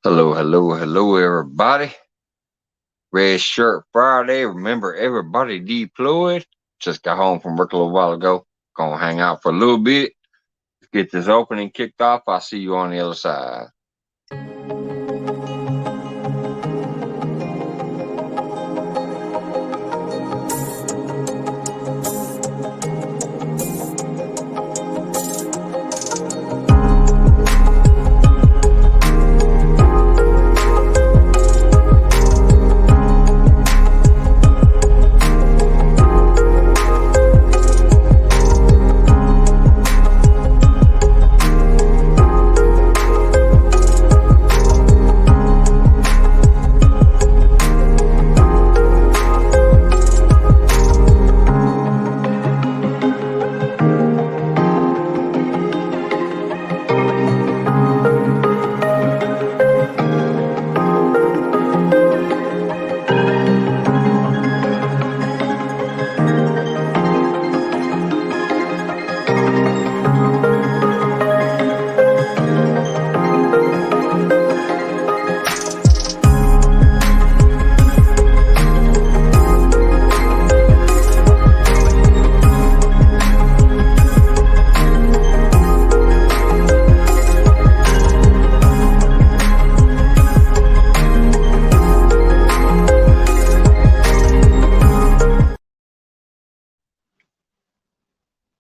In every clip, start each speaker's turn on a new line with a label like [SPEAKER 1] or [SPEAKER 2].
[SPEAKER 1] Hello, hello, hello, everybody. Red Shirt Friday. Remember, everybody deployed. Just got home from work a little while ago. Gonna hang out for a little bit. Get this opening kicked off. I'll see you on the other side.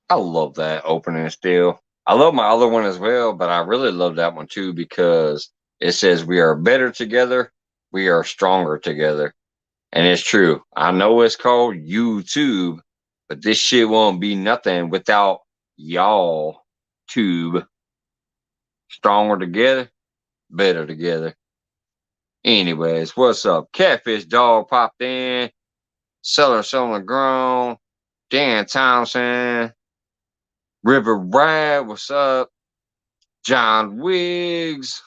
[SPEAKER 1] I love that opening still. I love my other one as well, but I really love that one too because it says we are better together, we are stronger together. And it's true. I know it's called YouTube, but this shit won't be nothing without y'all tube. Stronger together, better together. Anyways, what's up? Catfish Dog popped in. Seller selling grown. Dan Thompson. River Brad, what's up? John Wiggs.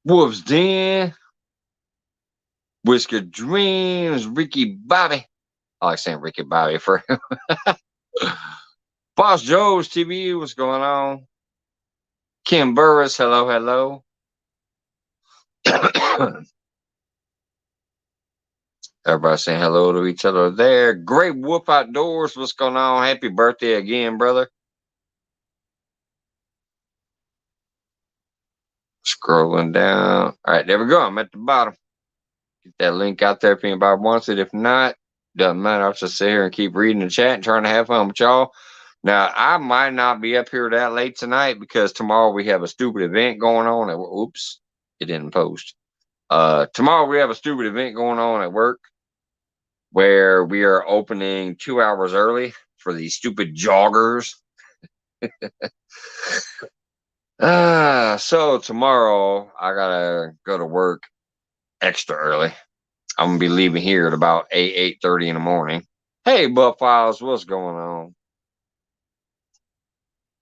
[SPEAKER 1] Wolf's Den. Whisker Dreams. Ricky Bobby. I like saying Ricky Bobby for him. Boss Joe's TV, what's going on? Kim Burris, hello, hello. Everybody saying hello to each other there. Great Wolf Outdoors, what's going on? Happy birthday again, brother. Scrolling down. All right, there we go. I'm at the bottom. Get that link out there if anybody wants it. If not, doesn't matter. I'll just sit here and keep reading the chat and trying to have fun with y'all. Now, I might not be up here that late tonight because tomorrow we have a stupid event going on. Oops, it didn't post. Tomorrow we have a stupid event going on at work where we are opening 2 hours early for these stupid joggers. So tomorrow I gotta go to work extra early. I'm gonna be leaving here at about 8:30 in the morning. Hey, Buff Files, what's going on?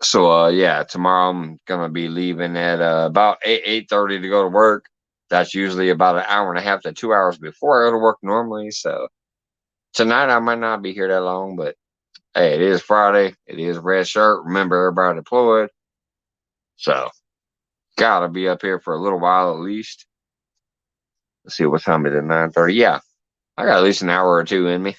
[SPEAKER 1] So yeah, tomorrow I'm gonna be leaving at about 8:30 to go to work. That's usually about an hour and a half to 2 hours before I go to work normally. So tonight I might not be here that long, but hey, it is Friday. It is Red Shirt. Remember, everybody deployed. So gotta be up here for a little while at least. Let's see what time it is. 9:30. Yeah, I got at least an hour or two in me.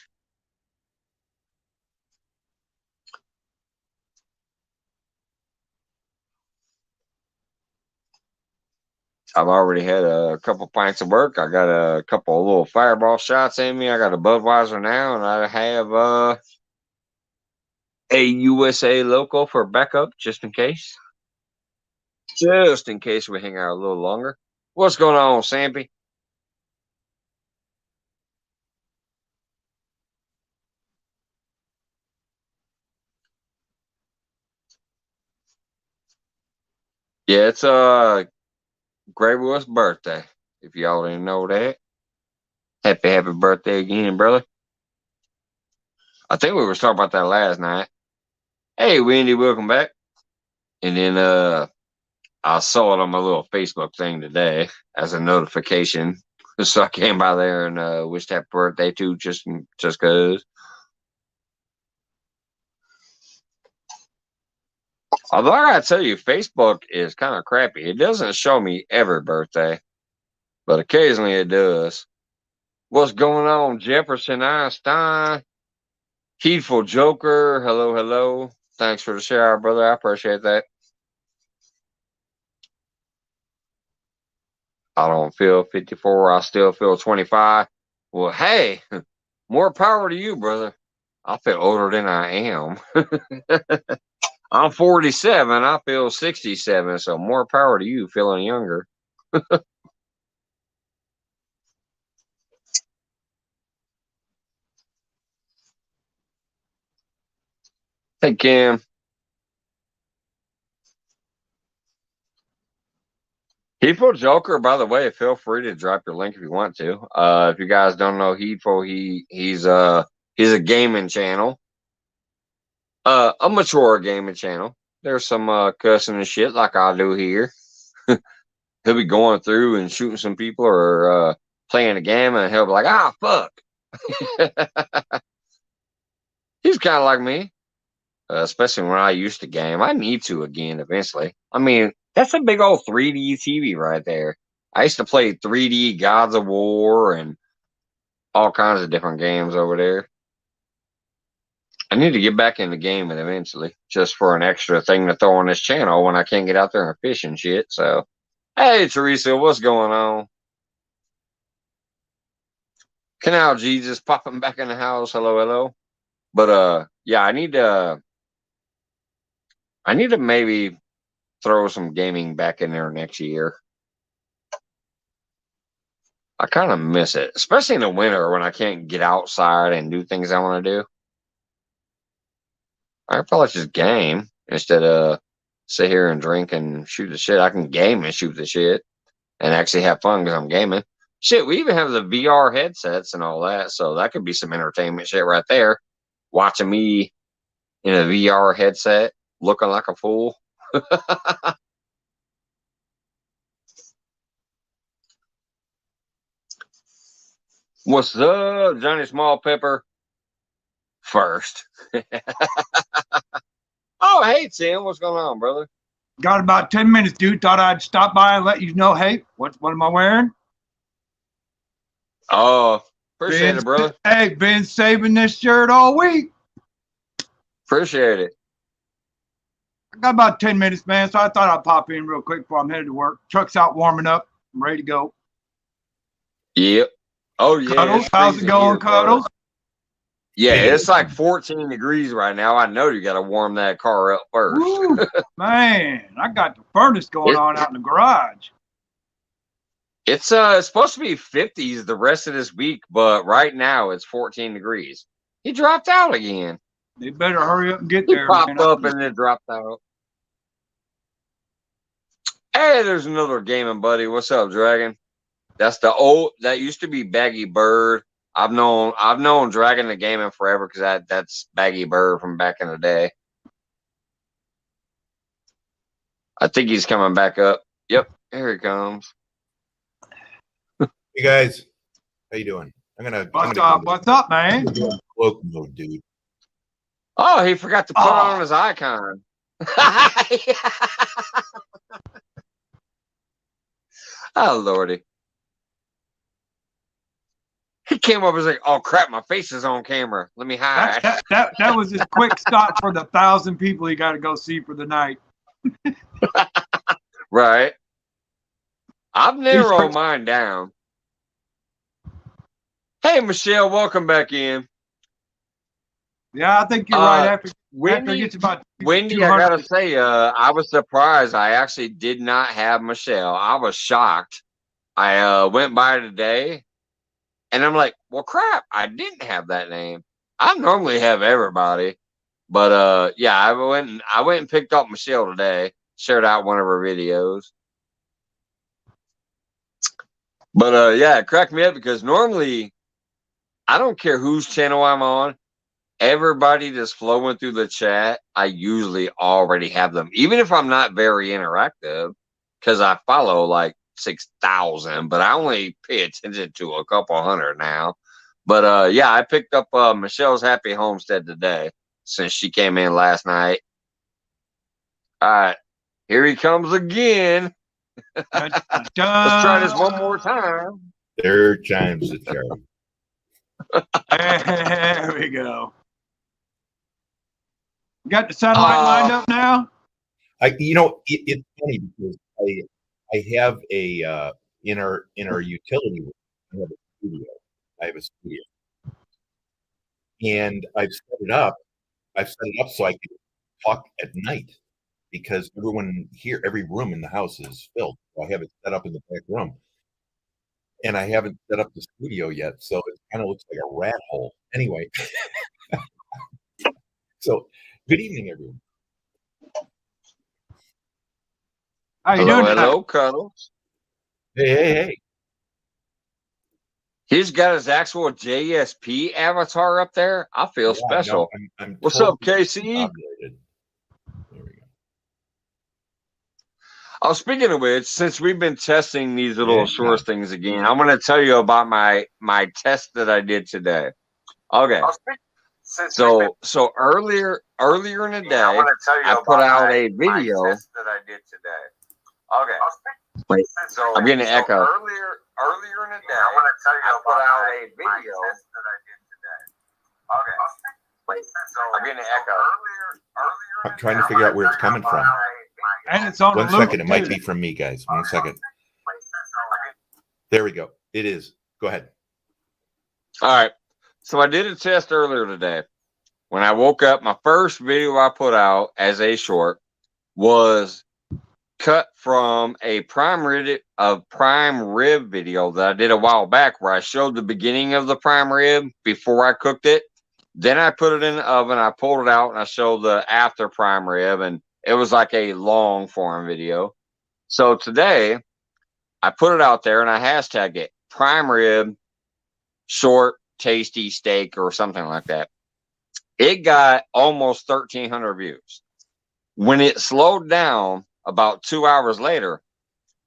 [SPEAKER 1] I've already had a couple pints of work. I got a couple of little fireball shots in me. I got a Budweiser now, and I have a USA local for backup just in case. Just in case we hang out a little longer. What's going on, Sampy? Yeah, it's Grey Wolf's birthday. If y'all didn't know that. Happy birthday again, brother. I think we were talking about that last night. Hey, Wendy, welcome back. And then I saw it on my little Facebook thing today as a notification. So I came by there and wished happy birthday too, just cause. Although I gotta tell you, Facebook is kind of crappy. It doesn't show me every birthday, but occasionally it does. What's going on, Jefferson Einstein? Heedful Joker. Hello, hello. Thanks for the share, brother. I appreciate that. I don't feel 54. I still feel 25. Well, hey, more power to you, brother. I feel older than I am. I'm 47. I feel 67. So more power to you feeling younger. Hey, Kim. Heedful Joker, by the way, feel free to drop your link if you want to. If you guys don't know Heedful, he's a gaming channel. A mature gaming channel. There's some cussing and shit like I do here. He'll be going through and shooting some people or playing a game and he'll be like, ah, fuck. He's kind of like me, especially when I used to game. I need to again eventually. I mean, that's a big old 3D TV right there. I used to play 3D Gods of War and all kinds of different games over there. I need to get back into gaming eventually, just for an extra thing to throw on this channel when I can't get out there and fish and shit. So, hey, Teresa, what's going on? Canal Jesus popping back in the house. Hello, hello. But yeah, I need to maybe throw some gaming back in there next year. I kind of miss it, especially in the winter when I can't get outside and do things I want to do. I feel like just game instead of sit here and drink and shoot the shit. I can game and shoot the shit and actually have fun because I'm gaming. Shit, we even have the VR headsets and all that, so that could be some entertainment shit right there. Watching me in a VR headset looking like a fool. What's up, Johnny Small Pepper? First. Oh, hey, Tim. What's going on, brother?
[SPEAKER 2] Got about 10 minutes, dude. Thought I'd stop by and let you know, hey, what am I wearing?
[SPEAKER 1] Oh, appreciate it, brother.
[SPEAKER 2] Hey, been saving this shirt all week.
[SPEAKER 1] Appreciate it.
[SPEAKER 2] I got about 10 minutes, man, so I thought I'd pop in real quick before I'm headed to work. Truck's out warming up. I'm ready to go.
[SPEAKER 1] Yep. Oh, yeah.
[SPEAKER 2] Cuddles, how's it going, Cuddles?
[SPEAKER 1] Yeah, it's like 14 degrees right now. I know you got to warm that car up first.
[SPEAKER 2] Woo, man, I got the furnace going on out in the garage.
[SPEAKER 1] It's supposed to be 50s the rest of this week, but right now it's 14 degrees. He dropped out again.
[SPEAKER 2] They better hurry up and get there.
[SPEAKER 1] He popped up and then dropped out. Hey, there's another gaming buddy. What's up, Dragon? That's that used to be Baggy Bird. I've known Dragon the Gaming forever because that's Baggy Bird from back in the day. I think he's coming back up. Yep, here he comes.
[SPEAKER 3] Hey guys, how you doing?
[SPEAKER 2] What's up, man?
[SPEAKER 3] Cloak mode, dude.
[SPEAKER 1] Oh, he forgot to put on his icon. Oh, Lordy. He came up and was like, oh, crap, my face is on camera. Let me hide.
[SPEAKER 2] That was his quick stop for the 1,000 people he got to go see for the night.
[SPEAKER 1] Right. I've narrowed mine down. Hey, Michelle, welcome back in.
[SPEAKER 2] Yeah, I think you're right. After
[SPEAKER 1] Wendy,
[SPEAKER 2] it gets about
[SPEAKER 1] Wendy, I gotta say, I was surprised. I actually did not have Michelle. I was shocked. I went by today, and I'm like, well, crap, I didn't have that name. I normally have everybody, but yeah, I went and picked up Michelle today. Shared out one of her videos. But yeah, it cracked me up because normally I don't care whose channel I'm on. Everybody that's flowing through the chat, I usually already have them, even if I'm not very interactive, because I follow like 6,000, but I only pay attention to a couple hundred now. But yeah, I picked up Michelle's Happy Homestead today since she came in last night. All right. Here he comes again.
[SPEAKER 2] Dun, dun,
[SPEAKER 1] Let's try this one
[SPEAKER 2] dun.
[SPEAKER 1] more time.
[SPEAKER 3] There chimes the charm.
[SPEAKER 2] There we go. Got the satellite lined up now?
[SPEAKER 3] It's funny because I have a in our utility room, I have a studio. I have a studio, and I've set it up. I've set it up so I can talk at night because everyone here, every room in the house is filled. So I have it set up in the back room, and I haven't set up the studio yet, so it kind of looks like a rat hole. Anyway, so good evening, everyone.
[SPEAKER 2] How you
[SPEAKER 1] Hello,
[SPEAKER 2] doing tonight?
[SPEAKER 1] hello, Cuddles.
[SPEAKER 3] Hey.
[SPEAKER 1] He's got his actual JSP avatar up there. I feel
[SPEAKER 3] Yeah,
[SPEAKER 1] special.
[SPEAKER 3] no, I'm
[SPEAKER 1] What's
[SPEAKER 3] totally
[SPEAKER 1] up, Casey?
[SPEAKER 3] populated. There we go.
[SPEAKER 1] Oh, speaking of which, since we've been testing these little
[SPEAKER 3] Yeah.
[SPEAKER 1] source things again, I'm going to tell you about my test that I did today. Okay. So earlier in the day, I put out a video.
[SPEAKER 4] That I did today. Okay.
[SPEAKER 1] Wait, I'm getting an echo.
[SPEAKER 4] Earlier in the day, I put out a video that I did today. Okay.
[SPEAKER 1] Wait, I'm getting an echo.
[SPEAKER 3] I'm trying to figure out where it's coming from.
[SPEAKER 2] And it's on
[SPEAKER 3] 1
[SPEAKER 2] a loop,
[SPEAKER 3] second. It might
[SPEAKER 2] too.
[SPEAKER 3] be from me, guys. 1 second. There we go. It is. Go ahead.
[SPEAKER 1] All right. So I did a test earlier today. When I woke up, my first video I put out as a short was cut from a prime rib video that I did a while back where I showed the beginning of the prime rib before I cooked it. Then I put it in the oven, I pulled it out, and I showed the after prime rib, and it was like a long form video. So today I put it out there and I hashtagged it prime rib short tasty steak or something like that. It got almost 1,300 views. When it slowed down about 2 hours later,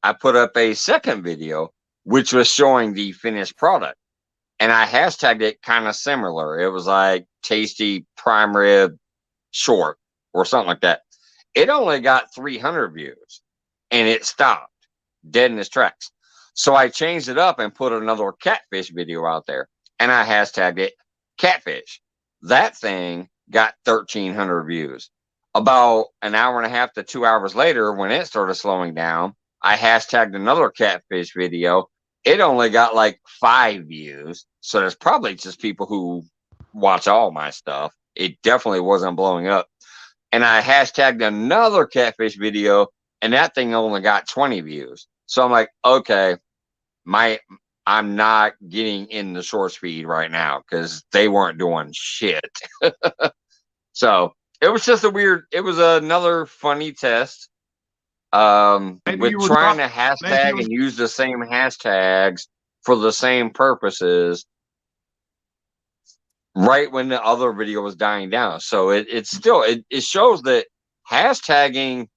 [SPEAKER 1] I put up a second video, which was showing the finished product. And I hashtagged it kind of similar. It was like tasty prime rib short or something like that. It only got 300 views and it stopped dead in its tracks. So I changed it up and put another catfish video out there and I hashtagged it catfish. That thing got 1,300 views. About an hour and a half to 2 hours later, when it started slowing down, I hashtagged another catfish video. It only got like 5 views. So there's probably just people who watch all my stuff. It definitely wasn't blowing up. And I hashtagged another catfish video, and that thing only got 20 views. So I'm like, okay, I'm not getting in the source feed right now because they weren't doing shit. So it was just it was another funny test. With trying to hashtag and use the same hashtags for the same purposes right when the other video was dying down. So it shows that hashtagging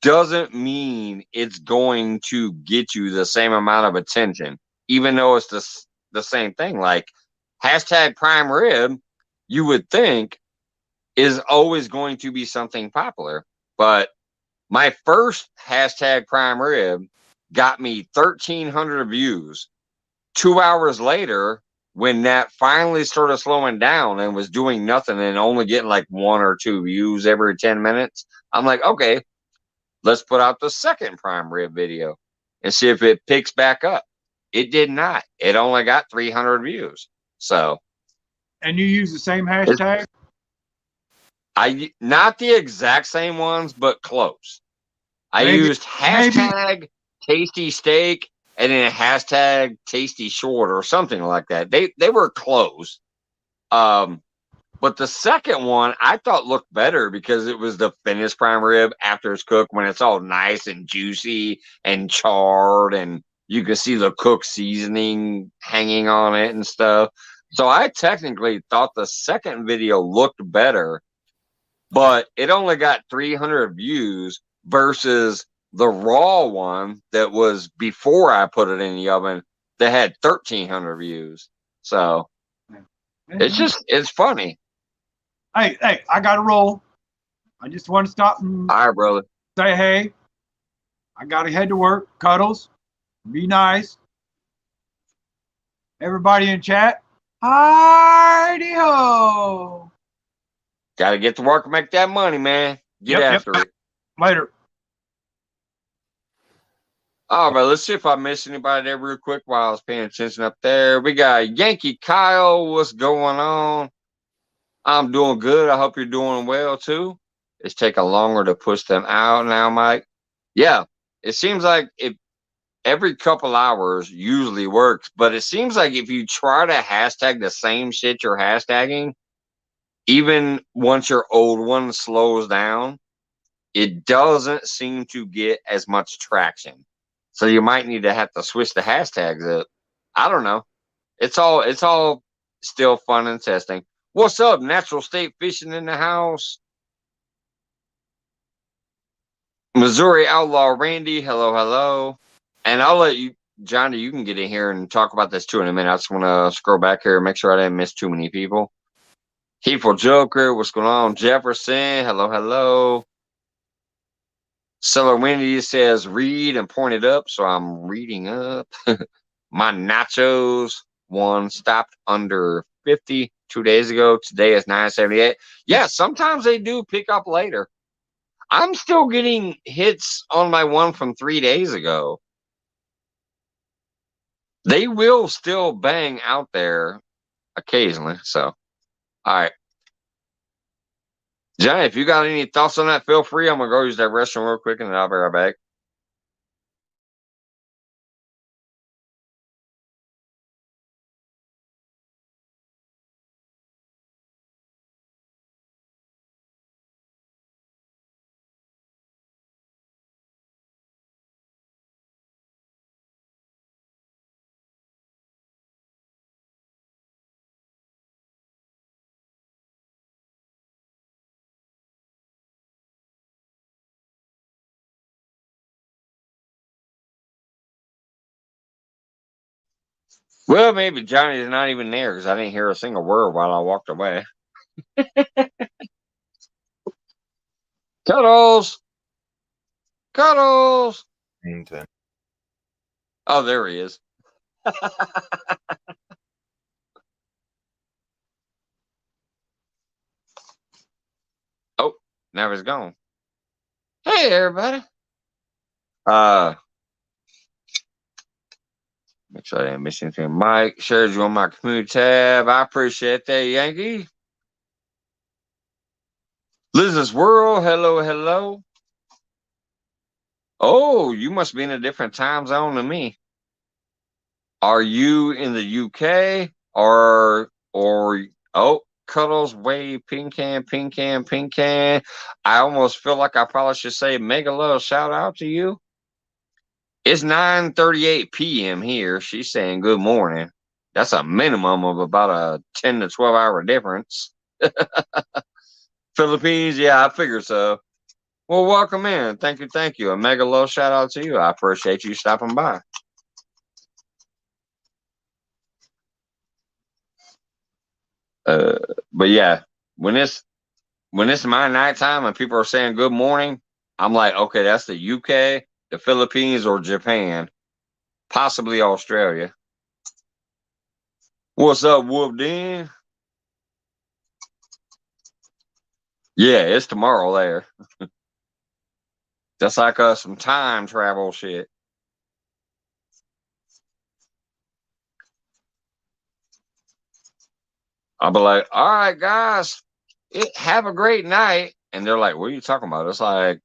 [SPEAKER 1] doesn't mean it's going to get you the same amount of attention, even though it's the same thing. Like hashtag prime rib, you would think is always going to be something popular. But my first hashtag prime rib got me 1,300 views. 2 hours later, when that finally started slowing down and was doing nothing and only getting like 1 or 2 views every 10 minutes, I'm like, okay, let's put out the second prime rib video and see if it picks back up. It did not. It only got 300 views. So.
[SPEAKER 2] And you use the same hashtag?
[SPEAKER 1] Not the exact same ones, but close. I used hashtag tasty steak and then hashtag tasty short or something like that. They were close. But the second one I thought looked better because it was the finished prime rib after it's cooked when it's all nice and juicy and charred and you can see the cooked seasoning hanging on it and stuff. So I technically thought the second video looked better, but it only got 300 views versus the raw one that was before I put it in the oven that had 1,300 views. So it's funny.
[SPEAKER 2] Hey, I got to roll. I just want to stop and
[SPEAKER 1] All right, brother.
[SPEAKER 2] say, hey, I got to head to work. Cuddles. Be nice. Everybody in chat. Hi-de-ho.
[SPEAKER 1] Got to get to work and make that money, man. Get after it.
[SPEAKER 2] Later.
[SPEAKER 1] All right, let's see if I missed anybody there real quick while I was paying attention up there. We got Yankee Kyle. What's going on? I'm doing good. I hope you're doing well, too. It's taking longer to push them out now, Mike. Yeah, it seems like every couple hours usually works, but it seems like if you try to hashtag the same shit you're hashtagging, even once your old one slows down, it doesn't seem to get as much traction. So you might need to have to switch the hashtags up. I don't know. It's all still fun and testing. What's up, Natural State Fishing in the house? Missouri Outlaw Randy, hello. And I'll let you, Johnny, you can get in here and talk about this too in a minute. I just want to scroll back here and make sure I didn't miss too many people. Heatful Joker, what's going on? Jefferson, hello. Seller Wendy says read and point it up, so I'm reading up. My nachos one stopped under 50 2 days ago. Today is 978. Yeah, sometimes they do pick up later. I'm still getting hits on my one from 3 days ago. They will still bang out there occasionally. So, all right. Johnny, if you got any thoughts on that, feel free. I'm going to go use that restroom real quick, and then I'll be right back. Well, maybe Johnny's not even there because I didn't hear a single word while I walked away. Cuddles! Cuddles! Oh, there he is. Oh, now he's gone. Hey, everybody. Make sure I didn't miss anything. Mike shares you on my community tab. I appreciate that, Yankee. Liz's World, hello. Oh, you must be in a different time zone than me. Are you in the UK or oh, Cuddles Way pink can. I almost feel like I probably should say mega love shout out to you. It's 9:38 p.m. here. She's saying good morning. That's a minimum of about a 10 to 12 hour difference. Philippines, yeah, I figured so. Well, welcome in. Thank you. A mega love shout out to you. I appreciate you stopping by. But yeah, when it's my nighttime and people are saying good morning, I'm like, okay, that's the UK, the Philippines, or Japan, possibly Australia. What's up, Whoop Den? Yeah, it's tomorrow there. Just like some time travel shit. I'll be like, all right, guys, have a great night. And they're like, what are you talking about? It's like,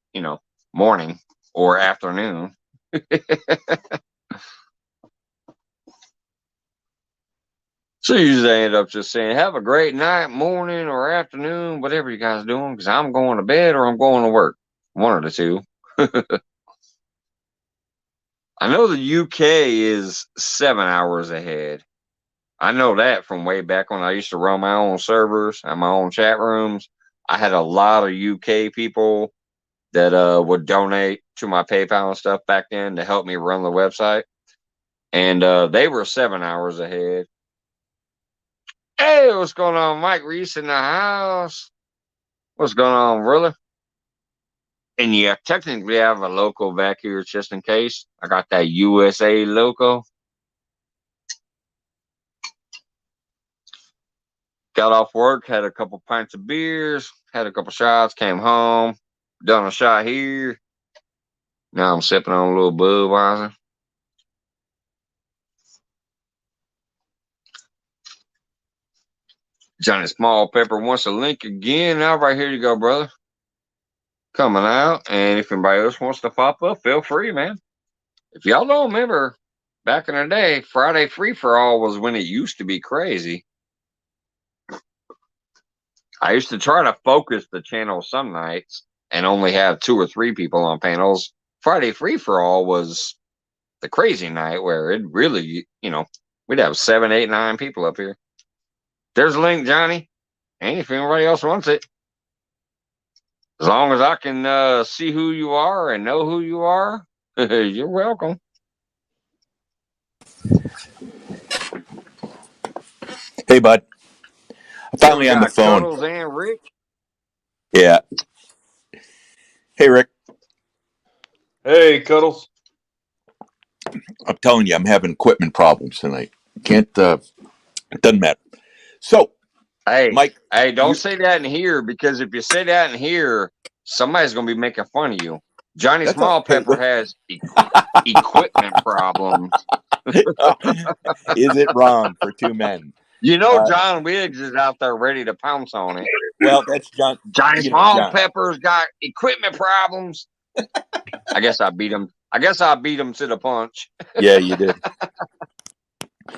[SPEAKER 1] morning or afternoon. So usually I end up just saying, have a great night, morning, or afternoon, whatever you guys doing, because I'm going to bed or I'm going to work. One of the two. I know the UK is 7 hours ahead. I know that from way back when I used to run my own servers and my own chat rooms. I had a lot of UK people that would donate to my PayPal and stuff back then to help me run the website. And they were 7 hours ahead. Hey, what's going on? Mike Reese in the house. What's going on, brother? And yeah, technically I have a local back here just in case. I got that USA loco. Got off work, had a couple pints of beers, had a couple shots, came home, done a shot here. Now I'm sipping on a little Budweiser. Johnny Small Pepper wants a link again. Now right here you go, brother. Coming out. And if anybody else wants to pop up, feel free, man. If y'all don't remember, back in the day, Friday Free for All was when it used to be crazy. I used to try to focus the channel some nights and only have 2 or 3 people on panels. Friday Free for All was the crazy night where it really, we'd have 7, 8, 9 people up here. There's a link, Johnny. And if anybody else wants it, as long as I can see who you are and know who you are, you're welcome.
[SPEAKER 5] Hey, bud. I'm finally on the phone.
[SPEAKER 1] Cuddles and Rick.
[SPEAKER 5] Yeah. Hey, Rick.
[SPEAKER 6] Hey, Cuddles.
[SPEAKER 5] I'm telling you, I'm having equipment problems tonight. Can't, it doesn't matter. So,
[SPEAKER 1] Hey,
[SPEAKER 5] Mike.
[SPEAKER 1] Hey, don't say that in here, because if you say that in here, somebody's going to be making fun of you. Johnny Small Pepper has equipment problems.
[SPEAKER 5] Is it wrong for 2 men?
[SPEAKER 1] John Wiggs is out there ready to pounce on it.
[SPEAKER 5] Well, that's John.
[SPEAKER 1] Johnny Small Pepper's got equipment problems. I guess I beat him. To the punch.
[SPEAKER 5] Yeah, you did.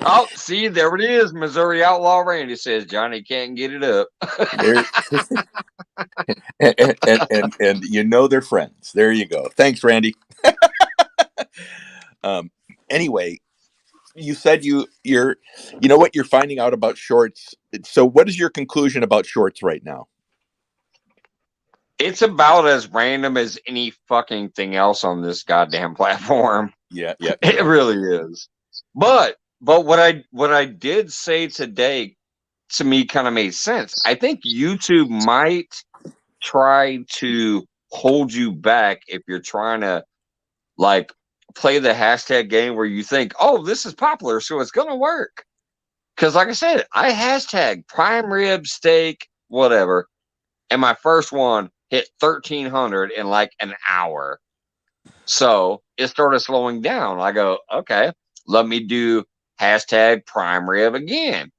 [SPEAKER 1] Oh, see, there it is. Missouri Outlaw Randy says Johnny can't get it up.
[SPEAKER 5] and they're friends. There you go. Thanks, Randy. Anyway, you said you're finding out about shorts. So what is your conclusion about shorts right now?
[SPEAKER 1] It's about as random as any fucking thing else on this goddamn platform.
[SPEAKER 5] Yeah.
[SPEAKER 1] It really is. But what I did say today, to me, kind of made sense. I think YouTube might try to hold you back if you're trying to play the hashtag game where you think, oh, this is popular, so it's gonna work. Because like I said, I hashtag prime rib steak, whatever, and my first one hit 1,300 in like an hour. So it started slowing down. I go, okay, let me do hashtag prime rib again.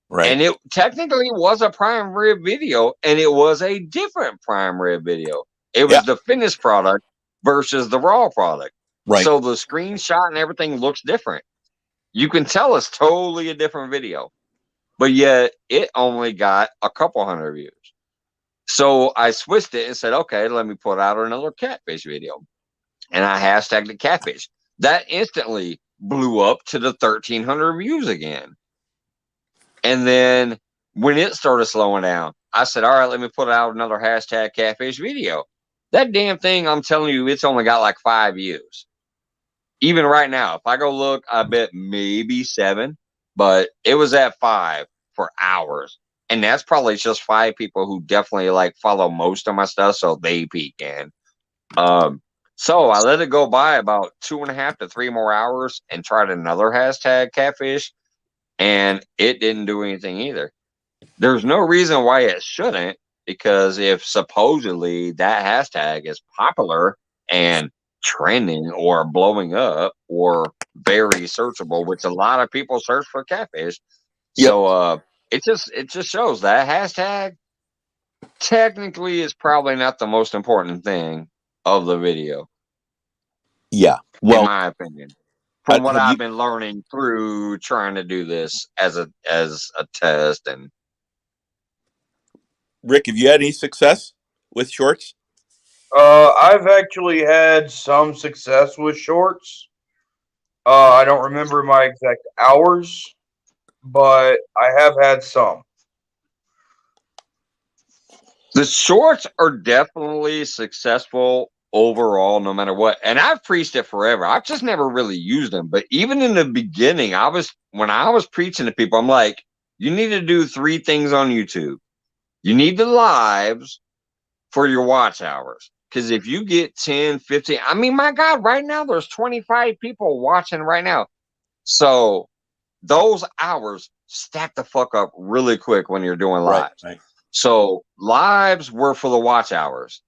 [SPEAKER 5] Right.
[SPEAKER 1] And it technically was a prime rib video, and it was a different prime rib video. It was the finished product versus the raw product.
[SPEAKER 5] Right.
[SPEAKER 1] So the screenshot and everything looks different. You can tell it's totally a different video, but yet it only got a couple hundred views. So I switched it and said, okay, let me put out another catfish video. And I hashtagged the catfish. That instantly blew up to the 1,300 views again. And then when it started slowing down, I said, all right, let me put out another hashtag catfish video. That damn thing, I'm telling you, it's only got like 5 views. Even right now, if I go look, I bet maybe 7, but it was at 5 for hours. And that's probably just 5 people who definitely follow most of my stuff, so they peek in. So I let it go by about 2.5 to 3 more hours and tried another hashtag catfish, and it didn't do anything either. There's no reason why it shouldn't, because if supposedly that hashtag is popular and trending or blowing up or very searchable, which a lot of people search for catfish. Yep. So it just shows that hashtag technically is probably not the most important thing of the video.
[SPEAKER 5] Yeah. Well,
[SPEAKER 1] in my opinion, from what I've been learning through trying to do this as a test. And
[SPEAKER 5] Rick, have you had any success with shorts?
[SPEAKER 6] I've actually had some success with shorts. I don't remember my exact hours, but I have had some.
[SPEAKER 1] The shorts are definitely successful overall, no matter what. And I've preached it forever. I've just never really used them. But even in the beginning, when I was preaching to people, I'm like, you need to do 3 things on YouTube. You need the lives for your watch hours, Because if you get 10, 15, I mean, my God, right now there's 25 people watching right now. So those hours stack the fuck up really quick when you're doing
[SPEAKER 5] Right.
[SPEAKER 1] lives.
[SPEAKER 5] Right.
[SPEAKER 1] So lives were for the watch hours.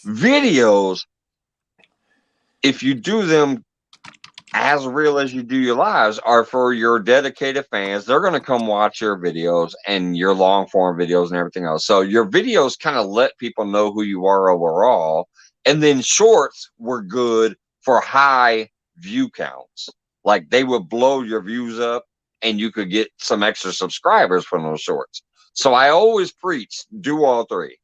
[SPEAKER 1] Videos, if you do them as real as you do your lives, are for your dedicated fans. They're going to come watch your videos and your long form videos and everything else. So your videos kind of let people know who you are overall. And then shorts were good for high view counts. Like they would blow your views up and you could get some extra subscribers from those shorts. So I always preach, do all three.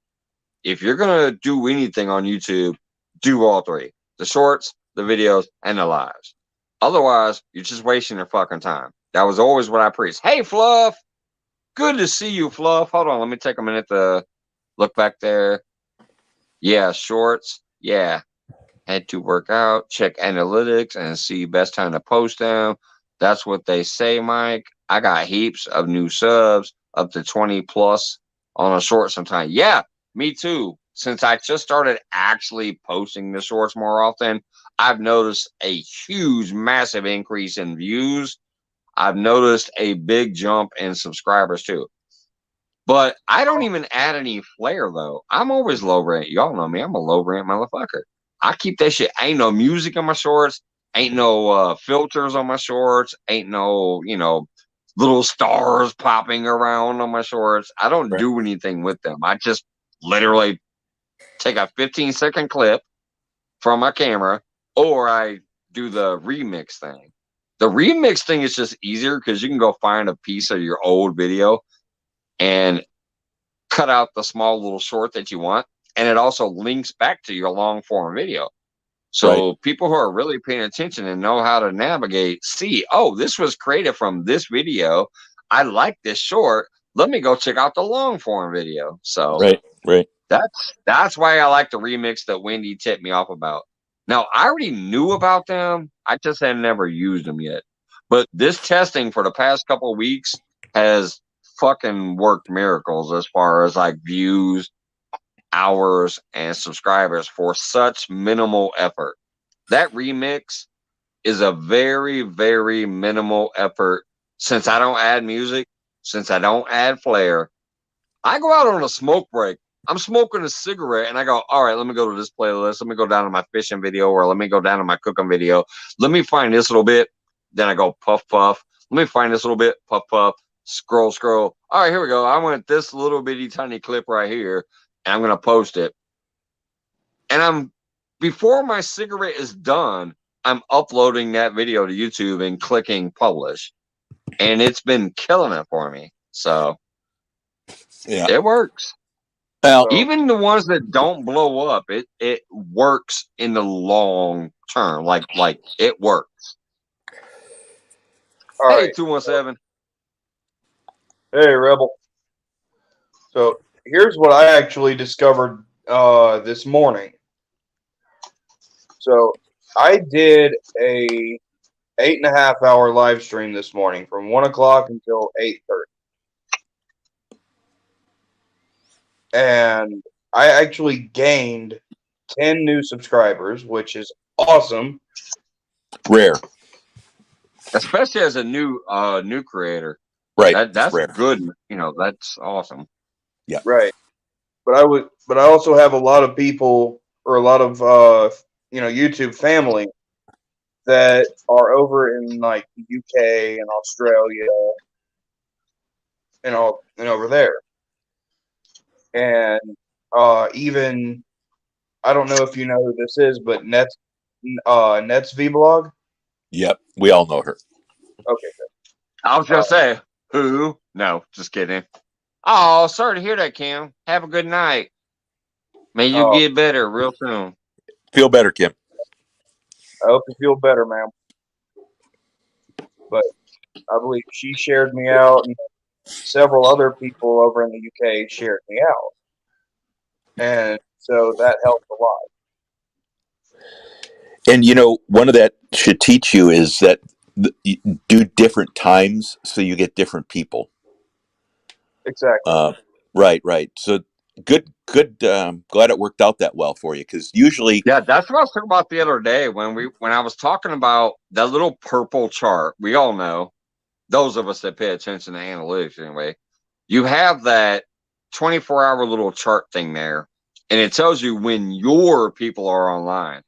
[SPEAKER 1] If you're going to do anything on YouTube, do all three: the shorts, the videos, and the lives. Otherwise, you're just wasting your fucking time. That was always what I preached. Hey, Fluff. Good to see you, Fluff. Hold on. Let me take a minute to look back there. Yeah, shorts. Yeah. Had to work out, check analytics, and see best time to post them. That's what they say, Mike. I got heaps of new subs, up to 20 plus on a short sometime. Yeah, me too. Since I just started actually posting the shorts more often, I've noticed a huge, massive increase in views. I've noticed a big jump in subscribers too. But I don't even add any flair though. I'm always low rent. Y'all know me. I'm a low rent motherfucker. I keep that shit. Ain't no music on my shorts. Ain't no filters on my shorts. Ain't no, little stars popping around on my shorts. I don't
[SPEAKER 5] Right.
[SPEAKER 1] do anything with them. I just literally take a 15-second clip from my camera, or I do the remix thing. The remix thing is just easier because you can go find a piece of your old video and cut out the small little short that you want. And it also links back to your long form video. So people who are really paying attention and know how to navigate see, oh, this was created from this video. I like this short. Let me go check out the long form video. So
[SPEAKER 5] Right.
[SPEAKER 1] that's why I like the remix that Wendy tipped me off about. Now, I already knew about them. I just had never used them yet. But this testing for the past couple of weeks has fucking worked miracles as far as like views, hours, and subscribers for such minimal effort. That remix is a very, very minimal effort. Since I don't add music, since I don't add flair, I go out on a smoke break. I'm smoking a cigarette and I go, all right, let me go to this playlist. Let me go down to my fishing video, or let me go down to my cooking video. Let me find this little bit. Then I go puff, puff. Let me find this little bit, puff, puff, scroll, scroll. All right, here we go. I want this little bitty tiny clip right here and I'm going to post it. And before my cigarette is done, I'm uploading that video to YouTube and clicking publish. And it's been killing it for me. So
[SPEAKER 5] Yeah.
[SPEAKER 1] it works.
[SPEAKER 5] Well,
[SPEAKER 1] Even the ones that don't blow up, it works in the long term. Like it works.
[SPEAKER 6] All
[SPEAKER 1] Hey,
[SPEAKER 6] right.
[SPEAKER 1] 217.
[SPEAKER 6] Hey, Rebel. So here's what I actually discovered this morning. So I did a 8.5 hour live stream this morning from 1 o'clock until 8:30. And I actually gained 10 new subscribers, which is awesome.
[SPEAKER 5] rare.
[SPEAKER 1] Especially as a new creator.
[SPEAKER 5] Right.
[SPEAKER 1] That's
[SPEAKER 5] rare.
[SPEAKER 1] good. That's awesome.
[SPEAKER 5] Yeah.
[SPEAKER 6] But I also have a lot of people, or a lot of YouTube family that are over in like the UK and Australia and over there. And even, I don't know if you know who this is, but Nets vlog.
[SPEAKER 5] Yep. We all know her.
[SPEAKER 6] Okay.
[SPEAKER 1] I was gonna say who? No, just kidding. Oh, sorry to hear that, Kim. Have a good night. May you get better real soon.
[SPEAKER 5] Feel better, Kim.
[SPEAKER 6] I hope you feel better, ma'am. But I believe she shared me out, and several other people over in the UK shared me out. And so that helped a lot.
[SPEAKER 5] And one of that should teach you is that you do different times so you get different people.
[SPEAKER 6] Exactly.
[SPEAKER 5] Right. So Good. Glad it worked out that well for you, because usually,
[SPEAKER 1] Yeah, that's what I was talking about the other day when I was talking about that little purple chart. We all know, those of us that pay attention to analytics anyway, you have that 24-hour little chart thing there, and it tells you when your people are online.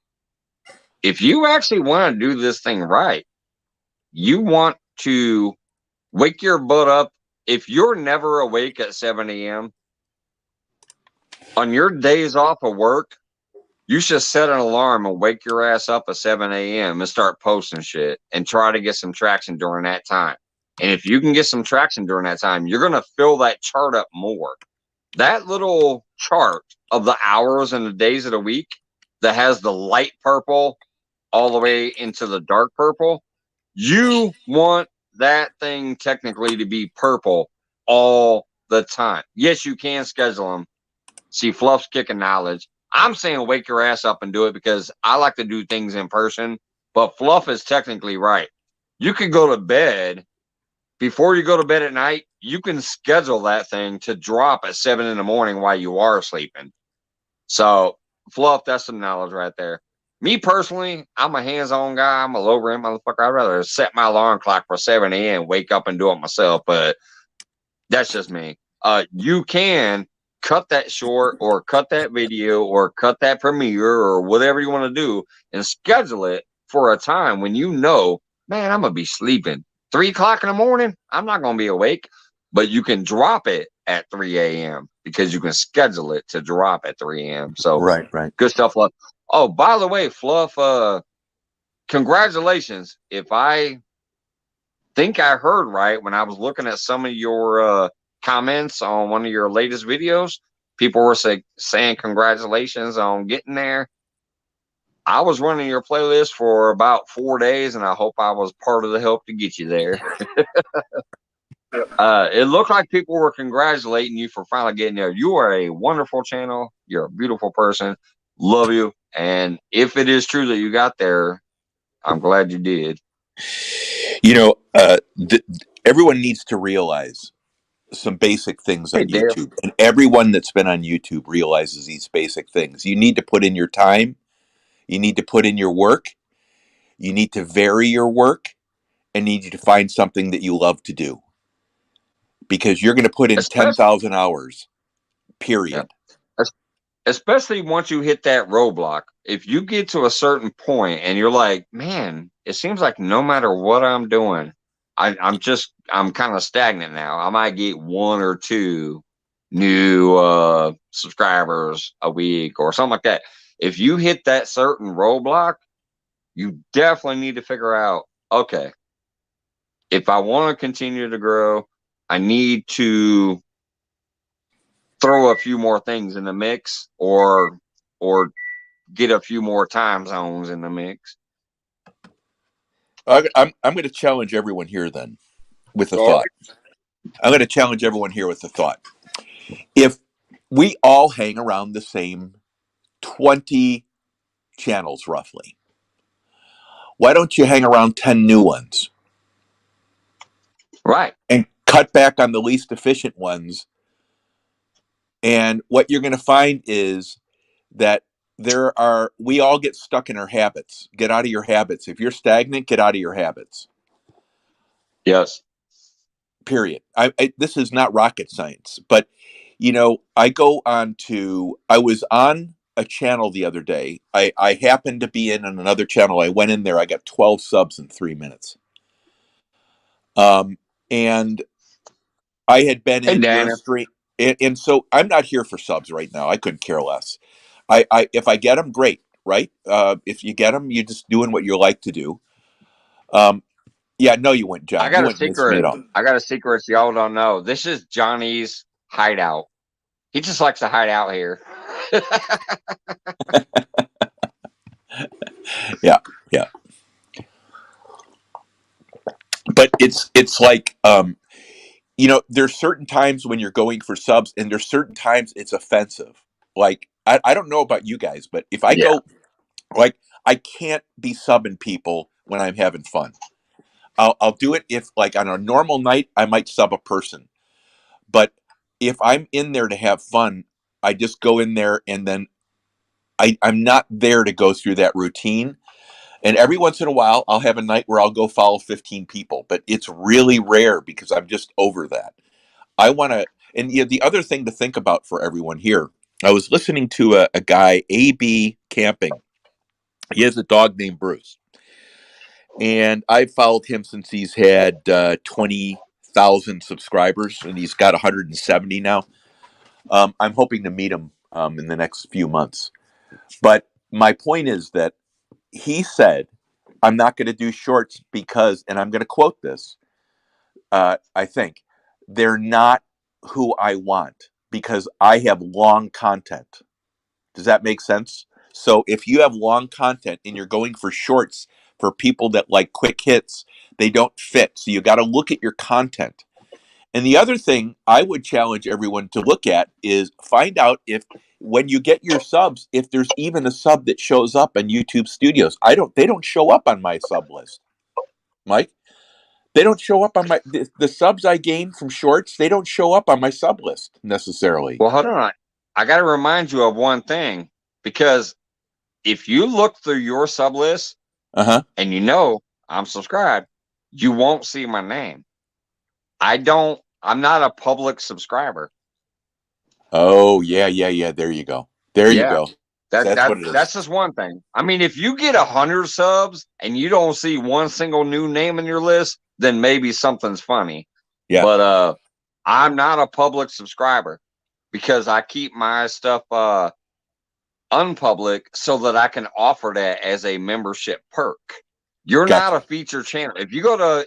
[SPEAKER 1] If you actually want to do this thing right, you want to wake your butt up. If you're never awake at 7 a.m., on your days off of work, you should set an alarm and wake your ass up at 7 a.m. and start posting shit and try to get some traction during that time. And if you can get some traction during that time, you're going to fill that chart up more. That little chart of the hours and the days of the week that has the light purple all the way into the dark purple, you want that thing technically to be purple all the time. Yes, you can schedule them. See, Fluff's kicking knowledge. I'm saying wake your ass up and do it because I like to do things in person, but Fluff is technically right. You can go to bed. Before you go to bed at night, you can schedule that thing to drop at 7 in the morning while you are sleeping. So, Fluff, that's some knowledge right there. Me personally, I'm a hands-on guy. I'm a low-rent motherfucker. I'd rather set my alarm clock for 7 a.m., wake up and do it myself, but that's just me. You can cut that short or cut that video or cut that premiere or whatever you want to do and schedule it for a time when you know, man, I'm going to be sleeping. 3 o'clock in the morning, I'm not going to be awake, but you can drop it at 3 a.m. because you can schedule it to drop at 3 a.m. So
[SPEAKER 5] right.
[SPEAKER 1] good stuff, Fluff. Oh, by the way, Fluff, congratulations. If I think I heard right when I was looking at some of your comments on one of your latest videos, people were saying congratulations on getting there. I was running your playlist for about 4 days, and I hope I was part of the help to get you there. It looked like people were congratulating you for finally getting there. You are a wonderful channel. You're a beautiful person. Love you. And if it is true that you got there, I'm glad you did.
[SPEAKER 5] You know, everyone needs to realize some basic things on
[SPEAKER 1] Dave.
[SPEAKER 5] YouTube, and everyone that's been on YouTube realizes these basic things. You need to put in your time. You need to put in your work. You need to vary your work, and need you to find something that you love to do, because you're going to put in
[SPEAKER 1] Especially,
[SPEAKER 5] 10,000 hours,
[SPEAKER 1] yeah.
[SPEAKER 5] period.
[SPEAKER 1] Especially once you hit that roadblock. If you get to a certain point and you're like, man, it seems like no matter what I'm doing, I'm kind of stagnant now. I might get 1 or 2 new subscribers a week or something like that. If you hit that certain roadblock, you definitely need to figure out, okay, if I want to continue to grow, I need to throw a few more things in the mix or get a few more time zones in the mix.
[SPEAKER 5] I'm going to challenge everyone here then with a thought. I'm going to challenge everyone here with a thought. If we all hang around the same 20 channels roughly, why don't you hang around 10 new ones?
[SPEAKER 1] Right.
[SPEAKER 5] And cut back on the least efficient ones. And what you're going to find is that we all get stuck in our habits. Get out of your habits. If you're stagnant, get out of your habits.
[SPEAKER 1] Yes.
[SPEAKER 5] Period. This is not rocket science, but I was on a channel the other day. I happened to be in on another channel. I went in there. I got 12 subs in 3 minutes. And I had been
[SPEAKER 1] Hey,
[SPEAKER 5] in your
[SPEAKER 1] Dana.
[SPEAKER 5] stream, and so I'm not here for subs right now. I couldn't care less. If I get them, great, right? If you get them, you're just doing what you like to do. Yeah, no, you went, John.
[SPEAKER 1] I
[SPEAKER 5] You
[SPEAKER 1] got a
[SPEAKER 5] went miss me
[SPEAKER 1] secret.
[SPEAKER 5] at all.
[SPEAKER 1] I got a secret y'all don't know. This is Johnny's hideout. He just likes to hide out here.
[SPEAKER 5] Yeah. But it's like there's certain times when you're going for subs, and there's certain times it's offensive. Like I don't know about you guys, but if I
[SPEAKER 1] Yeah.
[SPEAKER 5] go, like, I can't be subbing people when I'm having fun. I'll do it if, like, on a normal night I might sub a person, but if I'm in there to have fun, I just go in there, and then I'm not there to go through that routine. And every once in a while, I'll have a night where I'll go follow 15 people, but it's really rare because I'm just over that. I want to, and the other thing to think about for everyone here, I was listening to a guy, AB Camping. He has a dog named Bruce, and I've followed him since he's had 20,000 subscribers, and he's got 170 now. I'm hoping to meet him in the next few months. But my point is that he said, I'm not going to do shorts because, and I'm going to quote this, I think, they're not who I want because I have long content. Does that make sense? So if you have long content and you're going for shorts for people that like quick hits, they don't fit. So you got to look at your content. And the other thing I would challenge everyone to look at is find out if when you get your subs, if there's even a sub that shows up on YouTube Studios. They don't show up on my sub list. Mike, they don't show up on the subs I gain from shorts, they don't show up on my sub list necessarily.
[SPEAKER 1] Well, hold on. I got to remind you of one thing, because if you look through your sub list and you know I'm subscribed, you won't see my name. I'm not a public subscriber.
[SPEAKER 5] Oh, yeah. There you go. You go. That's what it is.
[SPEAKER 1] That's just one thing. I mean, if you get 100 subs and you don't see one single new name in your list, then maybe something's funny.
[SPEAKER 5] Yeah.
[SPEAKER 1] But I'm not a public subscriber because I keep my stuff unpublic so that I can offer that as a membership perk. You're not a featured channel. If you go to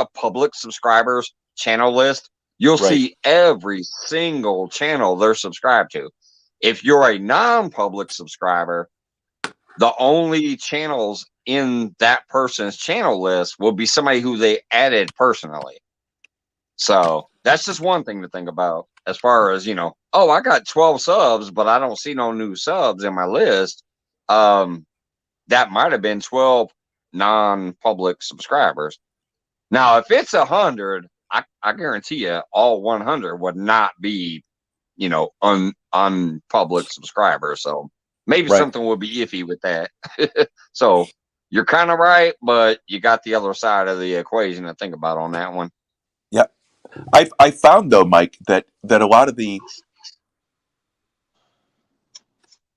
[SPEAKER 1] a public subscribers channel list, you'll see every single channel they're subscribed to. If you're a non-public subscriber, the only channels in that person's channel list will be somebody who they added personally. So that's just one thing to think about as far as, oh, I got 12 subs, but I don't see no new subs in my list. That might have been 12 non-public subscribers. Now, if it's 100, I guarantee you all 100 would not be, unpublic subscribers. So maybe something would be iffy with that. So you're kind of right, but you got the other side of the equation to think about on that one.
[SPEAKER 5] Yeah. I found though, Mike, that a lot of the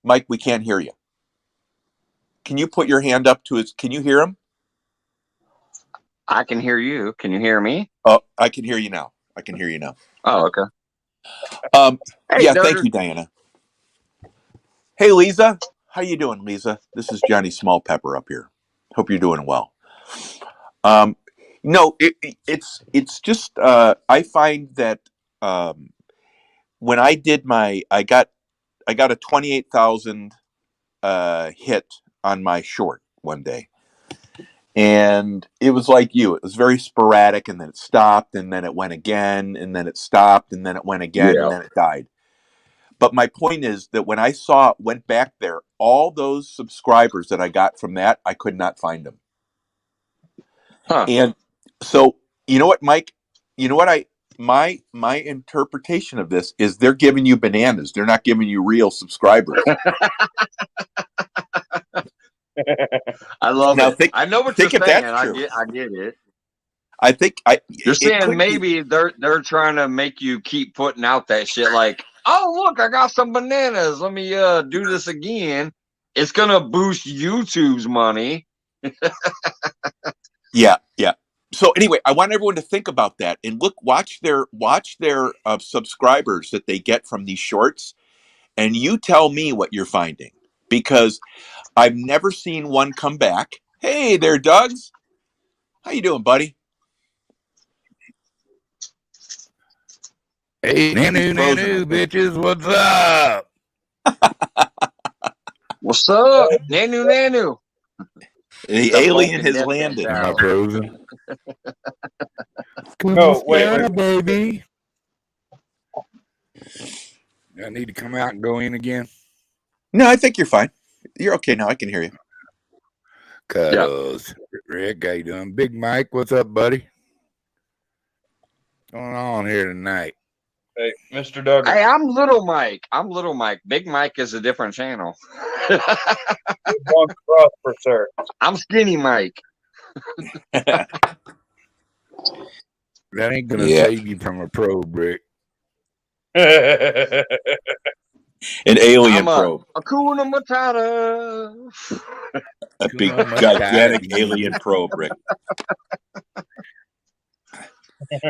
[SPEAKER 5] Mike, we can't hear you. Can you put your hand up to his? Can you hear him?
[SPEAKER 1] I can hear you. Can you hear me?
[SPEAKER 5] Oh, I can hear you now.
[SPEAKER 1] Oh, okay.
[SPEAKER 5] Hey, yeah, thank you, Diana. Hey, Lisa. How you doing, Lisa? This is Johnny Smallpepper up here. Hope you're doing well. No, it's just I find that when I did I got a 28,000 hit on my short one day, and it was like you. It was very sporadic, and then it stopped, and then it went again, and then it stopped, and then it went again, and then it died. But my point is that when I went back there, all those subscribers that I got from that, I could not find them. And so, you know what, Mike? You know what my interpretation of this is they're giving you bananas. They're not giving you real subscribers.
[SPEAKER 1] I love it. I know what you're saying. I get it.
[SPEAKER 5] I think
[SPEAKER 1] you're saying maybe they're trying to make you keep putting out that shit like, oh, look, I got some bananas. Let me do this again. It's gonna boost YouTube's money.
[SPEAKER 5] Yeah. So anyway, I want everyone to think about that and watch their subscribers that they get from these shorts, and you tell me what you're finding, because I've never seen one come back. Hey there, Dougs. How you doing, buddy?
[SPEAKER 7] Hey, nanu, bitches, what's up?
[SPEAKER 1] What's up, nanu?
[SPEAKER 5] The alien has landed.
[SPEAKER 7] Am I frozen?
[SPEAKER 6] No, wait,
[SPEAKER 7] baby. I need to come out and go in again.
[SPEAKER 5] No, I think you're fine. You're okay now. I can hear you.
[SPEAKER 7] Cuddles. Rick, how you doing? Big Mike, what's up, buddy? What's going on here tonight?
[SPEAKER 6] Hey, Mr. Duggar.
[SPEAKER 1] Hey, I'm Little Mike. I'm Little Mike. Big Mike is a different channel.
[SPEAKER 6] One prosper, sir.
[SPEAKER 1] I'm Skinny Mike.
[SPEAKER 7] That ain't gonna
[SPEAKER 5] Yeah.
[SPEAKER 7] save you from a pro brick.
[SPEAKER 5] An alien
[SPEAKER 1] I'm
[SPEAKER 5] probe.
[SPEAKER 1] a Hakuna Matata.
[SPEAKER 5] A big,
[SPEAKER 7] Hakuna
[SPEAKER 5] gigantic
[SPEAKER 7] Matata.
[SPEAKER 5] alien probe, Rick.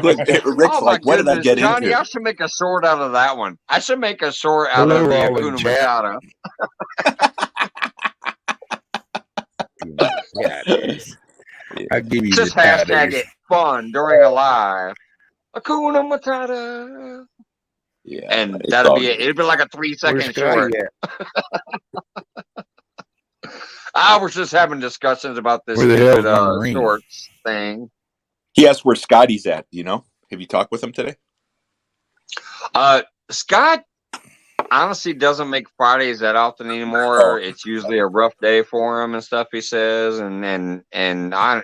[SPEAKER 5] Look, Rick's
[SPEAKER 1] Oh my
[SPEAKER 5] like, what did I
[SPEAKER 1] goodness,
[SPEAKER 5] get
[SPEAKER 1] Johnny!
[SPEAKER 5] into?
[SPEAKER 1] I should make a sword out of that one. I should make a sword out
[SPEAKER 7] Hello,
[SPEAKER 1] of the
[SPEAKER 7] all in
[SPEAKER 1] Hakuna
[SPEAKER 7] chat.
[SPEAKER 1] Matata.
[SPEAKER 7] I'll give you
[SPEAKER 1] Just
[SPEAKER 7] the
[SPEAKER 1] hashtag
[SPEAKER 7] tatters.
[SPEAKER 1] it fun during a live. Hakuna Matata.
[SPEAKER 5] Yeah,
[SPEAKER 1] And
[SPEAKER 5] it's
[SPEAKER 1] that'll
[SPEAKER 5] all
[SPEAKER 1] be it.
[SPEAKER 5] good.
[SPEAKER 1] It'll be like a
[SPEAKER 7] Where's
[SPEAKER 1] 3-second
[SPEAKER 7] Sky
[SPEAKER 1] short.
[SPEAKER 7] at?
[SPEAKER 1] I was just having discussions about this
[SPEAKER 7] Where the hell's
[SPEAKER 1] stupid
[SPEAKER 7] my Marine?
[SPEAKER 1] shorts thing.
[SPEAKER 5] He asked where Scotty's at, you know? Have you talked with him today?
[SPEAKER 1] Scott honestly doesn't make Fridays that often anymore.
[SPEAKER 5] Oh.
[SPEAKER 1] It's usually a rough day for him and stuff, he says. And I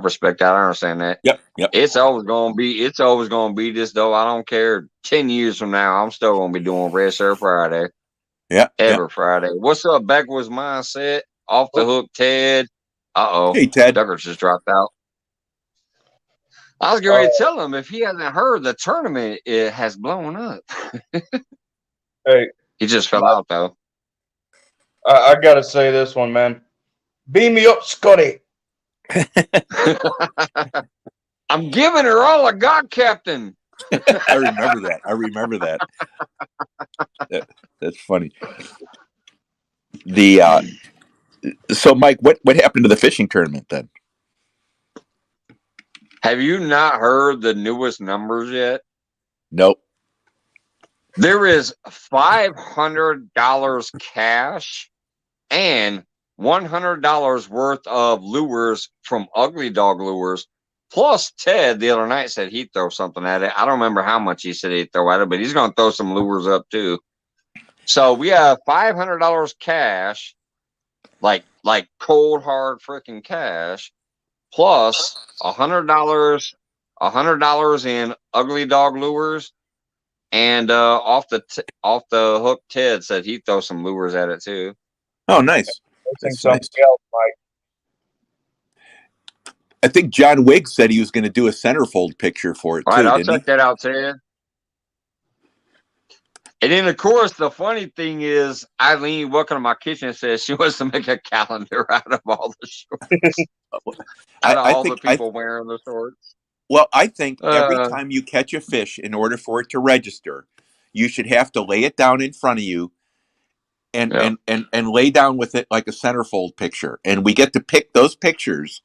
[SPEAKER 1] respect that. I understand that.
[SPEAKER 5] Yep.
[SPEAKER 1] It's always gonna be this though. I don't care. 10 years from now, I'm still gonna be doing Red Shirt Friday.
[SPEAKER 5] Yeah.
[SPEAKER 1] Every Friday. What's up, Backwards Mindset? Off the hook, Ted.
[SPEAKER 5] Hey, Ted.
[SPEAKER 1] Duggars just dropped out. I was going to tell him if he hasn't heard the tournament, it has blown up.
[SPEAKER 6] Hey,
[SPEAKER 1] He just fell out though.
[SPEAKER 6] I gotta say this one, man. Beam me up, Scotty.
[SPEAKER 1] I'm giving her all I got, Captain.
[SPEAKER 5] I remember that. That's funny. So Mike, what happened to the fishing tournament then?
[SPEAKER 1] Have you not heard the newest numbers yet?
[SPEAKER 5] Nope.
[SPEAKER 1] There is $500 cash and $100 worth of lures from Ugly Dog Lures. Plus, Ted the other night said he'd throw something at it. I don't remember how much he said he'd throw at it, but he's going to throw some lures up too. So we have $500 cash, like cold hard freaking cash, plus $100 in Ugly Dog Lures, and off the hook, Ted said he'd throw some lures at it too.
[SPEAKER 5] Oh, nice.
[SPEAKER 6] I think
[SPEAKER 5] That's
[SPEAKER 6] something
[SPEAKER 5] nice.
[SPEAKER 6] else, Mike.
[SPEAKER 5] I think John Wiggs said he was going to do a centerfold picture for it
[SPEAKER 1] All
[SPEAKER 5] too.
[SPEAKER 1] right, I'll
[SPEAKER 5] didn't
[SPEAKER 1] check that out, Ted. And then, of course, the funny thing is, Eileen walking to my kitchen and says she wants to make a calendar out of all the shorts. Out of all the people wearing the shorts.
[SPEAKER 5] Well, I think every time you catch a fish, in order for it to register, you should have to lay it down in front of you and lay down with it like a centerfold picture. And we get to pick those pictures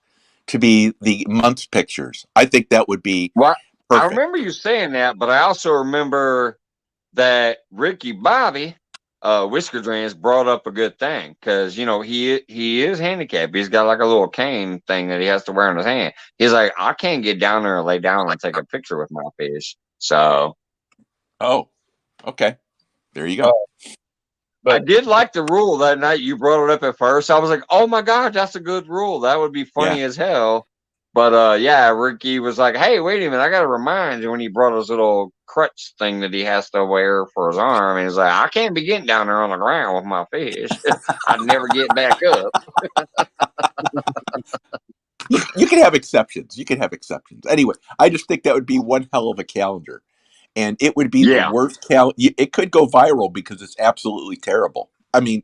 [SPEAKER 5] to be the month's pictures. I think that would be
[SPEAKER 1] perfect. I
[SPEAKER 5] perfect.
[SPEAKER 1] remember you saying that, but I also remember that Ricky Bobby, Whisker Drains, brought up a good thing because he is handicapped. He's got like a little cane thing that he has to wear in his hand. He's like, I can't get down there and lay down and take a picture with my fish. So,
[SPEAKER 5] okay, there you go.
[SPEAKER 1] I did like the rule that night you brought it up at first. I was like, oh my God, that's a good rule. That would be funny as hell. But Ricky was like, hey, wait a minute, I got to remind you when he brought his little crutch thing that he has to wear for his arm. And he's like, I can't be getting down there on the ground with my fish. I'd never get back up.
[SPEAKER 5] You can have exceptions. Anyway, I just think that would be one hell of a calendar. And it would be the worst it could go viral because it's absolutely terrible. I mean,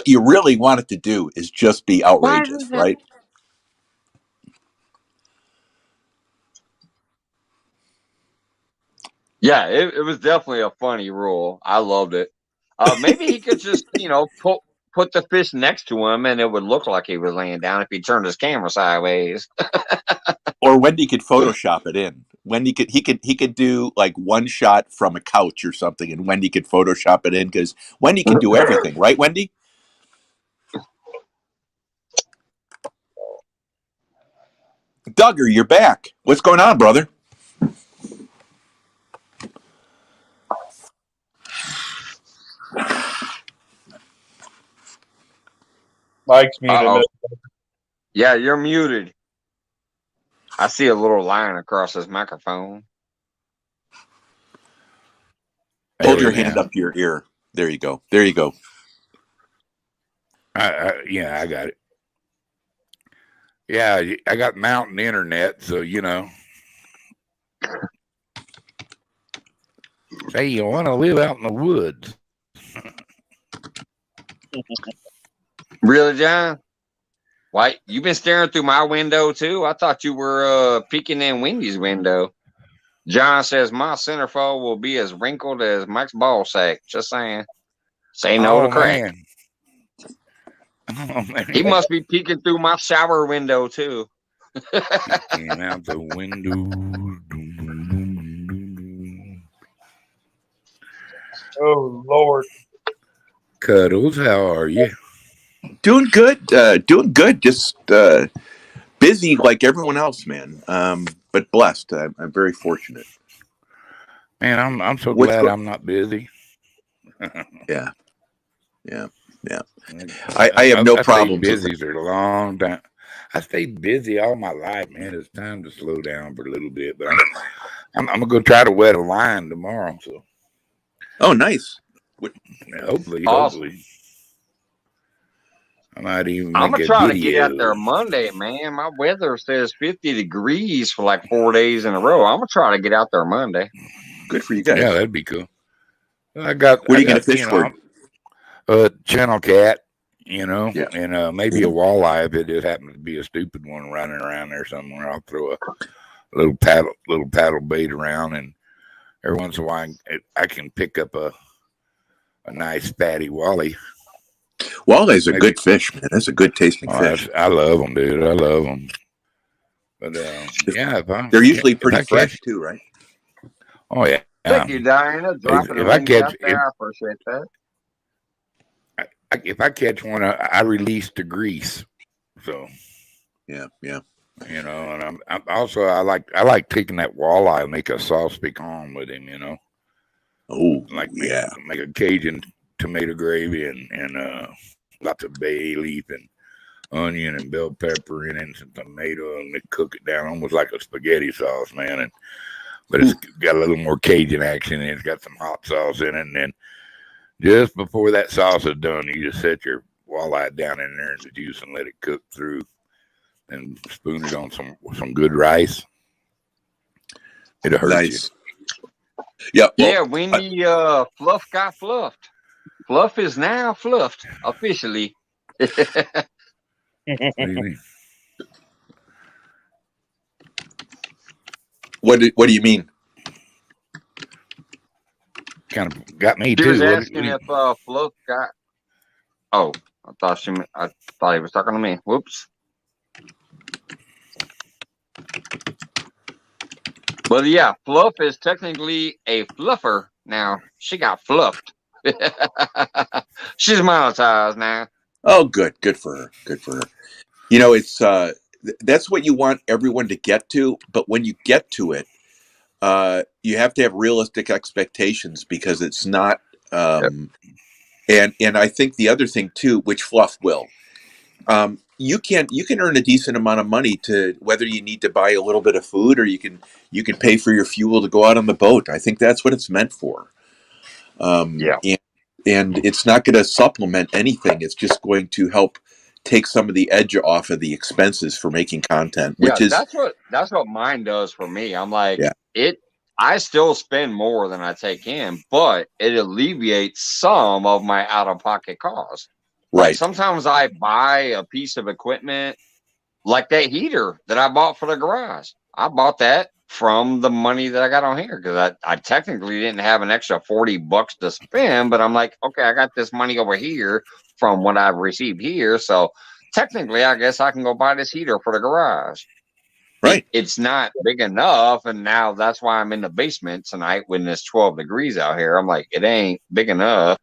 [SPEAKER 5] you really want it to do is just be outrageous, right?
[SPEAKER 1] Yeah, it was definitely a funny rule. I loved it. Maybe he could just, put the fish next to him and it would look like he was laying down if he turned his camera sideways.
[SPEAKER 5] Or Wendy could Photoshop it in. Wendy he could do like one shot from a couch or something, and Wendy could Photoshop it in because Wendy can do everything, right, Wendy? Duggar, you're back. What's going on, brother?
[SPEAKER 6] Mike's muted.
[SPEAKER 1] Yeah, you're muted. I see a little line across his microphone.
[SPEAKER 5] Hold your hand up to your ear. There you go. There you go.
[SPEAKER 7] Yeah, I got it. Yeah, I got mountain internet, so you know. Say you want to live out in the woods.
[SPEAKER 1] Really, John? Why you been staring through my window too? I thought you were peeking in Wendy's window. John says my centerfold will be as wrinkled as Mike's ball sack. Just saying. Say no to crack.
[SPEAKER 7] Man. Oh, man.
[SPEAKER 1] He must be peeking through my shower window too.
[SPEAKER 7] Peeking out the window.
[SPEAKER 6] Oh Lord.
[SPEAKER 7] Cuddles, how are you?
[SPEAKER 5] Doing good. Doing good. Just busy like everyone else, man. But blessed. I'm very fortunate.
[SPEAKER 7] Man, I'm so glad I'm not busy.
[SPEAKER 5] Yeah. I have no problem.
[SPEAKER 7] Busy for a long time. I stayed busy all my life, man. It's time to slow down for a little bit, but I'm gonna go try to wet a line tomorrow. So.
[SPEAKER 5] Oh, nice.
[SPEAKER 7] Hopefully,
[SPEAKER 1] awesome.
[SPEAKER 7] hopefully. I might even.
[SPEAKER 1] I'm gonna try to get out there Monday, man. My weather says 50 degrees for like 4 days in a row. I'm gonna try to get out there Monday.
[SPEAKER 5] Good for you guys.
[SPEAKER 7] Yeah, that'd be cool. What are
[SPEAKER 5] you gonna fish for?
[SPEAKER 7] Channel cat, you know,
[SPEAKER 5] yeah.
[SPEAKER 7] And maybe a walleye if it just happens to be a stupid one running around there somewhere. I'll throw a little paddle bait around, and every once in a while I can pick up a nice fatty walleye.
[SPEAKER 5] Walleye's a good fish, man. That's a good tasting fish.
[SPEAKER 7] I love them, dude. I love them. But yeah,
[SPEAKER 5] they're usually pretty fresh too, right?
[SPEAKER 7] Oh yeah.
[SPEAKER 1] Thank you, Diana. Dropping I appreciate that.
[SPEAKER 7] If I catch one, I release the grease. So.
[SPEAKER 5] Yeah.
[SPEAKER 7] You know, and I'm also I like taking that walleye and make a sauce pecan with him. You know.
[SPEAKER 5] Oh,
[SPEAKER 7] make a Cajun tomato gravy and lots of bay leaf and onion and bell pepper in it and some tomato and cook it down almost like a spaghetti sauce, man. But it's got a little more Cajun action and it's got some hot sauce in it. And then just before that sauce is done, you just set your walleye down in there in the juice and let it cook through and spoon it on some good rice. It'll hurt you.
[SPEAKER 5] Yep.
[SPEAKER 1] Yeah, Wendy Fluff got fluffed. Fluff is now fluffed officially.
[SPEAKER 7] What do you mean?
[SPEAKER 5] What do you mean?
[SPEAKER 7] Kind of got me
[SPEAKER 1] she
[SPEAKER 7] too.
[SPEAKER 1] She was asking if Fluff got. Oh, I thought he was talking to me. Whoops. Well, yeah, Fluff is technically a fluffer now. She got fluffed. She's monetized now.
[SPEAKER 5] Oh, good for her. You know, it's that's what you want everyone to get to. But when you get to it, you have to have realistic expectations because it's not. And I think the other thing too, which Fluff will, you can earn a decent amount of money to whether you need to buy a little bit of food or you can pay for your fuel to go out on the boat. I think that's what it's meant for. And it's not going to supplement anything. It's just going to help take some of the edge off of the expenses for making content, which is
[SPEAKER 1] that's what mine does for me. I'm like, I still spend more than I take in, but it alleviates some of my out-of-pocket costs.
[SPEAKER 5] Right.
[SPEAKER 1] Like sometimes I buy a piece of equipment like that heater that I bought for the garage. I bought that from the money that I got on here because I technically didn't have an extra $40 to spend, but I'm like, okay, I got this money over here from what I've received here. So technically, I guess I can go buy this heater for the garage.
[SPEAKER 5] Right.
[SPEAKER 1] It's not big enough. And now that's why I'm in the basement tonight when it's 12 degrees out here. I'm like, it ain't big enough.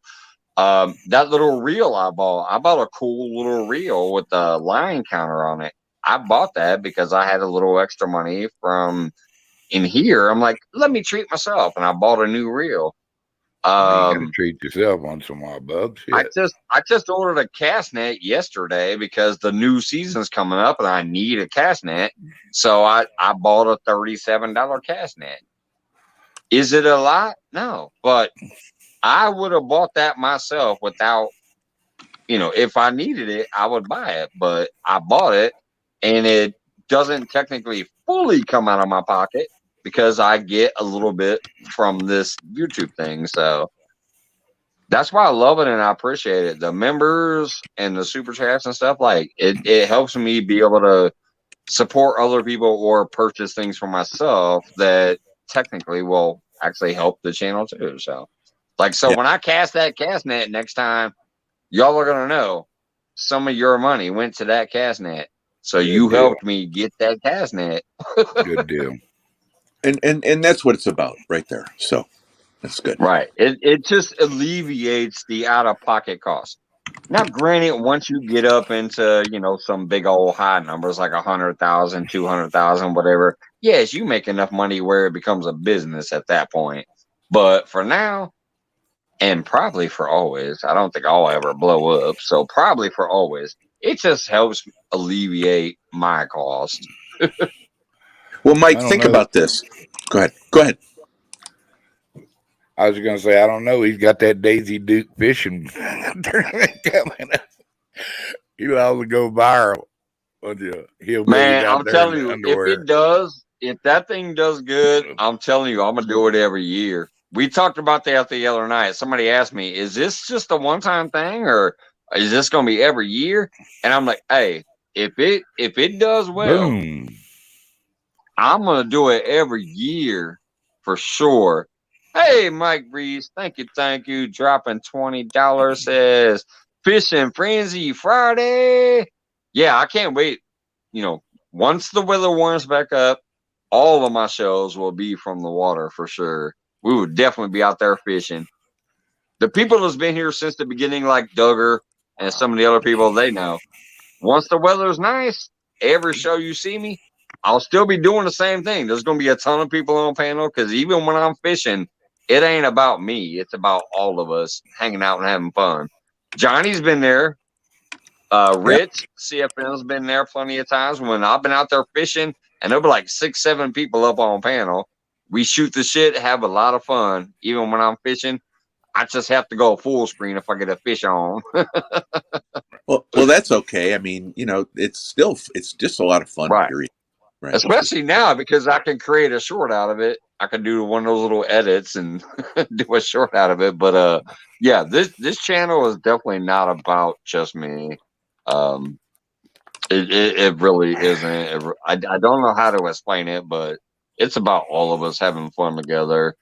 [SPEAKER 1] That little reel I bought a cool little reel with a line counter on it. I bought that because I had a little extra money from in here. I'm like, let me treat myself. And I bought a new reel.
[SPEAKER 7] You gotta treat yourself once in a while, bub.
[SPEAKER 1] I just ordered a cast net yesterday because the new season's coming up and I need a cast net. So I bought a $37 cast net. Is it a lot? No, but I would have bought that myself without, if I needed it, I would buy it. But I bought it, and it doesn't technically fully come out of my pocket because I get a little bit from this YouTube thing. So that's why I love it and I appreciate it. The members and the super chats and stuff, like it helps me be able to support other people or purchase things for myself that technically will actually help the channel too. So,
[SPEAKER 5] Yeah.
[SPEAKER 1] when I cast that cast net next time, y'all are gonna know some of your money went to that cast net. So
[SPEAKER 7] Good
[SPEAKER 1] you
[SPEAKER 7] deal.
[SPEAKER 1] helped me get that cast net.
[SPEAKER 7] Good deal.
[SPEAKER 5] And that's what it's about right there. So that's good.
[SPEAKER 1] Right. It just alleviates the out of pocket cost. Now, granted, once you get up into, some big old high numbers like 100,000, 200,000, whatever, yes, you make enough money where it becomes a business at that point. But for now, and probably for always, I don't think I'll ever blow up. So probably for always, it just helps alleviate my cost.
[SPEAKER 5] Well, Mike,
[SPEAKER 7] I don't
[SPEAKER 5] think
[SPEAKER 7] know.
[SPEAKER 5] about this. Go ahead. Go ahead.
[SPEAKER 7] I was gonna say, I don't know. He's got that Daisy Duke fishing tournament coming up. He'll all go viral. Bunch of hillbillies
[SPEAKER 1] Man,
[SPEAKER 7] out
[SPEAKER 1] I'm
[SPEAKER 7] there
[SPEAKER 1] telling
[SPEAKER 7] in
[SPEAKER 1] you,
[SPEAKER 7] underwear.
[SPEAKER 1] if that thing does good, I'm telling you, I'm gonna do it every year. We talked about that the other night. Somebody asked me, "Is this just a one-time thing, or is this gonna be every year?" And I'm like, "Hey, if it does well,
[SPEAKER 7] Boom.
[SPEAKER 1] I'm gonna do it every year for sure." Hey, Mike Reese, thank you. Dropping $20 says Fishing Frenzy Friday. Yeah, I can't wait. Once the weather warms back up, all of my shows will be from the water for sure. We would definitely be out there fishing. The people that's been here since the beginning, like Duggar and some of the other people, they know. Once the weather's nice, every show you see me, I'll still be doing the same thing. There's going to be a ton of people on panel because even when I'm fishing, it ain't about me. It's about all of us hanging out and having fun. Johnny's been there. Rich CFM's been there plenty of times when I've been out there fishing, and there'll be like 6, 7 people up on panel. We shoot the shit, have a lot of fun. Even when I'm fishing, I just have to go full screen if I get a fish on.
[SPEAKER 5] Well, that's okay. I mean, it's just a lot of fun.
[SPEAKER 1] Right.
[SPEAKER 5] Period. Right.
[SPEAKER 1] Especially now because I can create a short out of it. I can do one of those little edits and do a short out of it. But yeah, this channel is definitely not about just me. It really isn't. I don't know how to explain it, but it's about all of us having fun together.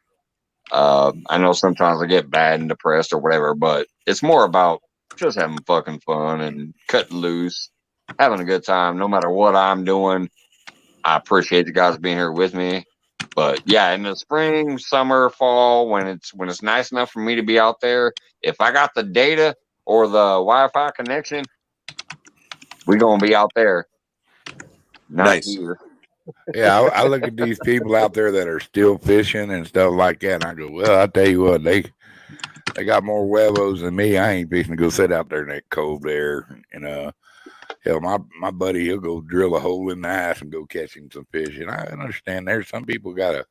[SPEAKER 1] I know sometimes I get bad and depressed or whatever, but it's more about just having fucking fun and cutting loose, having a good time, no matter what I'm doing. I appreciate the guys being here with me. But yeah, in the spring, summer, fall, when it's nice enough for me to be out there, if I got the data or the Wi-Fi connection, we're gonna be out there. Not
[SPEAKER 5] Nice.
[SPEAKER 1] here.
[SPEAKER 7] Yeah, I look at these people out there that are still fishing and stuff like that, and I go, well, I tell you what, they got more huevos than me. I ain't fishing to go sit out there in that cold there. And hell, my buddy, he'll go drill a hole in the ice and go catch him some fish. And I understand there's some people gotta,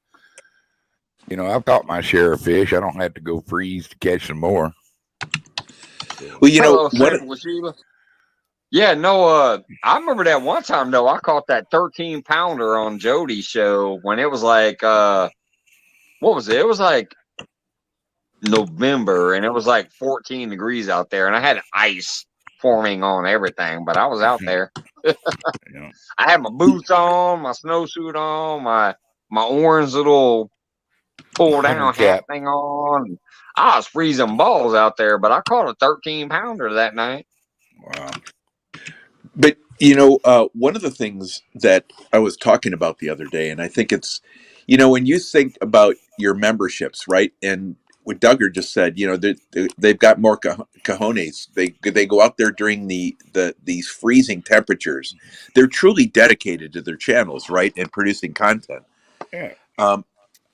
[SPEAKER 7] I've caught my share of fish. I don't have to go freeze to catch some more.
[SPEAKER 5] Well,
[SPEAKER 1] Hello,
[SPEAKER 5] what?
[SPEAKER 1] Sheila. Yeah, no, I remember that one time though. I caught that 13-pounder on Jody's show when it was like, what was it? It was like November, and it was like 14 degrees out there, and I had ice forming on everything, but I was out there. I had my boots on, my snowsuit on, my orange little pull down hat thing on. I was freezing balls out there, but I caught a 13-pounder that night.
[SPEAKER 7] Wow.
[SPEAKER 5] But one of the things that I was talking about the other day, and I think it's, when you think about your memberships, right? And what Duggar just said, they've got more cojones. They go out there during these freezing temperatures. They're truly dedicated to their channels, right, and producing content.
[SPEAKER 7] Yeah.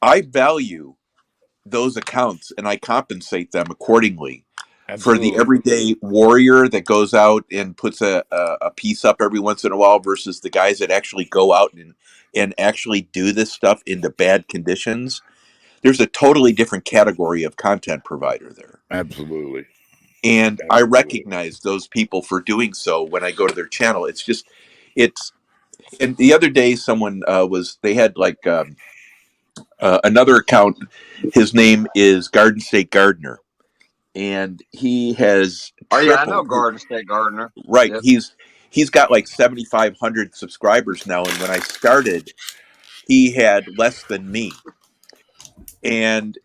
[SPEAKER 5] I value those accounts, and I compensate them accordingly.
[SPEAKER 7] Absolutely.
[SPEAKER 5] For the everyday warrior that goes out and puts a piece up every once in a while versus the guys that actually go out and actually do this stuff into bad conditions. there's a totally different category of content provider there.
[SPEAKER 7] Absolutely.
[SPEAKER 5] And I recognize those people for doing so when I go to their channel. And the other day someone they had like another account. His name is Garden State Gardener, and he has
[SPEAKER 1] Oh yeah, I know
[SPEAKER 5] tripled.
[SPEAKER 1] Garden State Gardener.
[SPEAKER 5] Right.
[SPEAKER 1] Yep.
[SPEAKER 5] He's got like 7,500 subscribers now. And when I started, he had less than me. And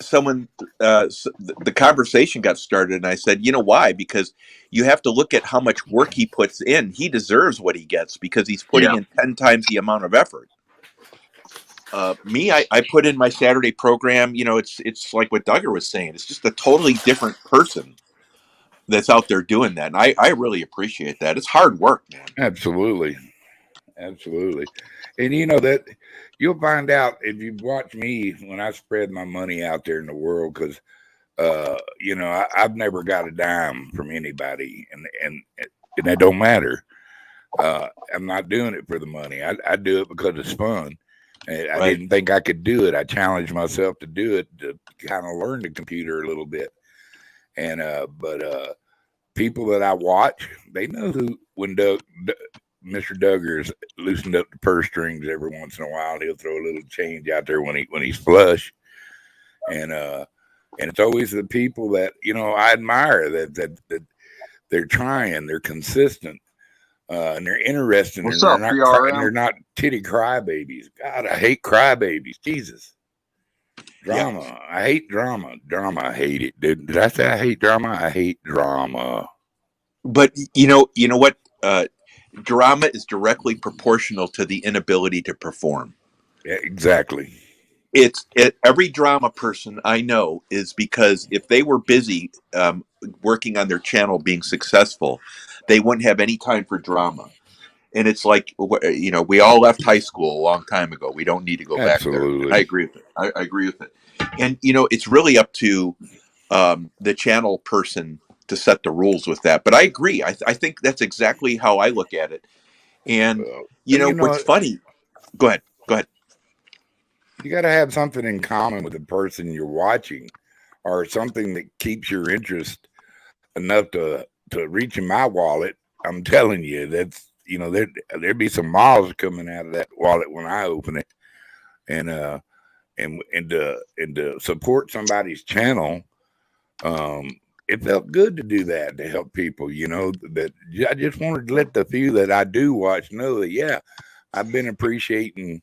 [SPEAKER 5] the conversation got started, and I said, you know why? Because you have to look at how much work he puts in. He deserves what he gets because he's putting in 10 times the amount of effort. I put in my Saturday program. You know, it's like what Duggar was saying. It's just a totally different person that's out there doing that. And I really appreciate that. It's hard work, man.
[SPEAKER 7] Absolutely. And you know that you'll find out if you watch me when I spread my money out there in the world, because you know, I've never got a dime from anybody, and that don't matter. I'm not doing it for the money. I do it because it's fun. And I didn't think I could do it. I challenged myself to do it, to kind of learn the computer a little bit. And but people that I watch, they know when Mr. Duggar's loosened up the purse strings every once in a while. He'll throw a little change out there when he's flush, and it's always the people that, you know, I admire that they're trying, they're consistent, and they're interested.
[SPEAKER 1] What's
[SPEAKER 7] and
[SPEAKER 1] up,
[SPEAKER 7] they're not titty crybabies. God, I hate crybabies. Jesus. Drama. Yeah. I hate drama. I hate it. Did I say I hate drama? I hate drama.
[SPEAKER 5] But you know what? Drama is directly proportional to the inability to perform.
[SPEAKER 7] Yeah, exactly.
[SPEAKER 5] Every drama person I know is because if they were busy working on their channel, being successful, they wouldn't have any time for drama. And it's like, you know, we all left high school a long time ago. We don't need to go back there. And I agree with it. I agree with it. And, you know, it's really up to the channel person to set the rules with that. But I agree. I think that's exactly how I look at it. And, you know what's funny? Go ahead.
[SPEAKER 7] You got to have something in common with the person you're watching, or something that keeps your interest enough to reach in my wallet. I'm telling you, that's, you know, there'd be some miles coming out of that wallet when I open it, and to support somebody's channel. It felt good to do that, to help people, you know, that I just wanted to let the few that I do watch know that, yeah, I've been appreciating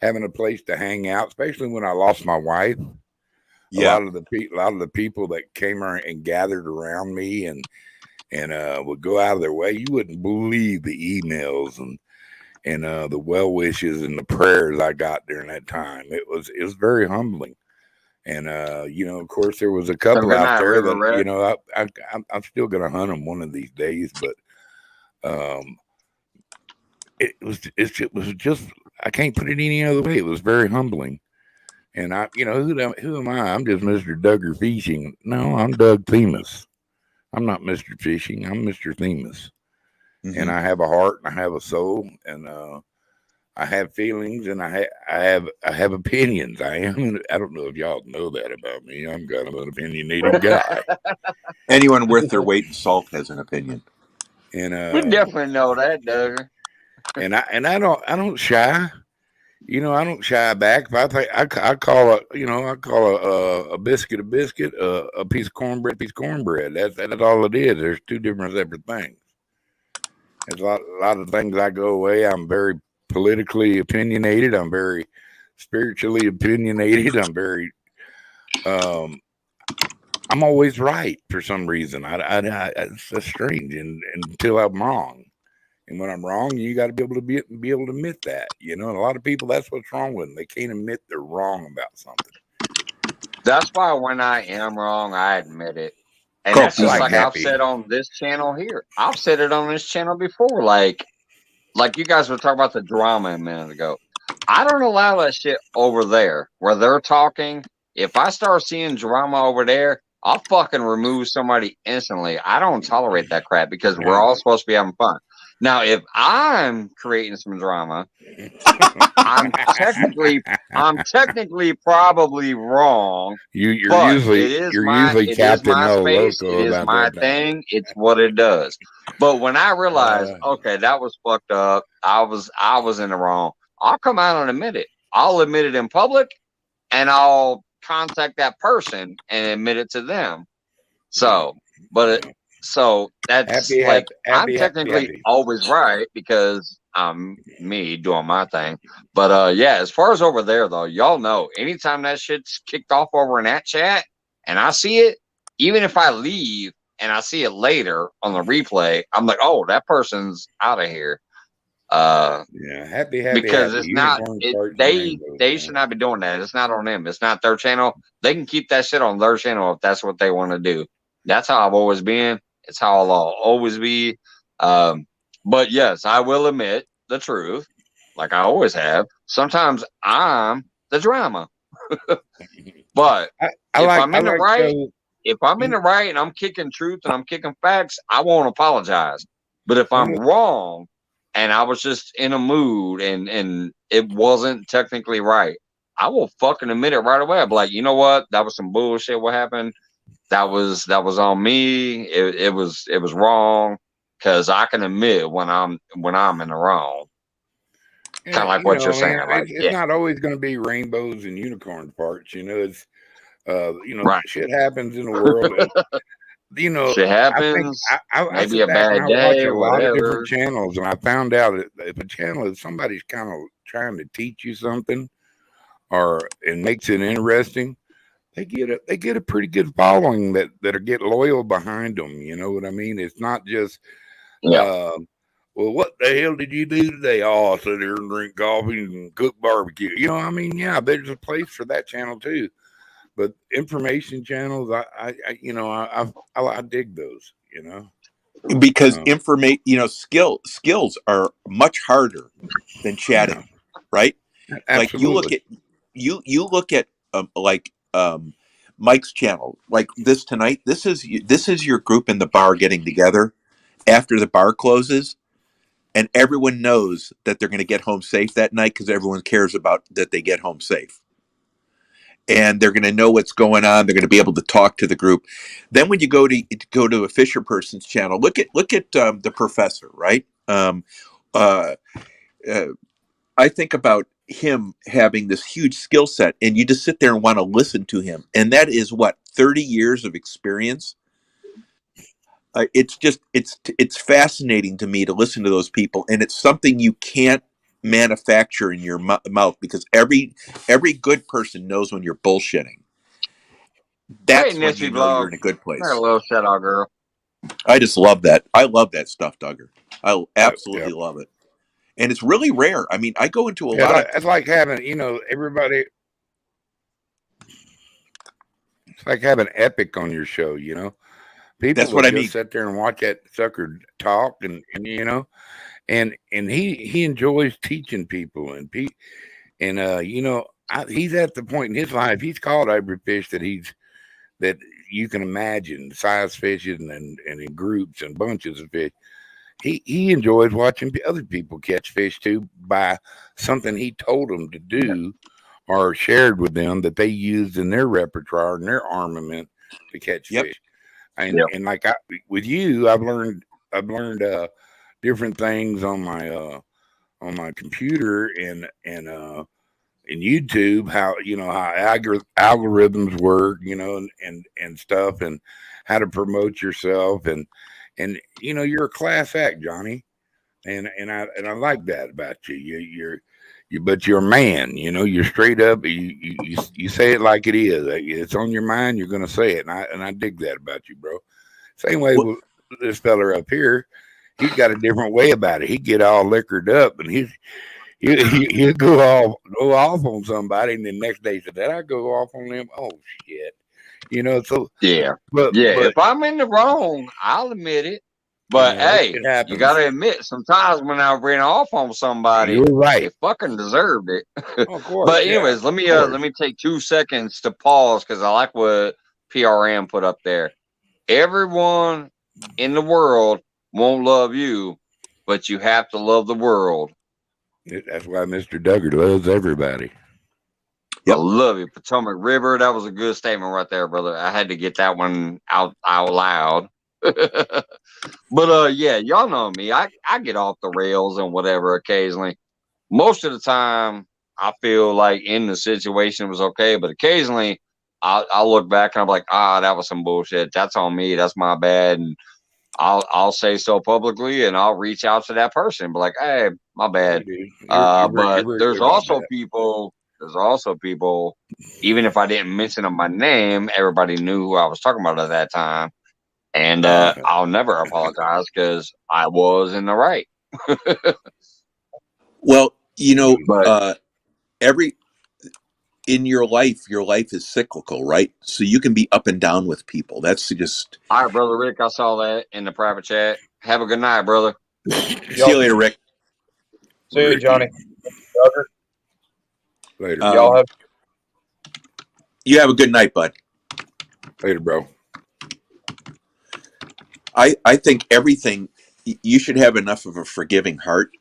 [SPEAKER 7] having a place to hang out, especially when I lost my wife.
[SPEAKER 5] Yeah.
[SPEAKER 7] A lot of the people that came around and gathered around me and would go out of their way. You wouldn't believe the emails and the well wishes and the prayers I got during that time. It was very humbling. And you know, of course, there was a couple out there that, you know, I'm still gonna hunt them one of these days, but it was just, I can't put it any other way. It was very humbling. And you know, who am I? I'm just Mr. Duggar Fishing. No, I'm Doug Themis. I'm not Mr. Fishing. I'm Mr. Themis. Mm-hmm. And I have a heart and I have a soul, and I have feelings, and I have opinions. I don't know if y'all know that about me. I'm kind of an opinionated guy.
[SPEAKER 5] Anyone worth their weight in salt has an opinion.
[SPEAKER 7] And
[SPEAKER 1] we definitely know that, Doug.
[SPEAKER 7] And I don't shy. You know, I don't shy back. If I think I call a biscuit a biscuit, a piece of cornbread, That's all it is. There's two different separate things. There's a lot of things I go away. I'm very politically opinionated. I'm very spiritually opinionated. I'm very I'm always right for some reason. It's strange, and until I'm wrong. And when I'm wrong, you got to be able to admit that, you know. And a lot of people, that's what's wrong with them. They can't admit they're wrong about something.
[SPEAKER 1] That's why when I am wrong, I admit it. And that's just like I've said on this channel here. I've said it on this channel before. Like you guys were talking about the drama a minute ago. I don't allow that shit over there where they're talking. If I start seeing drama over there, I'll fucking remove somebody instantly. I don't tolerate that crap because we're all supposed to be having fun. Now, if I'm creating some drama, I'm technically I'm technically probably wrong,
[SPEAKER 7] You're
[SPEAKER 1] but
[SPEAKER 7] usually
[SPEAKER 1] it is
[SPEAKER 7] Captain
[SPEAKER 1] my
[SPEAKER 7] No
[SPEAKER 1] space. It
[SPEAKER 7] Loco
[SPEAKER 1] is
[SPEAKER 7] about
[SPEAKER 1] my
[SPEAKER 7] that thing.
[SPEAKER 1] thing. It's what it does. But when I realized,
[SPEAKER 7] Uh,
[SPEAKER 1] okay, that was fucked up. I was in the wrong. I'll come out and admit it. I'll admit it in public, and I'll contact that person and admit it to them. So, but
[SPEAKER 7] you
[SPEAKER 1] it,
[SPEAKER 7] know,
[SPEAKER 1] so that's
[SPEAKER 7] happy,
[SPEAKER 1] like
[SPEAKER 7] happy,
[SPEAKER 1] I'm
[SPEAKER 7] happy, happy,
[SPEAKER 1] technically
[SPEAKER 7] happy.
[SPEAKER 1] always right because I'm me doing my thing. But yeah, as far as over there though, y'all know anytime that shit's kicked off over in that chat and I see it, even if I leave and I see it later on the replay, I'm like, oh, that person's out of here.
[SPEAKER 7] Yeah, happy, happy,
[SPEAKER 1] Because
[SPEAKER 7] happy.
[SPEAKER 1] it's not
[SPEAKER 7] Unicorn
[SPEAKER 1] it
[SPEAKER 7] parts and rainbows,
[SPEAKER 1] they
[SPEAKER 7] man.
[SPEAKER 1] should not be doing that. It's not on them. It's not their channel. They can keep that shit on their channel if that's what they want to do. That's how I've always been. It's how I'll always be. But yes, I will admit the truth, like I always have. Sometimes I'm the drama. But
[SPEAKER 7] I
[SPEAKER 1] if
[SPEAKER 7] like,
[SPEAKER 1] I'm in the right,
[SPEAKER 7] though.
[SPEAKER 1] if I'm in the right and I'm kicking truth and I'm kicking facts, I won't apologize. But if I'm
[SPEAKER 7] One of,
[SPEAKER 1] wrong and I was just in a mood and it wasn't technically right, I will fucking admit it right away. I'll be like, you know what? That was some bullshit. What happened? That was on me. It was wrong. Cause I can admit when I'm in the wrong. Kind of like what you're saying.
[SPEAKER 7] man,
[SPEAKER 1] Like,
[SPEAKER 7] it's
[SPEAKER 1] yeah,
[SPEAKER 7] not always going to be rainbows and unicorn parts. It's,
[SPEAKER 1] right.
[SPEAKER 7] shit happens in the world.
[SPEAKER 1] Shit
[SPEAKER 7] I think
[SPEAKER 1] happens.
[SPEAKER 7] I
[SPEAKER 1] Maybe
[SPEAKER 7] sit
[SPEAKER 1] a
[SPEAKER 7] back and
[SPEAKER 1] bad
[SPEAKER 7] I watch
[SPEAKER 1] day,
[SPEAKER 7] a lot of different
[SPEAKER 1] whatever.
[SPEAKER 7] channels, and I found out that if a channel is somebody's kind of trying to teach you something, or and makes it interesting, they get a pretty good following that are get loyal behind them. You know what I mean? It's not just,
[SPEAKER 1] Yeah.
[SPEAKER 7] uh, well, what the hell did you do today? Oh, I'll sit here and drink coffee and cook barbecue. I mean, yeah, there's a place for that channel too. But information channels, I dig those.
[SPEAKER 5] Because
[SPEAKER 7] Uh,
[SPEAKER 5] skills are much harder than
[SPEAKER 7] yeah,
[SPEAKER 5] chatting, right? Like
[SPEAKER 7] absolutely.
[SPEAKER 5] you look at like Mike's channel, like this tonight. This is your group in the bar getting together after the bar closes, and everyone knows that they're going to get home safe that night because everyone cares about that they get home safe. And they're going to know what's going on. They're going to be able to talk to the group. Then when you go to a Fisher person's channel, look at the professor, right? Uh, uh, I think about him having this huge skill set, and you just sit there and want to listen to him. And that is what 30 years of experience. It's fascinating to me to listen to those people, and it's something you can't manufacture in your mouth because every good person knows when you're bullshitting.
[SPEAKER 1] Hey,
[SPEAKER 5] That's when
[SPEAKER 1] Nissy
[SPEAKER 5] you know you're
[SPEAKER 1] Vlog.
[SPEAKER 5] in a good
[SPEAKER 1] I got a
[SPEAKER 5] place.
[SPEAKER 1] little shout out, girl.
[SPEAKER 5] I just love that. I love that stuff, Duggar. I
[SPEAKER 7] Yeah.
[SPEAKER 5] absolutely love it. And it's really rare. I mean, I go into a lot of.
[SPEAKER 7] It's like having, everybody. It's like having Epic on your show. People
[SPEAKER 5] That's
[SPEAKER 7] will
[SPEAKER 5] what I
[SPEAKER 7] just
[SPEAKER 5] mean.
[SPEAKER 7] sit there and watch that sucker talk, and he enjoys teaching people, and he's at the point in his life he's caught every fish that you can imagine, size fishes and in groups and bunches of fish. He enjoys watching other people catch fish too by something he told them to do or shared with them that they used in their repertoire and their armament to catch
[SPEAKER 5] Yep.
[SPEAKER 7] fish. And like with you, I've learned different things on my computer and in YouTube, how algorithms work, and stuff, and how to promote yourself, and you're a class act, Johnny, and I like that about you. But you're a man, you're straight up. You say it like it is. It's on your mind. You're gonna say it, and I dig that about you, bro. Same way with this fella up here. He's got a different way about it. He get all liquored up, and he'll go off on somebody, and the next day said, "Did I go off on them?" Oh shit, So
[SPEAKER 1] Yeah.
[SPEAKER 7] but
[SPEAKER 1] If I'm in the wrong, I'll admit it. But hey,
[SPEAKER 7] it
[SPEAKER 1] you
[SPEAKER 7] happens.
[SPEAKER 1] gotta admit sometimes when I ran off on somebody,
[SPEAKER 7] You're right.
[SPEAKER 1] they fucking deserved it.
[SPEAKER 7] Of course.
[SPEAKER 1] But anyways, let me take 2 seconds to pause because I like what PRM put up there. Everyone in the world won't love you, but you have to love the world.
[SPEAKER 7] That's why Mr. Duggar loves everybody.
[SPEAKER 1] I love you. Potomac River. That was a good statement right there, brother. I had to get that one out loud. But yeah, y'all know me. I get off the rails and whatever occasionally. Most of the time, I feel like in the situation it was okay, but occasionally I'll look back and I'm like, that was some bullshit. That's on me. That's my bad. And I'll say so publicly, and I'll reach out to that person, be like, hey, my bad. But there's also people. There's also people. Even if I didn't mention them by name, everybody knew who I was talking about at that time. And I'll never apologize because I was in the right.
[SPEAKER 5] Well, you know,
[SPEAKER 1] But
[SPEAKER 5] in your life is cyclical, right? So you can be up and down with people. That's just.
[SPEAKER 1] All right, brother Rick. I saw that in the private chat. Have a good night, brother.
[SPEAKER 5] See you later, Rick.
[SPEAKER 6] See you, Johnny.
[SPEAKER 7] Later.
[SPEAKER 6] Y'all have.
[SPEAKER 5] You have a good night, bud.
[SPEAKER 7] Later, bro.
[SPEAKER 5] I think everything, you should have enough of a forgiving heart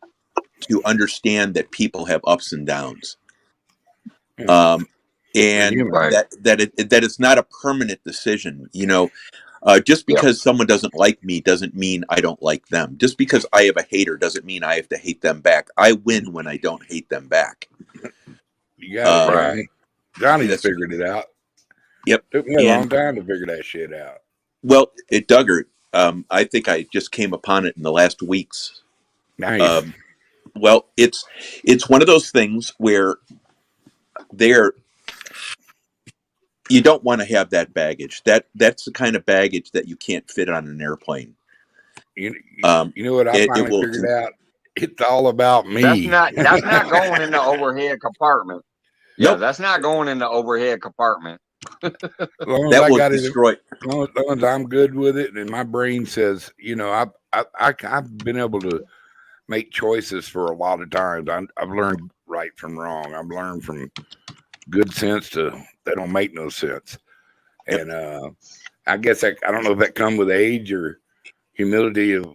[SPEAKER 5] to understand that people have ups and downs. And that it's not a permanent decision. You know, just because someone doesn't like me doesn't mean I don't like them. Just because I have a hater doesn't mean I have to hate them back. I win when I don't hate them back.
[SPEAKER 7] You got it,
[SPEAKER 1] right.
[SPEAKER 7] Johnny's figured it out.
[SPEAKER 5] Yep.
[SPEAKER 7] Took me a long time to figure that shit out.
[SPEAKER 5] Well, Duggar, I think I just came upon it in the last weeks.
[SPEAKER 7] Nice.
[SPEAKER 5] Well, it's one of those things where you don't want to have that baggage. That's the kind of baggage that you can't fit on an airplane.
[SPEAKER 7] You know what I finally figured out? It's all about me.
[SPEAKER 1] That's not going in the overhead compartment. Yeah,
[SPEAKER 5] Nope.
[SPEAKER 1] that's not going in the overhead compartment.
[SPEAKER 5] That will destroy.
[SPEAKER 7] As long as I'm good with it, and my brain says, you know, I've been able to make choices for a lot of times. I've learned right from wrong. I've learned from good sense to that don't make no sense. And I guess I don't know if that come with age or humility of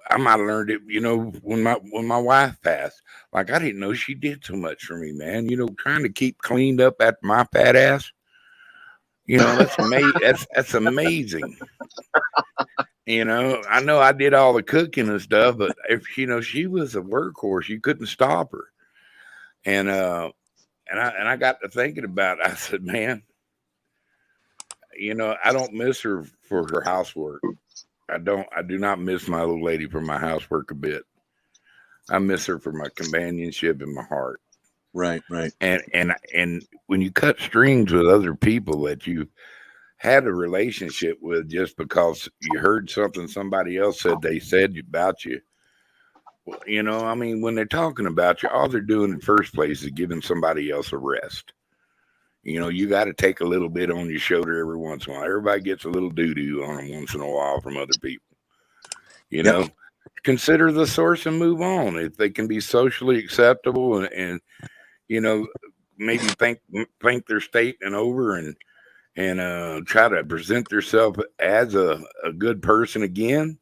[SPEAKER 7] I might have learned it, you know, when my wife passed. Like, I didn't know she did so much for me, man. You know, trying to keep cleaned up after my fat ass. You know, that's amazing. That's amazing. You know I did all the cooking and stuff, but if she was a workhorse, you couldn't stop her. And I got to thinking about it. I said, man, you know, I don't miss her for her housework. I do not miss my little lady for my housework a bit. I miss her for my companionship and my heart.
[SPEAKER 5] Right.
[SPEAKER 7] And when you cut strings with other people that you had a relationship with just because you heard something somebody else said they said about you, well, you know, I mean, when they're talking about you, all they're doing in the first place is giving somebody else a rest. You know, you got to take a little bit on your shoulder every once in a while. Everybody gets a little doo-doo on them once in a while from other people. You know, consider the source and move on. If they can be socially acceptable and you know, maybe think their statement over and try to present themselves as a good person again.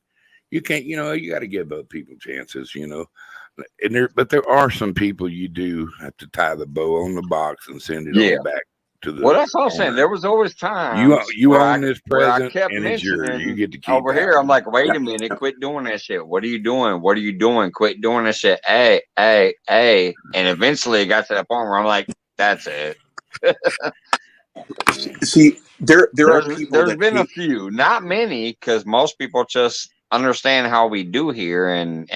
[SPEAKER 7] You can't, you know, you got to give other people chances, you know. But there are some people you do have to tie the bow on the box and send it on back to the.
[SPEAKER 1] Well, that's all I'm saying. There was always times
[SPEAKER 7] you own this present,
[SPEAKER 1] I kept
[SPEAKER 7] and it's yours. You get to keep
[SPEAKER 1] over here. I'm like, wait a minute, quit doing that shit. What are you doing? What are you doing? Quit doing that shit. Hey. And eventually it got to that point where I'm like, that's it.
[SPEAKER 5] See, there are people.
[SPEAKER 1] There's been a few, not many, because most people just understand how we do here, and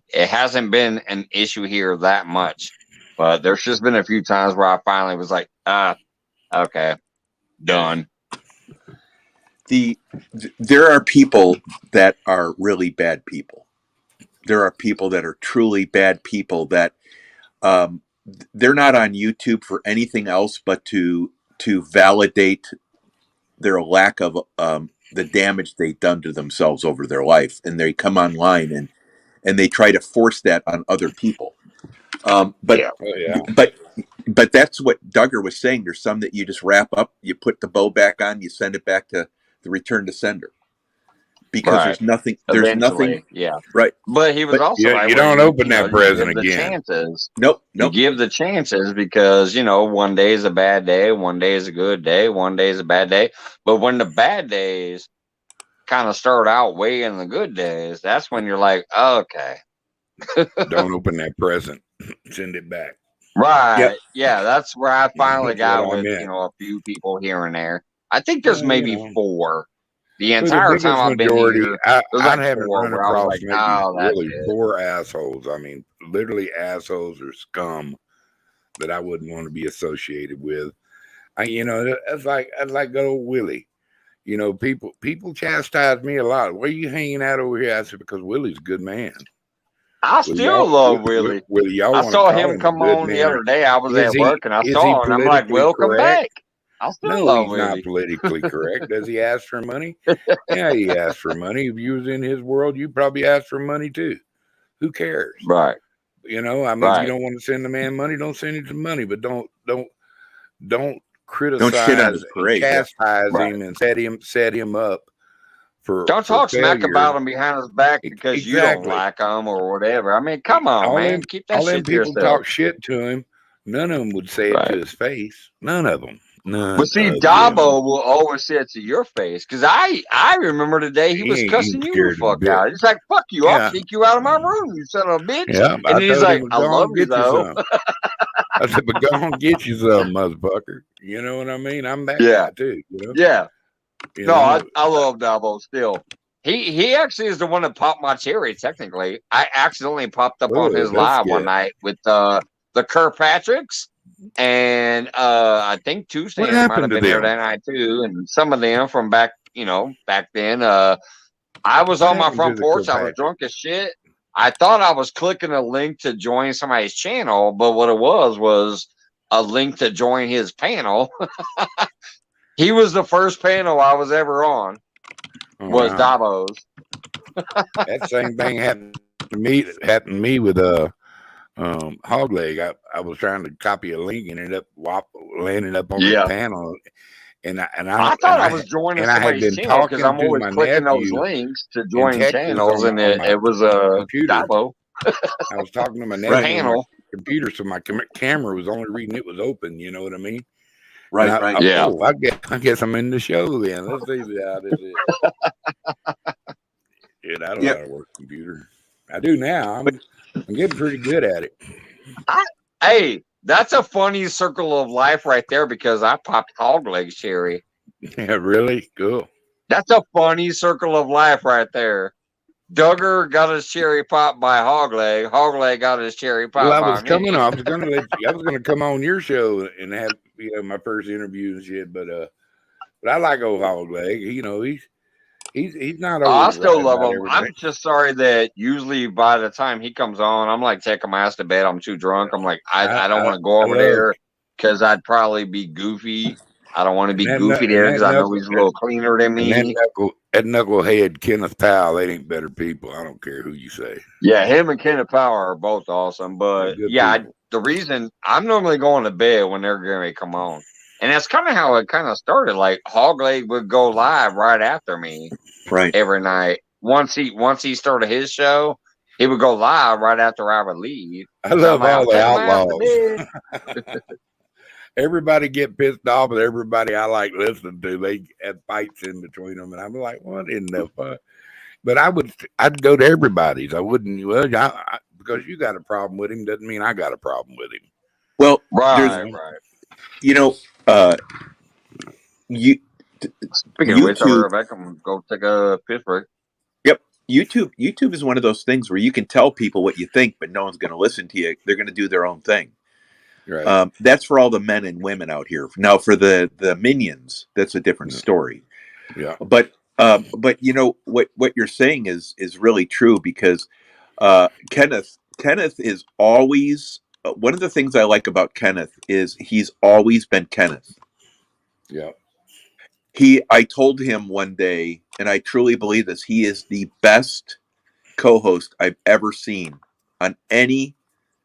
[SPEAKER 1] it hasn't been an issue here that much. But there's just been a few times where I finally was like, okay, done.
[SPEAKER 5] There are people that are really bad people. There are people that are truly bad people that they're not on YouTube for anything else but to validate their lack of the damage they've done to themselves over their life, and they come online and they try to force that on other people. But that's what Duggar was saying. There's some that you just wrap up, you put the bow back on, you send it back to the return to sender. because
[SPEAKER 1] Right.
[SPEAKER 5] there's nothing.
[SPEAKER 1] Eventually, yeah.
[SPEAKER 5] Right.
[SPEAKER 1] But he was
[SPEAKER 5] But
[SPEAKER 1] also right.
[SPEAKER 7] you
[SPEAKER 1] where
[SPEAKER 7] don't open that
[SPEAKER 1] you
[SPEAKER 7] present
[SPEAKER 1] give the
[SPEAKER 7] again.
[SPEAKER 1] chances.
[SPEAKER 5] Nope.
[SPEAKER 1] You give the chances because, one day is a bad day, one day is a good day, one day is a bad day. But when the bad days kind of start outweighing the good days, that's when you're like, okay.
[SPEAKER 7] Don't open that present. Send it back.
[SPEAKER 1] Right.
[SPEAKER 5] Yep.
[SPEAKER 1] Yeah, that's where I finally
[SPEAKER 7] That's
[SPEAKER 1] got
[SPEAKER 7] what I
[SPEAKER 1] with,
[SPEAKER 7] meant.
[SPEAKER 1] a few people here and there. I think there's
[SPEAKER 7] Well,
[SPEAKER 1] maybe 4. The
[SPEAKER 7] For the
[SPEAKER 1] entire
[SPEAKER 7] biggest
[SPEAKER 1] time I've been
[SPEAKER 7] majority,
[SPEAKER 1] here,
[SPEAKER 7] I
[SPEAKER 1] there's
[SPEAKER 7] I
[SPEAKER 1] like
[SPEAKER 7] haven't
[SPEAKER 1] 4
[SPEAKER 7] run
[SPEAKER 1] where I was
[SPEAKER 7] across
[SPEAKER 1] like,
[SPEAKER 7] maybe
[SPEAKER 1] oh, that's
[SPEAKER 7] really
[SPEAKER 1] it.
[SPEAKER 7] 4 assholes. I mean, literally assholes or scum that I wouldn't want to be associated with. That's like good old Willie. People chastise me a lot. Where you hanging out over here? I said, because Willie's a good man.
[SPEAKER 1] I still love Willie.
[SPEAKER 7] Willie, y'all
[SPEAKER 1] I
[SPEAKER 7] want to
[SPEAKER 1] saw
[SPEAKER 7] call
[SPEAKER 1] him
[SPEAKER 7] him a
[SPEAKER 1] come
[SPEAKER 7] good
[SPEAKER 1] on the
[SPEAKER 7] man?
[SPEAKER 1] other day. I was
[SPEAKER 7] Is
[SPEAKER 1] at work and I
[SPEAKER 7] he
[SPEAKER 1] saw him and I'm like,
[SPEAKER 7] politically
[SPEAKER 1] welcome
[SPEAKER 7] correct?
[SPEAKER 1] back. I still
[SPEAKER 7] No,
[SPEAKER 1] love
[SPEAKER 7] he's
[SPEAKER 1] Willie.
[SPEAKER 7] not politically correct. Does he ask for money? Yeah, he asks for money. If you was in his world, you probably ask for money too. Who cares?
[SPEAKER 1] Right.
[SPEAKER 7] If you don't want to send the man money, don't send him some money. But don't criticize
[SPEAKER 5] Don't shit on his
[SPEAKER 7] and
[SPEAKER 5] parade.
[SPEAKER 7] chastise
[SPEAKER 1] Right.
[SPEAKER 7] him and set him up for
[SPEAKER 1] Don't talk smack
[SPEAKER 7] failure.
[SPEAKER 1] about him behind his back because you don't like him or whatever. I mean, come on, man. Keep that
[SPEAKER 7] all them
[SPEAKER 1] shit to
[SPEAKER 7] people
[SPEAKER 1] yourself.
[SPEAKER 7] talk shit to him. None of them would say it to his face. None of them. None.
[SPEAKER 1] But see,
[SPEAKER 7] of
[SPEAKER 1] Dabo
[SPEAKER 7] them.
[SPEAKER 1] will always say it to your face because I remember the day he was
[SPEAKER 7] ain't
[SPEAKER 1] cussing you the
[SPEAKER 7] scared a
[SPEAKER 1] fuck
[SPEAKER 7] bit.
[SPEAKER 1] out. He's like, "Fuck you! I'll
[SPEAKER 7] Yeah.
[SPEAKER 1] kick you out of my room, you son of a bitch."
[SPEAKER 7] Yeah,
[SPEAKER 1] And
[SPEAKER 7] I
[SPEAKER 1] then he's
[SPEAKER 7] told
[SPEAKER 1] like,
[SPEAKER 7] him,
[SPEAKER 1] "I
[SPEAKER 7] go
[SPEAKER 1] love
[SPEAKER 7] on,
[SPEAKER 1] you
[SPEAKER 7] get you
[SPEAKER 1] though."
[SPEAKER 7] some. I said, but go on, get you some, motherfucker. You know what I mean? I'm that guy too.
[SPEAKER 1] Yeah.
[SPEAKER 7] You
[SPEAKER 1] No,
[SPEAKER 7] know?
[SPEAKER 1] I love Dabo still. He actually is the one that popped my cherry. Technically, I accidentally popped up on his
[SPEAKER 7] that's
[SPEAKER 1] live
[SPEAKER 7] good.
[SPEAKER 1] one night with the Kirkpatricks, and I think Tuesday
[SPEAKER 7] What
[SPEAKER 1] might have
[SPEAKER 7] happened to
[SPEAKER 1] been there
[SPEAKER 7] them?
[SPEAKER 1] that night too, and some of them from back then. I was
[SPEAKER 7] What
[SPEAKER 1] on my
[SPEAKER 7] happened to
[SPEAKER 1] front
[SPEAKER 7] the
[SPEAKER 1] porch. I was
[SPEAKER 7] Kirkpatrick?
[SPEAKER 1] drunk as shit. I thought I was clicking a link to join somebody's channel, but what it was a link to join his panel. He was the first panel I was ever on.
[SPEAKER 7] Oh,
[SPEAKER 1] Was
[SPEAKER 7] wow.
[SPEAKER 1] Dabo's.
[SPEAKER 7] That same thing happened to me with hog leg. I was trying to copy a link and ended up landing up on the panel. And I
[SPEAKER 1] thought I was joining
[SPEAKER 7] and I had
[SPEAKER 1] somebody's
[SPEAKER 7] been
[SPEAKER 1] channel because I'm
[SPEAKER 7] talking to
[SPEAKER 1] always
[SPEAKER 7] my
[SPEAKER 1] clicking those
[SPEAKER 7] nephew
[SPEAKER 1] links to
[SPEAKER 7] in
[SPEAKER 1] join
[SPEAKER 7] Texas
[SPEAKER 1] channels,
[SPEAKER 7] on
[SPEAKER 1] and
[SPEAKER 7] my
[SPEAKER 1] it was a
[SPEAKER 7] computer.
[SPEAKER 1] Dabo.
[SPEAKER 7] I was talking to my nephew on my
[SPEAKER 1] panel.
[SPEAKER 7] computer, so my camera was only reading it was open. You know what I mean?
[SPEAKER 5] Right,
[SPEAKER 7] right.
[SPEAKER 1] Yeah.
[SPEAKER 7] Oh, I guess I'm in the show then. Let's see how this is. Dude, I don't know how to work a computer. I do now. I'm getting pretty good at it.
[SPEAKER 1] Hey, that's a funny circle of life right there because I popped hog leg cherry.
[SPEAKER 7] Yeah, really? Cool.
[SPEAKER 1] That's a funny circle of life right there. Duggar got his cherry popped by Hogleg. Hogleg got his cherry popped
[SPEAKER 7] Well, I
[SPEAKER 1] by
[SPEAKER 7] was
[SPEAKER 1] me.
[SPEAKER 7] coming. I was going to I was going to come on your show and have my first interview and shit. But I like old Hog Leg. He's not over.
[SPEAKER 1] I still love him. I'm just sorry that usually by the time he comes on, I'm like taking my ass to bed. I'm too drunk. I'm like, I don't want to go over there because I'd probably be goofy. I don't want to be goofy there because I know he's a little cleaner than me.
[SPEAKER 7] And that knucklehead Kenneth Powell, they ain't better people. I don't care who you say.
[SPEAKER 1] Yeah, him and Kenneth Power are both awesome. But the reason I'm normally going to bed when they're going to come on. And that's kind of how it kind of started. Like Hogleg would go live right after me,
[SPEAKER 5] right,
[SPEAKER 1] every night. Once he started his show, he would go live right after I would leave.
[SPEAKER 7] I love all the outlaws. Everybody get pissed off with everybody I like listening to. They had fights in between them, and I'm like, what in the fuck? But I'd go to everybody's. I wouldn't. Well, because you got a problem with him doesn't mean I got a problem with him.
[SPEAKER 5] Well,
[SPEAKER 1] right. Speaking of which, Rebecca, I'm gonna go take a piss break.
[SPEAKER 5] Yep. YouTube is one of those things where you can tell people what you think, but no one's going to listen to you. They're going to do their own thing.
[SPEAKER 7] Right.
[SPEAKER 5] That's for all the men and women out here. Now, for the minions, that's a different story.
[SPEAKER 7] Yeah.
[SPEAKER 5] But what you're saying is really true because Kenneth is always one of the things I like about Kenneth is he's always been Kenneth.
[SPEAKER 7] Yeah.
[SPEAKER 5] I told him one day, and I truly believe this, he is the best co-host I've ever seen on any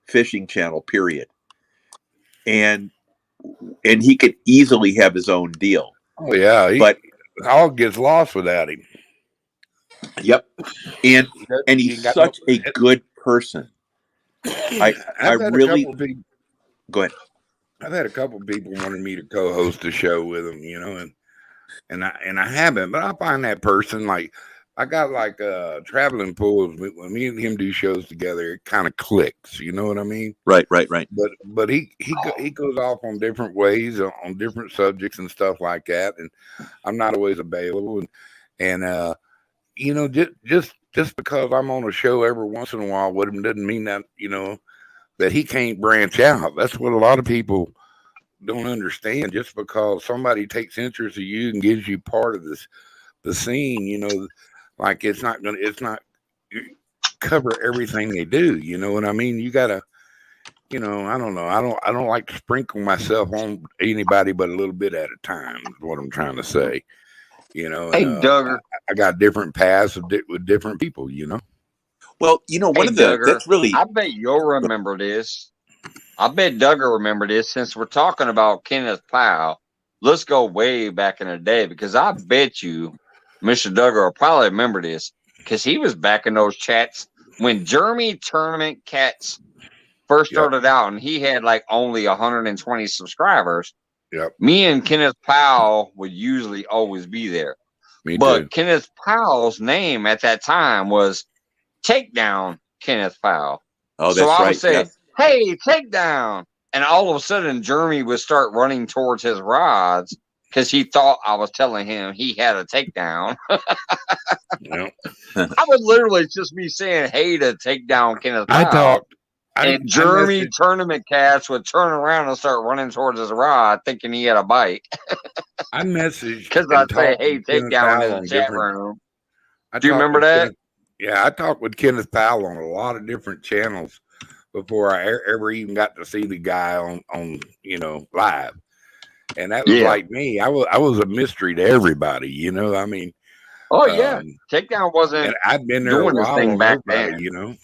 [SPEAKER 5] fishing channel, period. And he could easily have his own deal.
[SPEAKER 7] Oh yeah, but Hog gets lost without him.
[SPEAKER 5] Yep. And
[SPEAKER 7] He
[SPEAKER 5] he's
[SPEAKER 7] got
[SPEAKER 5] such
[SPEAKER 7] no.
[SPEAKER 5] a good person. I
[SPEAKER 7] I've had
[SPEAKER 5] really
[SPEAKER 7] a couple people.
[SPEAKER 5] go ahead.
[SPEAKER 7] I've had a couple people wanted me to co-host a show with them, and I haven't, but I find that person like I got like traveling pools. When me and him do shows together, it kind of clicks. You know what I mean?
[SPEAKER 5] Right.
[SPEAKER 7] But he goes off on different ways on different subjects and stuff like that, and I'm not always available. And just because I'm on a show every once in a while with him doesn't mean that that he can't branch out. That's what a lot of people don't understand. Just because somebody takes interest in you and gives you part of the scene, like it's not cover everything they do. You know what I mean? You gotta, I don't know. I don't like to sprinkle myself on anybody but a little bit at a time. Is what I'm trying to say.
[SPEAKER 1] Hey,
[SPEAKER 7] And
[SPEAKER 1] Duggar.
[SPEAKER 7] I got different paths with different people.
[SPEAKER 5] Well, one
[SPEAKER 1] Hey,
[SPEAKER 5] of the
[SPEAKER 1] Duggar.
[SPEAKER 5] that's really
[SPEAKER 1] I bet you'll remember this. I bet Duggar remember this since we're talking about Kenneth Powell. Let's go way back in the day because I bet you Mr. Duggar will probably remember this because he was back in those chats when Jeremy Tournament Cats first
[SPEAKER 7] Yep.
[SPEAKER 1] started out and he had like only 120 subscribers.
[SPEAKER 7] Yep.
[SPEAKER 1] Me and Kenneth Powell would usually always be there.
[SPEAKER 7] Me
[SPEAKER 1] But
[SPEAKER 7] too.
[SPEAKER 1] Kenneth Powell's name at that time was Takedown Kenneth Powell.
[SPEAKER 5] Oh,
[SPEAKER 1] So
[SPEAKER 5] that's
[SPEAKER 1] I would
[SPEAKER 5] right.
[SPEAKER 1] say,
[SPEAKER 5] Yeah.
[SPEAKER 1] hey, takedown. And all of a sudden, Jeremy would start running towards his rods because he thought I was telling him he had a takedown.
[SPEAKER 7] Yep.
[SPEAKER 1] I would literally just be saying, hey, to take down Kenneth
[SPEAKER 7] I
[SPEAKER 1] Powell.
[SPEAKER 7] talked.
[SPEAKER 1] And Jeremy Tournament Cats would turn around and start running towards his rod thinking he had a bite.
[SPEAKER 7] I messaged
[SPEAKER 1] Because
[SPEAKER 7] and
[SPEAKER 1] I'd say,
[SPEAKER 7] talked
[SPEAKER 1] hey,
[SPEAKER 7] with Kenneth
[SPEAKER 1] takedown
[SPEAKER 7] Powell
[SPEAKER 1] in
[SPEAKER 7] on
[SPEAKER 1] the chat
[SPEAKER 7] different.
[SPEAKER 1] room.
[SPEAKER 7] I
[SPEAKER 1] Do you
[SPEAKER 7] talked
[SPEAKER 1] remember
[SPEAKER 7] with
[SPEAKER 1] that?
[SPEAKER 7] Kenneth- yeah, I talked with Kenneth Powell on a lot of different channels before I ever even got to see the guy on live. And that was
[SPEAKER 1] Yeah.
[SPEAKER 7] like me. I was a mystery to everybody. I mean,
[SPEAKER 1] Oh, yeah. Takedown wasn't
[SPEAKER 7] and I'd been there a
[SPEAKER 1] doing this
[SPEAKER 7] while
[SPEAKER 1] thing
[SPEAKER 7] on
[SPEAKER 1] back
[SPEAKER 7] nobody.
[SPEAKER 1] then.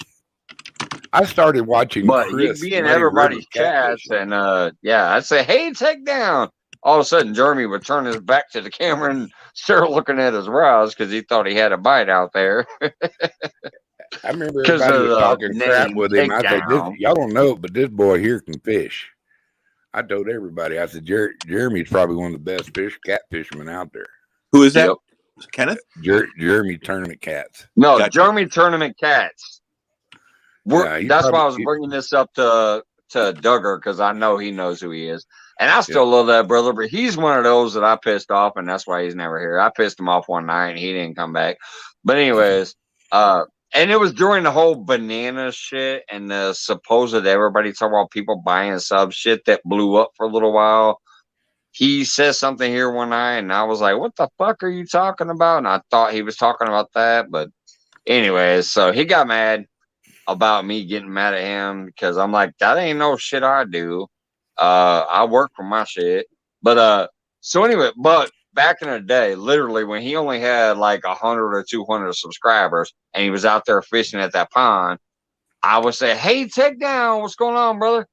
[SPEAKER 7] I started watching
[SPEAKER 1] But
[SPEAKER 7] Chris
[SPEAKER 1] he'd be in
[SPEAKER 7] Muddy River
[SPEAKER 1] everybody's chats,
[SPEAKER 7] catfishing.
[SPEAKER 1] and yeah, I'd say, "Hey, take down." All of a sudden, Jeremy would turn his back to the camera and start looking at his rods because he thought he had a bite out there.
[SPEAKER 7] I remember
[SPEAKER 1] Because
[SPEAKER 7] everybody
[SPEAKER 1] of
[SPEAKER 7] was
[SPEAKER 1] the
[SPEAKER 7] talking crap
[SPEAKER 1] name
[SPEAKER 7] with him. I said,
[SPEAKER 1] Takedown.
[SPEAKER 7] y'all don't know it, but this boy here can fish. I told everybody, I said, Jeremy's probably one of the best catfishermen out there.
[SPEAKER 5] Who is that?
[SPEAKER 1] Yep.
[SPEAKER 5] Kenneth?
[SPEAKER 7] Jeremy Tournament Cats.
[SPEAKER 1] No,
[SPEAKER 5] Gotcha.
[SPEAKER 1] Jeremy Tournament Cats. That's why I was bringing this up to Duggar because I know he knows who he is. And I still love that brother, but he's one of those that I pissed off, and that's why he's never here. I pissed him off one night, and he didn't come back. But anyways, and it was during the whole banana shit and the supposed everybody talking about people buying sub shit that blew up for a little while. He says something here one night, and I was like, what the fuck are you talking about? And I thought he was talking about that. But anyways, so he got mad about me getting mad at him because I'm like, that ain't no shit I do. I work for my shit. But so anyway, but back in the day, literally when he only had like 100 or 200 subscribers and he was out there fishing at that pond, I would say, hey, take down, what's going on, brother?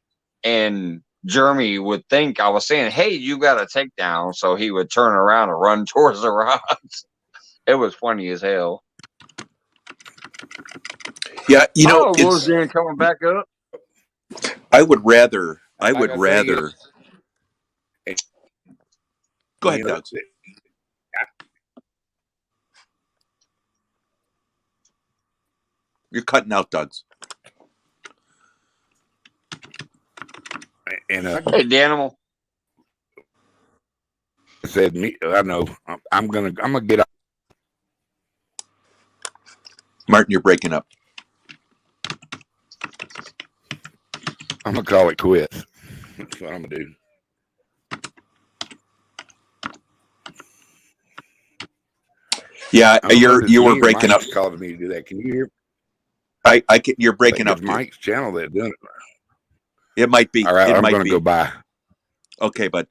[SPEAKER 1] And Jeremy would think I was saying, hey, you got a takedown. So he would turn around and run towards the rods. It was funny as hell.
[SPEAKER 5] Yeah,
[SPEAKER 1] Will's coming back up.
[SPEAKER 5] I would rather. Go ahead, Doug. You're cutting out, Doug.
[SPEAKER 7] And
[SPEAKER 1] hey, Danimal.
[SPEAKER 7] Said me. I know. I'm gonna get up.
[SPEAKER 5] Martin, you're breaking up.
[SPEAKER 7] I'm gonna call it quits. That's what I'm gonna do.
[SPEAKER 5] Yeah, you were breaking up.
[SPEAKER 7] Mike's called me to do that. Can you hear?
[SPEAKER 5] I can. You're breaking up.
[SPEAKER 7] It's Mike's channel that doing it.
[SPEAKER 5] It might be.
[SPEAKER 7] All right, I'm gonna
[SPEAKER 5] be.
[SPEAKER 7] go by.
[SPEAKER 5] Okay, bud.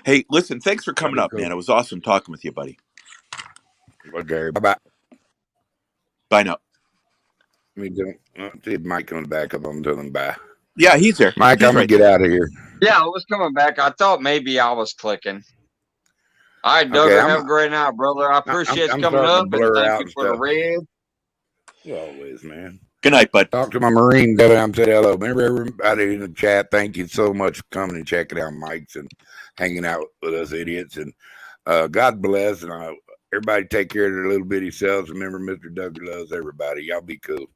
[SPEAKER 5] Hey, listen. Thanks for coming up, man. It was awesome talking with you, buddy.
[SPEAKER 7] Well, Gary, bye.
[SPEAKER 5] Bye now.
[SPEAKER 7] Let me go. See if Mike comes back up. I'm telling him bye.
[SPEAKER 5] Yeah, he's there.
[SPEAKER 7] Mike, I'm gonna get out of here.
[SPEAKER 1] Yeah, I was coming back. I thought maybe I was clicking. All right,
[SPEAKER 7] Okay,
[SPEAKER 1] Duggar, have a great night, brother. I appreciate you
[SPEAKER 7] I'm
[SPEAKER 1] coming
[SPEAKER 7] starting to
[SPEAKER 1] up, and
[SPEAKER 7] blur
[SPEAKER 1] thank
[SPEAKER 7] out
[SPEAKER 1] you
[SPEAKER 7] and
[SPEAKER 1] for the
[SPEAKER 7] stuff.
[SPEAKER 1] red.
[SPEAKER 7] You always, man.
[SPEAKER 5] Good night, bud.
[SPEAKER 7] Talk to my Marine. Tell him said hello. Remember everybody in the chat. Thank you so much for coming and checking out mics and hanging out with us idiots. And God bless. And everybody take care of their little bitty selves. Remember, Mr. Duggar loves everybody. Y'all be cool.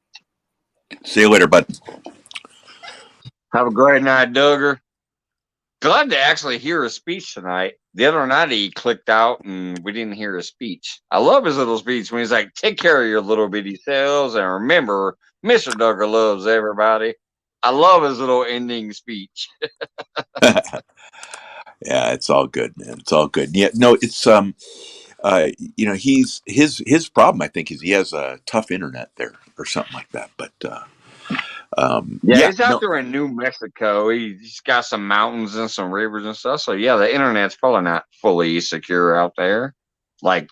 [SPEAKER 5] See you later, bud.
[SPEAKER 1] Have a great night, Duggar. Glad to actually hear his speech tonight. The other night he clicked out and we didn't hear his speech. I love his little speech when he's like, take care of your little bitty selves and remember, Mr. Duggar loves everybody. I love his little ending speech.
[SPEAKER 5] Yeah, it's all good, man. It's all good. Yeah, no, it's you know, he's his problem, I think, is he has a tough internet there or something like that. But
[SPEAKER 1] Yeah,
[SPEAKER 5] yeah,
[SPEAKER 1] he's out
[SPEAKER 5] no,
[SPEAKER 1] there in New Mexico. He's got some mountains and some rivers and stuff. So yeah, the internet's probably not fully secure out there. Like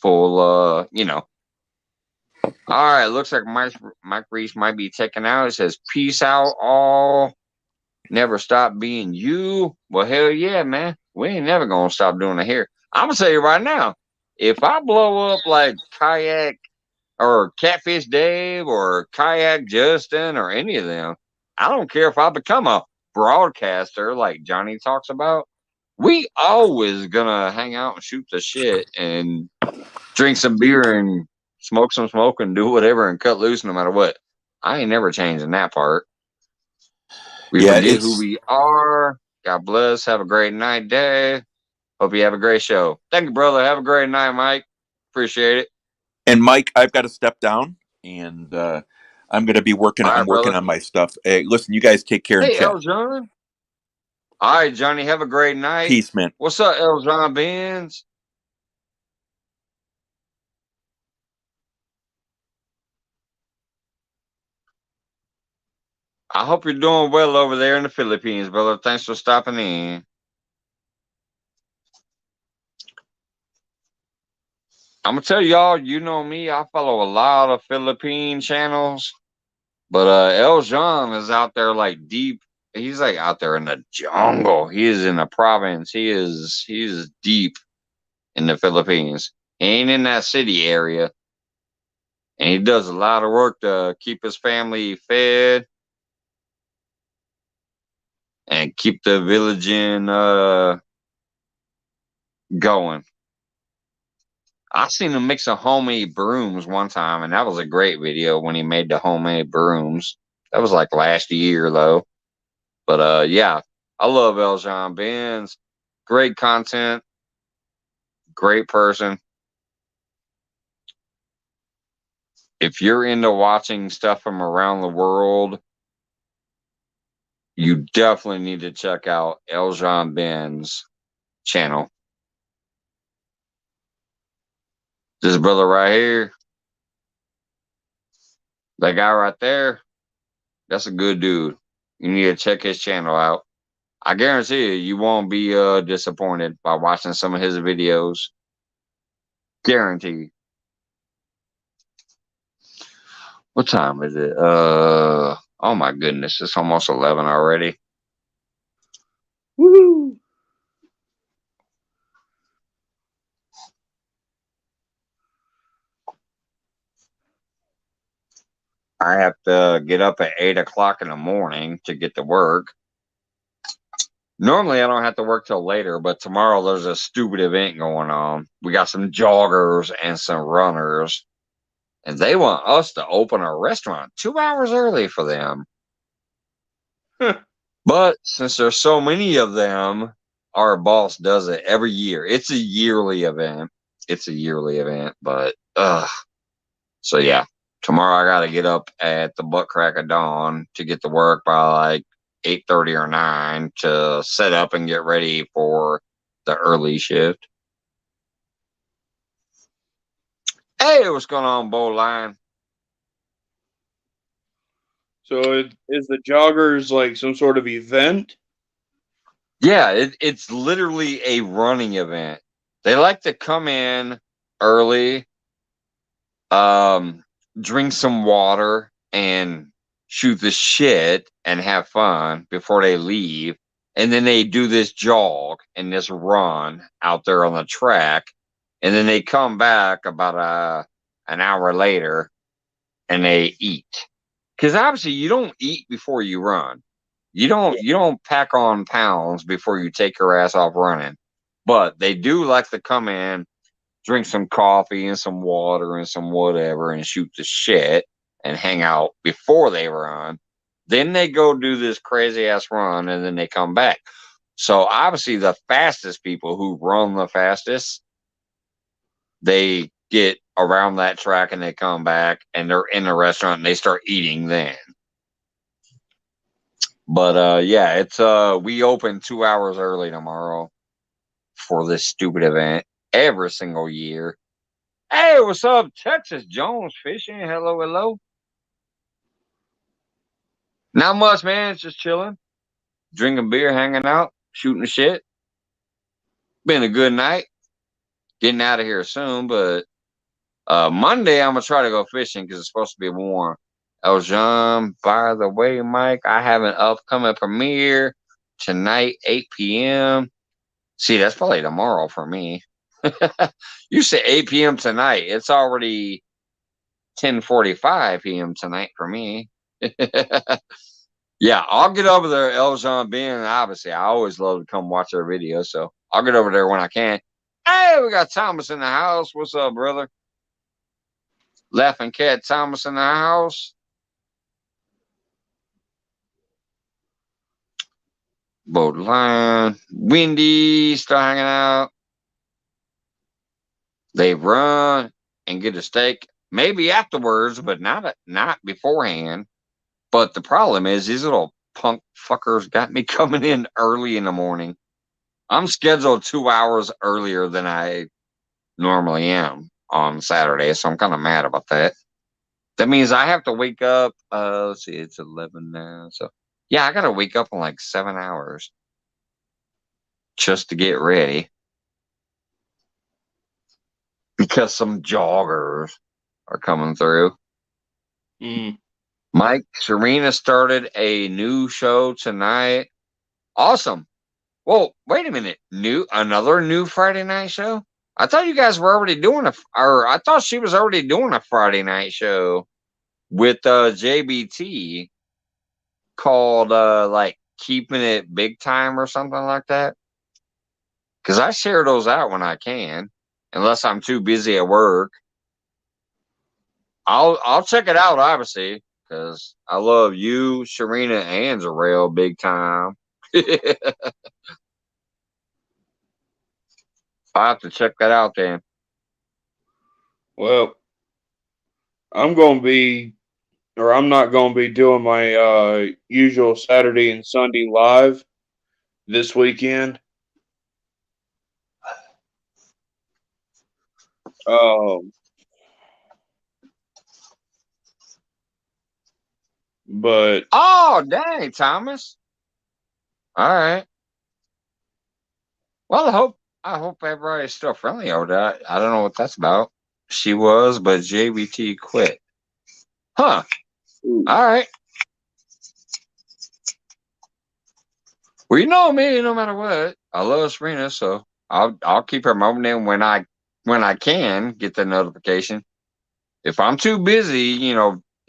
[SPEAKER 1] full you know. All right, looks like Mike Reese might be taken out. It says, peace out all. Never stop being you. Well, hell yeah, man. We ain't never gonna stop doing it here. I'm gonna tell you right now, if I blow up like Kayak or Catfish Dave or Kayak Justin or any of them, I don't care if I become a broadcaster like Johnny talks about. We always gonna hang out and shoot the shit and drink some beer and smoke some smoke and do whatever and cut loose no matter what. I ain't never changing that part. We
[SPEAKER 5] yeah,
[SPEAKER 1] forget who we are. God bless. Have a great night, Dave. Hope you have a great show. Thank you, brother. Have a great night, Mike. Appreciate it.
[SPEAKER 5] and Mike, I've got to step down, and I'm going to be working.
[SPEAKER 1] All
[SPEAKER 5] I'm
[SPEAKER 1] right,
[SPEAKER 5] working
[SPEAKER 1] brother.
[SPEAKER 5] on my stuff. Hey, listen, you guys take care and
[SPEAKER 1] Hey,
[SPEAKER 5] chat.
[SPEAKER 1] Eljon. All right, Johnny. Have a great night.
[SPEAKER 5] Peace, man.
[SPEAKER 1] What's up, Eljon Benz? I hope you're doing well over there in the Philippines, brother. Thanks for stopping in. I'm gonna tell y'all, you know me, I follow a lot of Philippine channels, but Eljon is out there like deep. He's like out there in the jungle. He is in the province. He's deep in the Philippines. He ain't in that city area, and he does a lot of work to keep his family fed and keep the village in going. I seen him mix some homemade brooms one time, and that was a great video when he made the homemade brooms. That was like last year though. But yeah, I love Eljon Benz. Great content, great person. If you're into watching stuff from around the world, you definitely need to check out Eljon Benz channel. This brother right here, that guy right there, that's a good dude. You need to check his channel out. I guarantee you won't be disappointed by watching some of his videos. Guaranteed. What time is it? Oh my goodness, it's almost 11 already. Woo! I have to get up at 8 o'clock in the morning to get to work. Normally, I don't have to work till later, but tomorrow there's a stupid event going on. We got some joggers and some runners, and they want us to open a restaurant 2 hours early for them. But since there's so many of them, our boss does it every year. It's a yearly event. But so yeah, tomorrow I got to get up at the butt crack of dawn to get to work by like 8:30 or 9 to set up and get ready for the early shift. Hey, what's going on, Bowline?
[SPEAKER 6] So is the joggers like some sort of event?
[SPEAKER 1] Yeah, it's literally a running event. They like to come in early, drink some water and shoot the shit and have fun before they leave. and then they do this jog and this run out there on the track, and then they come back about an hour later and they eat. Because obviously you don't eat before you run. You don't pack on pounds before you take your ass off running. But they do like to come in, drink some coffee and some water and some whatever and shoot the shit and hang out before they run. Then they go do this crazy ass run and then they come back. So obviously the fastest people who run the fastest, they get around that track and they come back and they're in the restaurant and they start eating then. But yeah, it's we open 2 hours early tomorrow for this stupid event every single year. Hey, what's up, Texas Jones Fishing? Hello, hello. Not much, man. It's just chilling, drinking beer, hanging out, shooting the shit. Been a good night. Getting out of here soon, but Monday I'm gonna try to go fishing because it's supposed to be warm. Eljon, by the way, Mike, I have an upcoming premiere tonight, 8 p.m. See, that's probably tomorrow for me. You say 8 p.m. tonight. It's already 10:45 p.m. tonight for me. Yeah, I'll get over there, Eljon Ben. Obviously, I always love to come watch their videos, so I'll get over there when I can. Hey, we got Thomas in the house. What's up, brother? Laughing Cat Thomas in the house. Boat Lion. Windy still hanging out. They run and get a steak. Maybe afterwards, but not beforehand. But the problem is these little punk fuckers got me coming in early in the morning. I'm scheduled 2 hours earlier than I normally am on Saturday, so I'm kind of mad about that. That means I have to wake up. Let's see, it's 11 now. So, yeah, I got to wake up in like 7 hours just to get ready because some joggers are coming through. Mike, Serena started a new show tonight. Awesome. Well, wait a minute. Another new Friday night show? I thought you guys were already doing I thought she was already doing a Friday night show with JBT called like Keeping It Big Time or something like that. Because I share those out when I can, unless I'm too busy at work. I'll check it out, obviously, because I love you, Serena, and Zarel big time. I'll have to check that out then.
[SPEAKER 6] Well, I'm not going to be doing my usual Saturday and Sunday live this weekend. But
[SPEAKER 1] oh, dang, Thomas. All right. Well, I hope everybody's still friendly over there. I don't know what that's about. She was, but JBT quit. Huh. All right. Well, you know me, no matter what. I love Serena, so I'll keep her moaning when I can get the notification. If I'm too busy,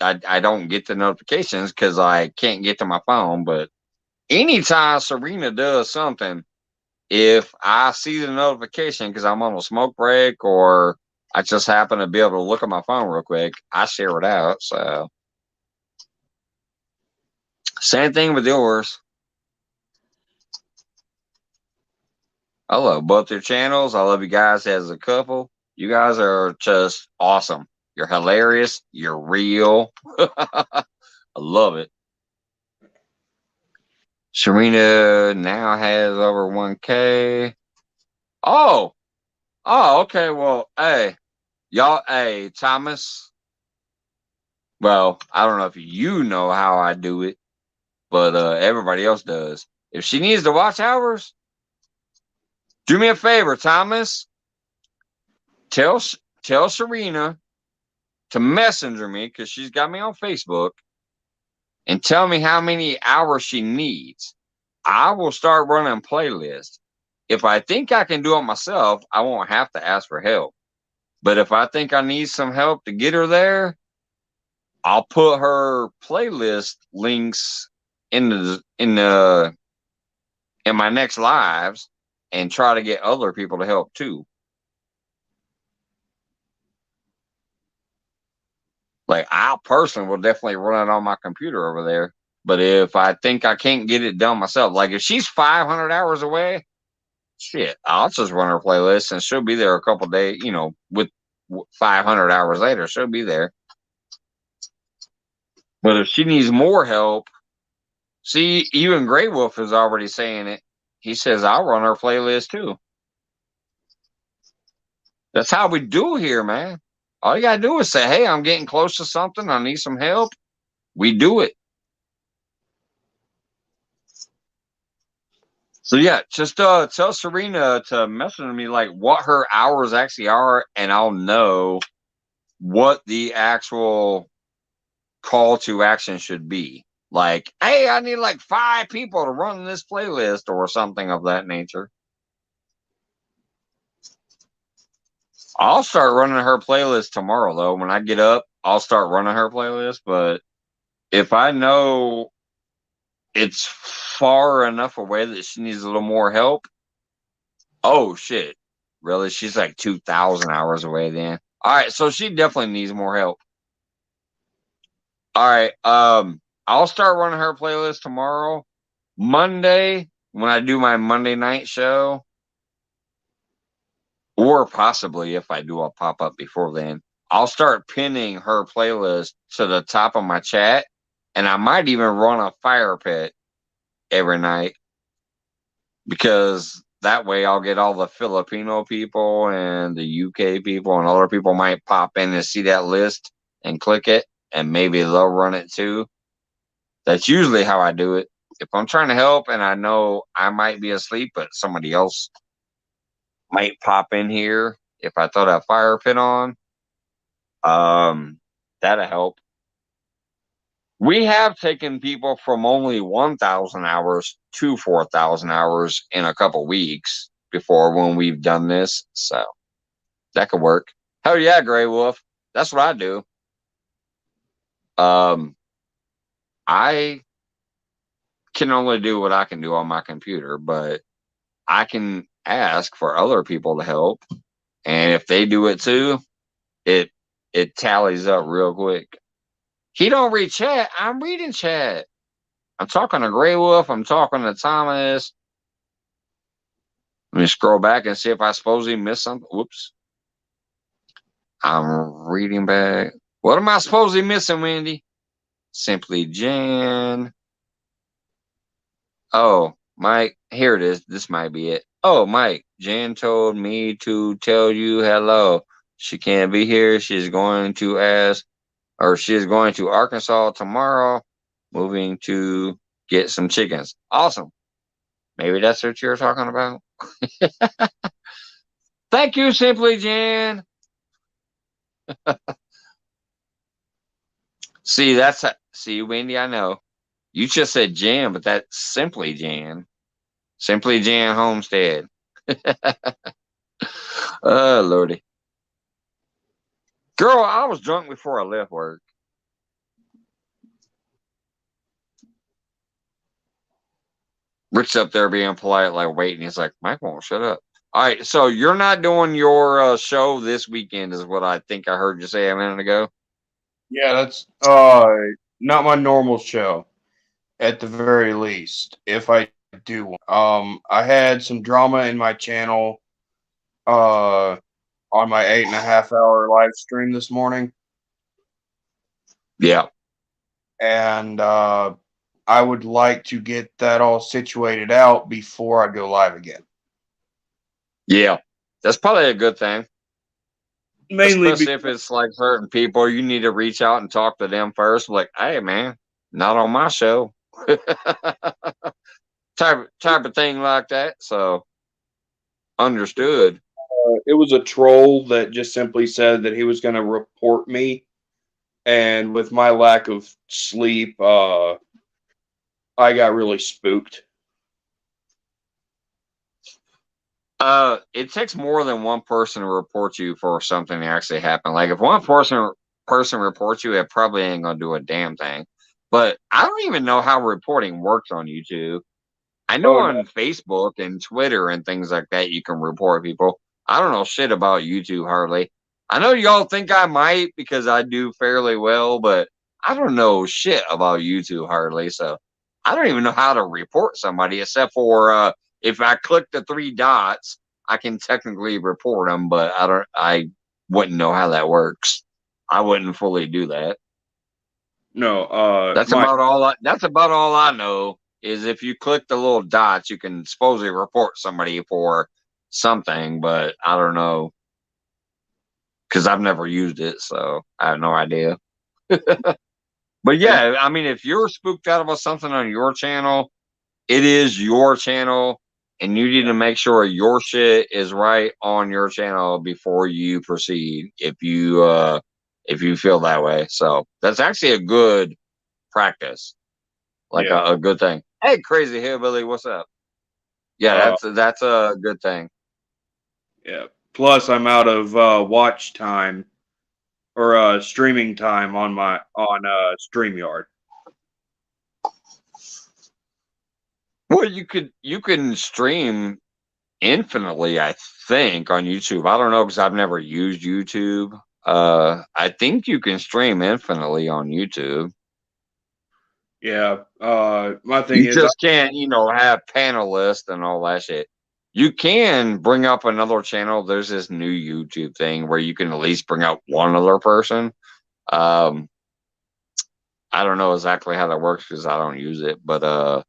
[SPEAKER 1] I don't get the notifications because I can't get to my phone. But anytime Serena does something, if I see the notification because I'm on a smoke break or I just happen to be able to look at my phone real quick, I share it out. So same thing with yours. I love both your channels. I love you guys as a couple. You guys are just awesome. You're hilarious. You're real. I love it. Serena now has over 1K. Oh, okay. Well, hey, Thomas. Well, I don't know if you know how I do it, but everybody else does. If she needs to watch hours, do me a favor, Thomas. Tell Serena to messenger me because she's got me on Facebook and tell me how many hours she needs. I will start running playlists. If I think I can do it myself, I won't have to ask for help. But if I think I need some help to get her there, I'll put her playlist links in my next lives and try to get other people to help too. Like I personally will definitely run it on my computer over there. But if I think I can't get it done myself, like if she's 500 hours away, shit, I'll just run her playlist and she'll be there a couple days, with 500 hours later, she'll be there. But if she needs more help, see, even Grey Wolf is already saying it. He says, I'll run her playlist too. That's how we do here, man. All you got to do is say, hey, I'm getting close to something. I need some help. We do it. So, yeah, just tell Serena to message me like what her hours actually are, and I'll know what the actual call to action should be. Like, hey, I need like 5 people to run this playlist or something of that nature. I'll start running her playlist tomorrow, though. When I get up, I'll start running her playlist. But if I know it's far enough away that she needs a little more help, oh, shit. Really? She's like 2,000 hours away then. All right, so she definitely needs more help. All right, I'll start running her playlist tomorrow. Monday, when I do my Monday night show, or possibly if I do a pop-up before then, I'll start pinning her playlist to the top of my chat, and I might even run a fire pit every night, because that way I'll get all the Filipino people and the UK people and other people might pop in and see that list and click it, and maybe they'll run it too. That's usually how I do it. If I'm trying to help and I know I might be asleep, but somebody else might pop in here, if I throw that fire pit on, that'll help. We have taken people from only 1,000 hours to 4,000 hours in a couple weeks before when we've done this, so that could work. Hell yeah, Grey Wolf. That's what I do. I can only do what I can do on my computer, but I can ask for other people to help, and if they do it too, it tallies up real quick. He don't read chat. I'm reading chat. I'm talking to Grey Wolf. I'm talking to Thomas. Let me scroll back and see if I suppose he missed something. Whoops. I'm reading back. What am I supposedly missing, Wendy? Simply Jan. Oh, Mike. Here it is. This might be it. Oh, Mike. Jan told me to tell you hello. She can't be here. She's going to Arkansas tomorrow, moving to get some chickens. Awesome. Maybe that's what you're talking about. Thank you, Simply Jan. See, Wendy, I know. You just said Jan, but that's Simply Jan. Simply Jan Homestead. Oh, Lordy. Girl, I was drunk before I left work. Rick's up there being polite, like waiting. He's like, Mike won't shut up. All right, so you're not doing your show this weekend, is what I think I heard you say a minute ago.
[SPEAKER 6] Yeah, that's not my normal show, at the very least. If I do one. I had some drama in my channel on my 8.5 hour live stream this morning.
[SPEAKER 1] Yeah.
[SPEAKER 6] And I would like to get that all situated out before I go live again.
[SPEAKER 1] Yeah. That's probably a good thing.
[SPEAKER 6] Mainly
[SPEAKER 1] especially if it's like certain people, you need to reach out and talk to them first. Like, hey, man, not on my show. type of thing like that. So, understood.
[SPEAKER 6] It was a troll that just simply said that he was going to report me. And with my lack of sleep, I got really spooked.
[SPEAKER 1] It takes more than one person to report you for something to actually happen. Like if one person reports you, it probably ain't gonna do a damn thing. But I don't even know how reporting works on YouTube. I know
[SPEAKER 6] Oh no,
[SPEAKER 1] on Facebook and Twitter and things like that you can report people. I don't know shit about YouTube hardly. I know y'all think I might because I do fairly well, but I don't know shit about YouTube hardly. So I don't even know how to report somebody except for if I click the three dots, I can technically report them, but I wouldn't know how that works. I wouldn't fully do that.
[SPEAKER 6] no.
[SPEAKER 1] That's about all I know is if you click the little dots, you can supposedly report somebody for something, but I don't know because I've never used it, so I have no idea. But yeah, I mean, if you're spooked out about something on your channel, it is your channel, and you need to make sure your shit is right on your channel before you proceed. If you feel that way, so that's actually a good practice. Like
[SPEAKER 6] Yeah.
[SPEAKER 1] a good thing. Hey, crazy hillbilly, what's up? Yeah, that's a good thing.
[SPEAKER 6] Yeah. Plus, I'm out of watch time or streaming time on StreamYard.
[SPEAKER 1] Well, you can stream infinitely, I think, on YouTube. I don't know because I've never used YouTube. I think you can stream infinitely on YouTube.
[SPEAKER 6] Yeah. My thing
[SPEAKER 1] You
[SPEAKER 6] is,
[SPEAKER 1] just can't, have panelists and all that shit. You can bring up another channel. There's this new YouTube thing where you can at least bring up one other person. Um, I don't know exactly how that works because I don't use it, but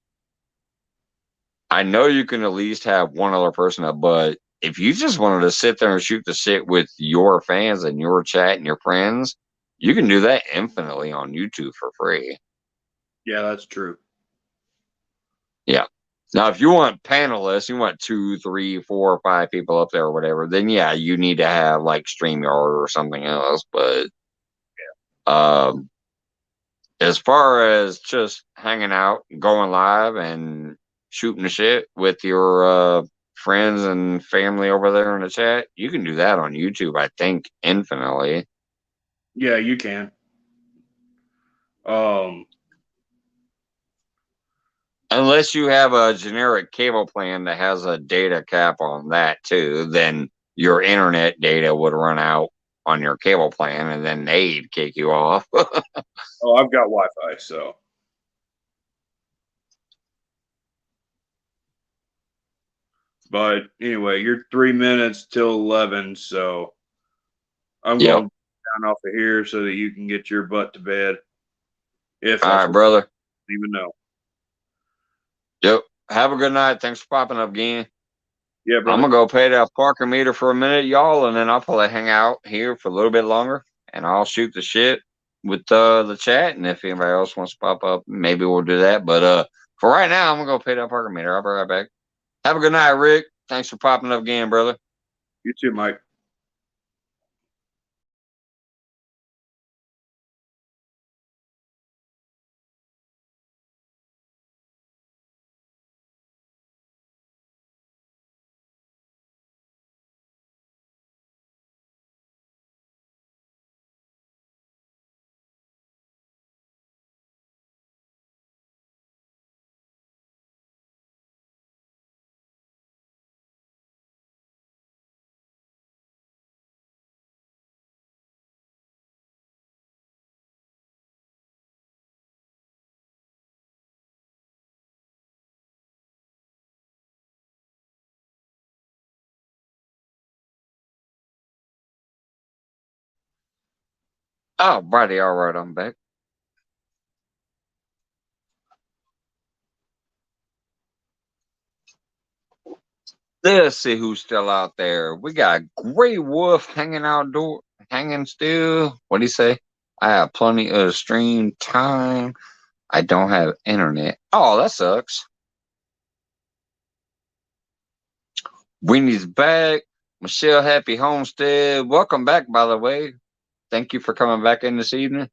[SPEAKER 1] I know you can at least have one other person up. But if you just wanted to sit there and shoot the shit with your fans and your chat and your friends, you can do that infinitely on YouTube for free.
[SPEAKER 6] yeah, that's true.
[SPEAKER 1] Yeah. Now, if you want panelists, you want 2, 3, 4, 5 people up there or whatever, then yeah, you need to have like StreamYard or something else. But as far as just hanging out, going live, and shooting the shit with your friends and family over there in the chat, you can do that on YouTube, I think, infinitely.
[SPEAKER 6] Yeah, you can. Um,
[SPEAKER 1] Unless you have a generic cable plan that has a data cap on that too, then your internet data would run out on your cable plan and then they'd kick you off.
[SPEAKER 6] oh, I've got Wi-Fi, so. But anyway, you're 3 minutes till 11, so I'm
[SPEAKER 1] Yep.
[SPEAKER 6] going down off of here so that you can get your butt to bed. If
[SPEAKER 1] All
[SPEAKER 6] that's
[SPEAKER 1] right,
[SPEAKER 6] what
[SPEAKER 1] brother.
[SPEAKER 6] you even know.
[SPEAKER 1] Yep. Have a good night. Thanks for popping up again.
[SPEAKER 6] Yeah,
[SPEAKER 1] I'm
[SPEAKER 6] brother.
[SPEAKER 1] gonna go pay that Parker meter for a minute, y'all, and then I'll probably hang out here for a little bit longer, and I'll shoot the shit with the chat. And if anybody else wants to pop up, maybe we'll do that. But for right now, I'm gonna go pay that Parker meter. I'll be right back. Have a good night, Rick. Thanks for popping up again, brother.
[SPEAKER 6] You too, Mike.
[SPEAKER 1] Oh, righty, all right, I'm back. Let's see who's still out there. We got Gray Wolf hanging still. What do you say? I have plenty of stream time. I don't have internet. Oh, that sucks. Winnie's back. Michelle Happy Homestead. Welcome back, by the way. Thank you for coming back in this evening.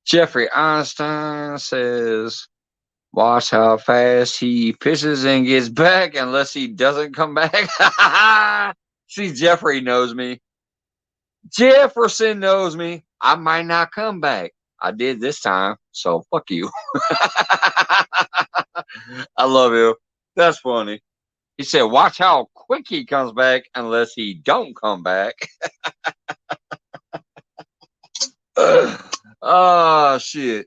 [SPEAKER 1] Jeffrey Einstein says, Watch how fast he pisses and gets back unless he doesn't come back. See, Jeffrey knows me. Jefferson knows me. I might not come back. I did this time, so fuck you. I love you. That's funny. He said, watch how quick he comes back unless he don't come back. Oh, shit.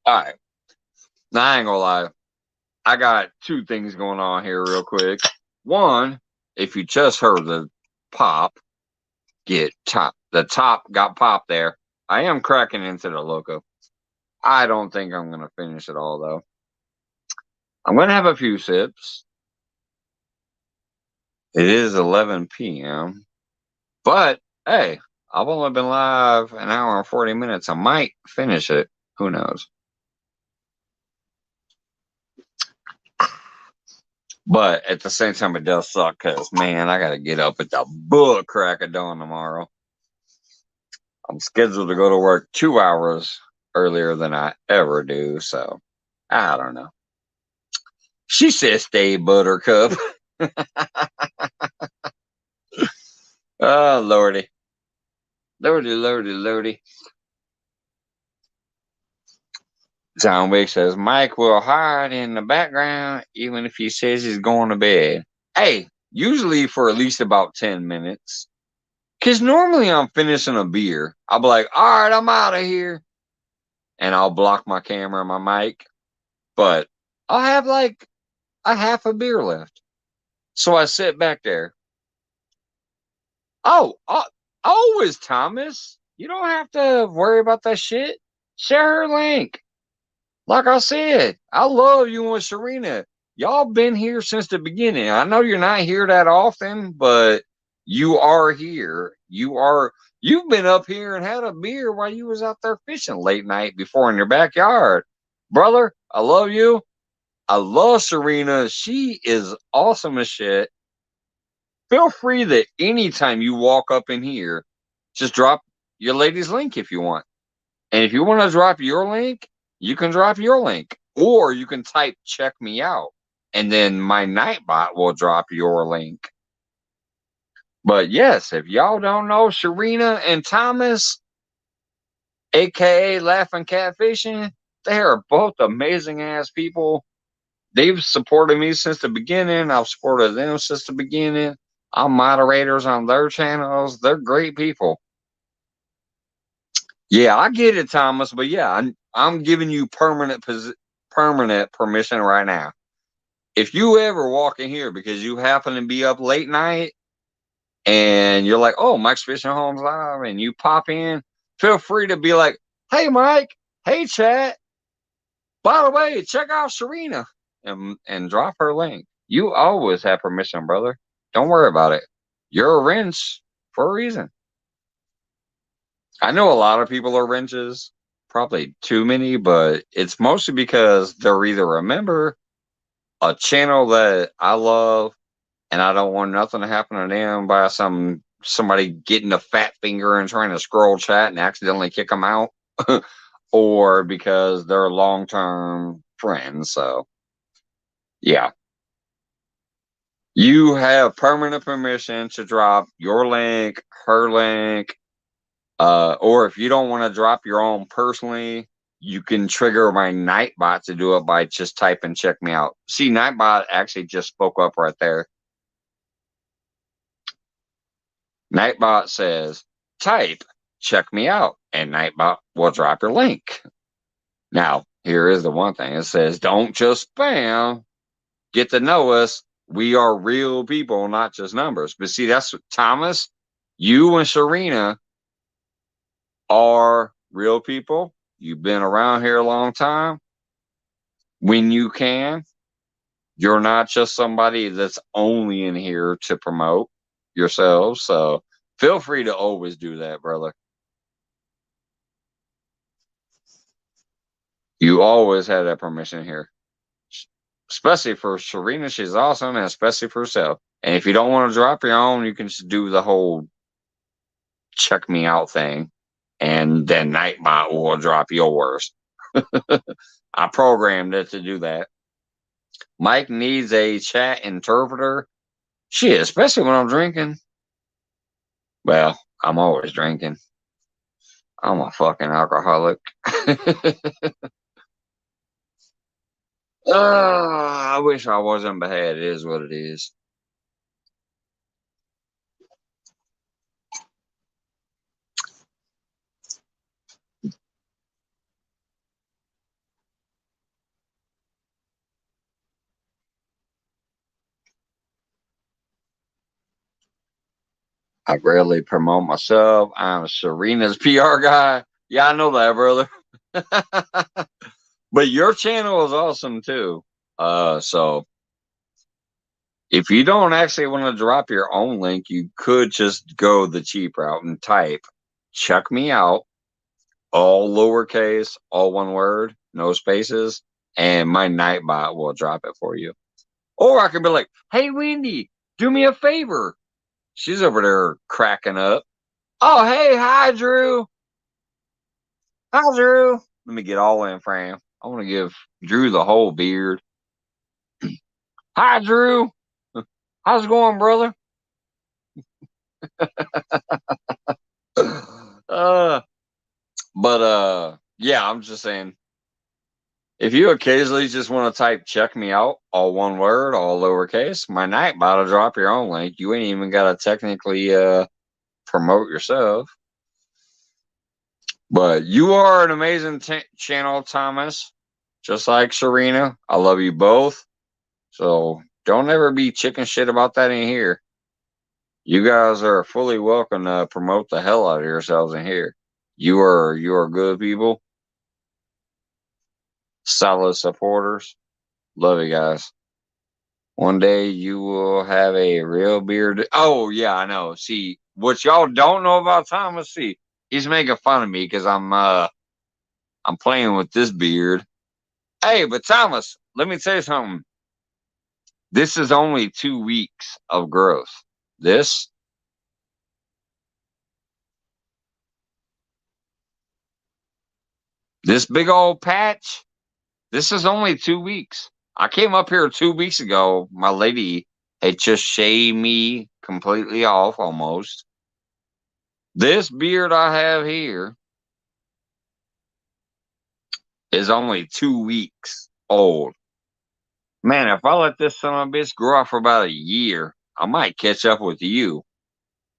[SPEAKER 1] All right. Now, I ain't gonna lie. I got two things going on here real quick. One, if you just heard the pop, the top got popped there. I am cracking into the loco. I don't think I'm going to finish it all, though. I'm going to have a few sips. It is 11 p.m. But, hey, I've only been live an hour and 40 minutes. I might finish it. Who knows? But at the same time, it does suck because, man, I got to get up at the butt crack of dawn tomorrow. I'm scheduled to go to work 2 hours earlier than I ever do. So, I don't know. She says, stay buttercup. Oh, Lordy. Lordy, Lordy, Lordy. John Wick says, Mike will hide in the background even if he says he's going to bed. Hey, usually for at least about 10 minutes. Because normally I'm finishing a beer. I'll be like, all right, I'm out of here. And I'll block my camera and my mic. But I'll have like a half a beer left. So I sit back there. Oh, always, Thomas. You don't have to worry about that shit. Share her link. Like I said, I love you and Serena. Y'all been here since the beginning. I know you're not here that often, but you are here. You've been up here and had a beer while you was out there fishing late night before in your backyard. Brother, I love you. I love Serena. She is awesome as shit. Feel free that anytime you walk up in here, just drop your lady's link if you want. And if you want to drop your link, you can drop your link. Or you can type check me out. And then my Nightbot will drop your link. But yes, if y'all don't know Serena and Thomas, aka Laughing Catfishing, they are both amazing ass people. They've supported me since the beginning. I've supported them since the beginning. I'm moderators on their channels. They're great people. Yeah, I get it, Thomas. But yeah, I'm giving you permanent permission right now. If you ever walk in here because you happen to be up late night and you're like, oh, Mike's Fishing Homes Live, and you pop in, feel free to be like, hey, Mike, hey, chat. By the way, check out Serena and drop her link. You always have permission, brother. Don't worry about it. You're a wrench for a reason. I know a lot of people are wrenches, probably too many, but it's mostly because they're either a member, a channel that I love, and I don't want nothing to happen to them by somebody getting a fat finger and trying to scroll chat and accidentally kick them out, or because they're long-term friends. So, yeah. You have permanent permission to drop your link, her link, or if you don't want to drop your own personally, you can trigger my Nightbot to do it by just typing check me out. See, Nightbot actually just spoke up right there. Nightbot says, type check me out, and Nightbot will drop your link. Now, here is the one thing. It says, don't just spam. Get to know us. We are real people, not just numbers. But see, that's Thomas, you and Serena are real people. You've been around here a long time. When you can, you're not just somebody that's only in here to promote yourselves. So feel free to always do that, brother. You always had that permission here. Especially for Serena, she's awesome, and especially for herself. And if you don't want to drop your own, you can just do the whole check me out thing, and then Nightbot will drop yours. I programmed it to do that. Mike needs a chat interpreter. Shit, especially when I'm drinking. Well, I'm always drinking. I'm a fucking alcoholic. I wish I wasn't, but hey, it is what it is. I rarely promote myself. I'm Serena's PR guy. Yeah, I know that, brother. But your channel is awesome too. So if you don't actually want to drop your own link, you could just go the cheap route and type check me out, all lowercase, all one word, no spaces, and my Nightbot will drop it for you. Or I could be like, hey Wendy, do me a favor. She's over there cracking up. Oh, hey, hi Drew. Hi Drew. Let me get all in frame. I want to give Drew the whole beard. Hi Drew. How's it going, brother? Yeah, I'm just saying, if you occasionally just want to type check me out, all one word, all lowercase, my Nightbot will drop your own link. You ain't even got to technically promote yourself. But you are an amazing channel, Thomas. Just like Serena. I love you both. So don't ever be chicken shit about that in here. You guys are fully welcome to promote the hell out of yourselves in here. You are good people. Solid supporters. Love you guys. One day you will have a real beard. Oh yeah, I know. See, what y'all don't know about Thomas, see, he's making fun of me because I'm playing with this beard. Hey, but Thomas, let me tell you something. This is only 2 weeks of growth. This big old patch, this is only 2 weeks. I came up here 2 weeks ago. My lady had just shaved me completely off almost. This beard I have here is only 2 weeks old. Man, if I let this son of a bitch grow out for about a year, I might catch up with you.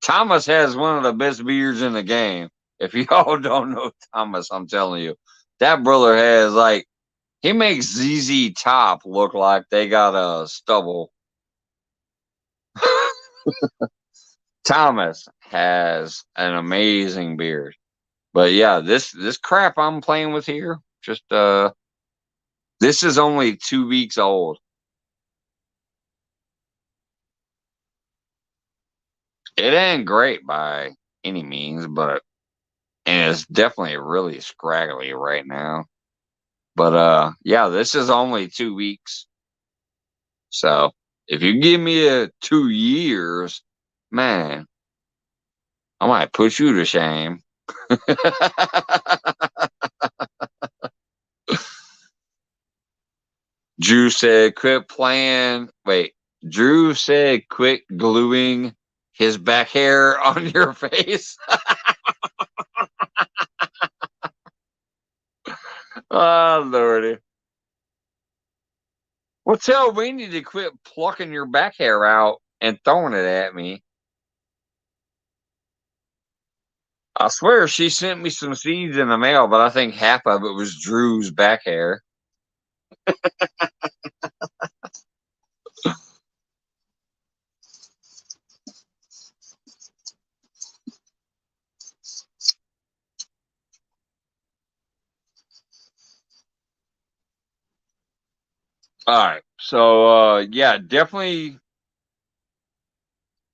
[SPEAKER 1] Thomas has one of the best beards in the game. If y'all don't know Thomas, I'm telling you, that brother has he makes ZZ Top look like they got a stubble. Thomas has an amazing beard. But yeah, this crap I'm playing with here, just this is only 2 weeks old. It ain't great by any means, and it's definitely really scraggly right now. But yeah, this is only 2 weeks. So if you give me 2 years, man, I might put you to shame. Drew said, quit playing. Wait, Drew said, quit gluing his back hair on your face. Oh, Lordy. Well, tell Wendy to quit plucking your back hair out and throwing it at me. I swear she sent me some seeds in the mail, but I think half of it was Drew's back hair. All right. So, yeah, definitely.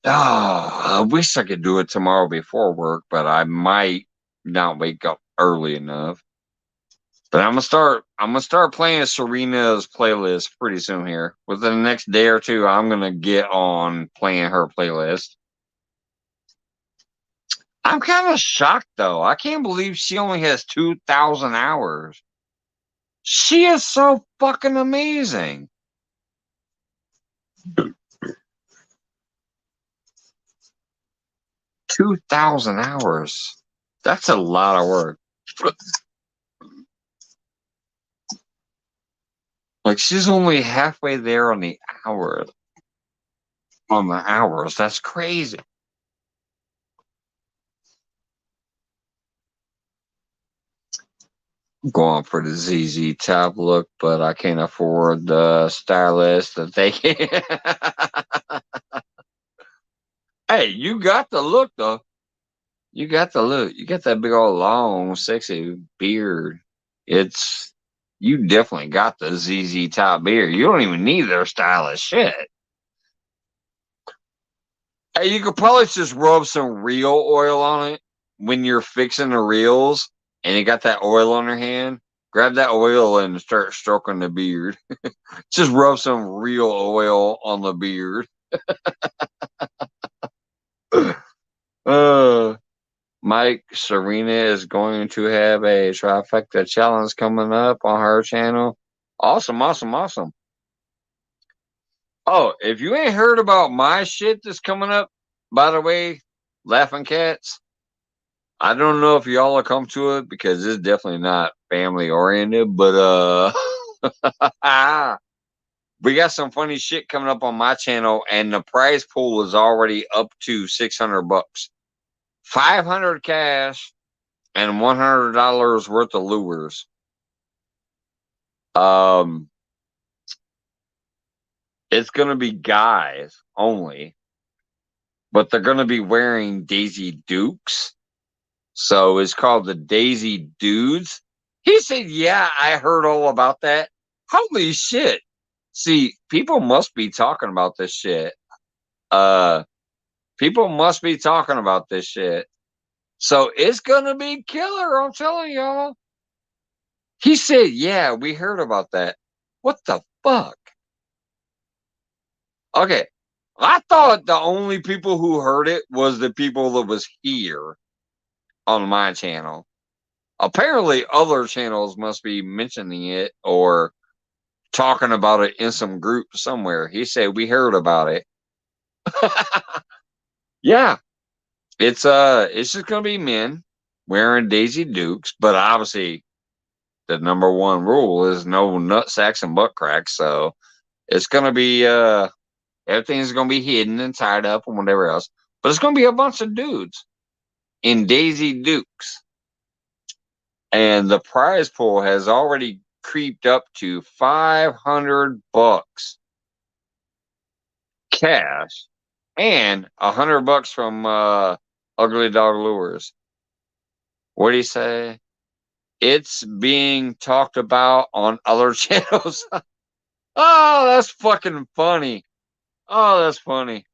[SPEAKER 1] Oh, I wish I could do it tomorrow before work, but I might not wake up early enough. But I'm gonna start playing Serena's playlist pretty soon here. Within the next day or two, I'm gonna get on playing her playlist. I'm kind of shocked though. I can't believe she only has 2,000 hours. She is so fucking amazing. 2,000 hours. That's a lot of work. Like she's only halfway there on the hours. On the hours. That's crazy. Going for the ZZ Top look, but I can't afford the stylist that they can. Hey, you got the look though. You got the look. You got that big old long, sexy beard. You definitely got the ZZ Top beard. You don't even need their stylish shit. Hey, you could probably just rub some real oil on it when you're fixing the reels and you got that oil on your hand. Grab that oil and start stroking the beard. Just rub some real oil on the beard. uh, Mike, Serena is going to have a trifecta challenge coming up on her channel. Awesome, awesome, awesome. Oh, if you ain't heard about my shit that's coming up, by the way, Laughing Cats, I don't know if y'all will come to it because it's definitely not family oriented, but we got some funny shit coming up on my channel, and the prize pool is already up to $600. 500 cash and $100 worth of lures. It's gonna be guys only, but they're gonna be wearing Daisy Dukes. So it's called the Daisy Dudes. He said, yeah, I heard all about that. Holy shit. See, people must be talking about this shit. People must be talking about this shit. So it's gonna be killer, I'm telling y'all. He said, yeah, we heard about that. What the fuck? Okay. I thought the only people who heard it was the people that was here on my channel. Apparently other channels must be mentioning it or talking about it in some group somewhere. He said we heard about it. Yeah. It's just gonna be men wearing Daisy Dukes, but obviously the number one rule is no nut sacks and butt cracks, so it's gonna be everything's gonna be hidden and tied up and whatever else. But it's gonna be a bunch of dudes in Daisy Dukes. And the prize pool has already creeped up to $500 cash and $100 from Ugly Dog Lures. What do you say? It's being talked about on other channels. Oh, that's fucking funny. Oh, that's funny.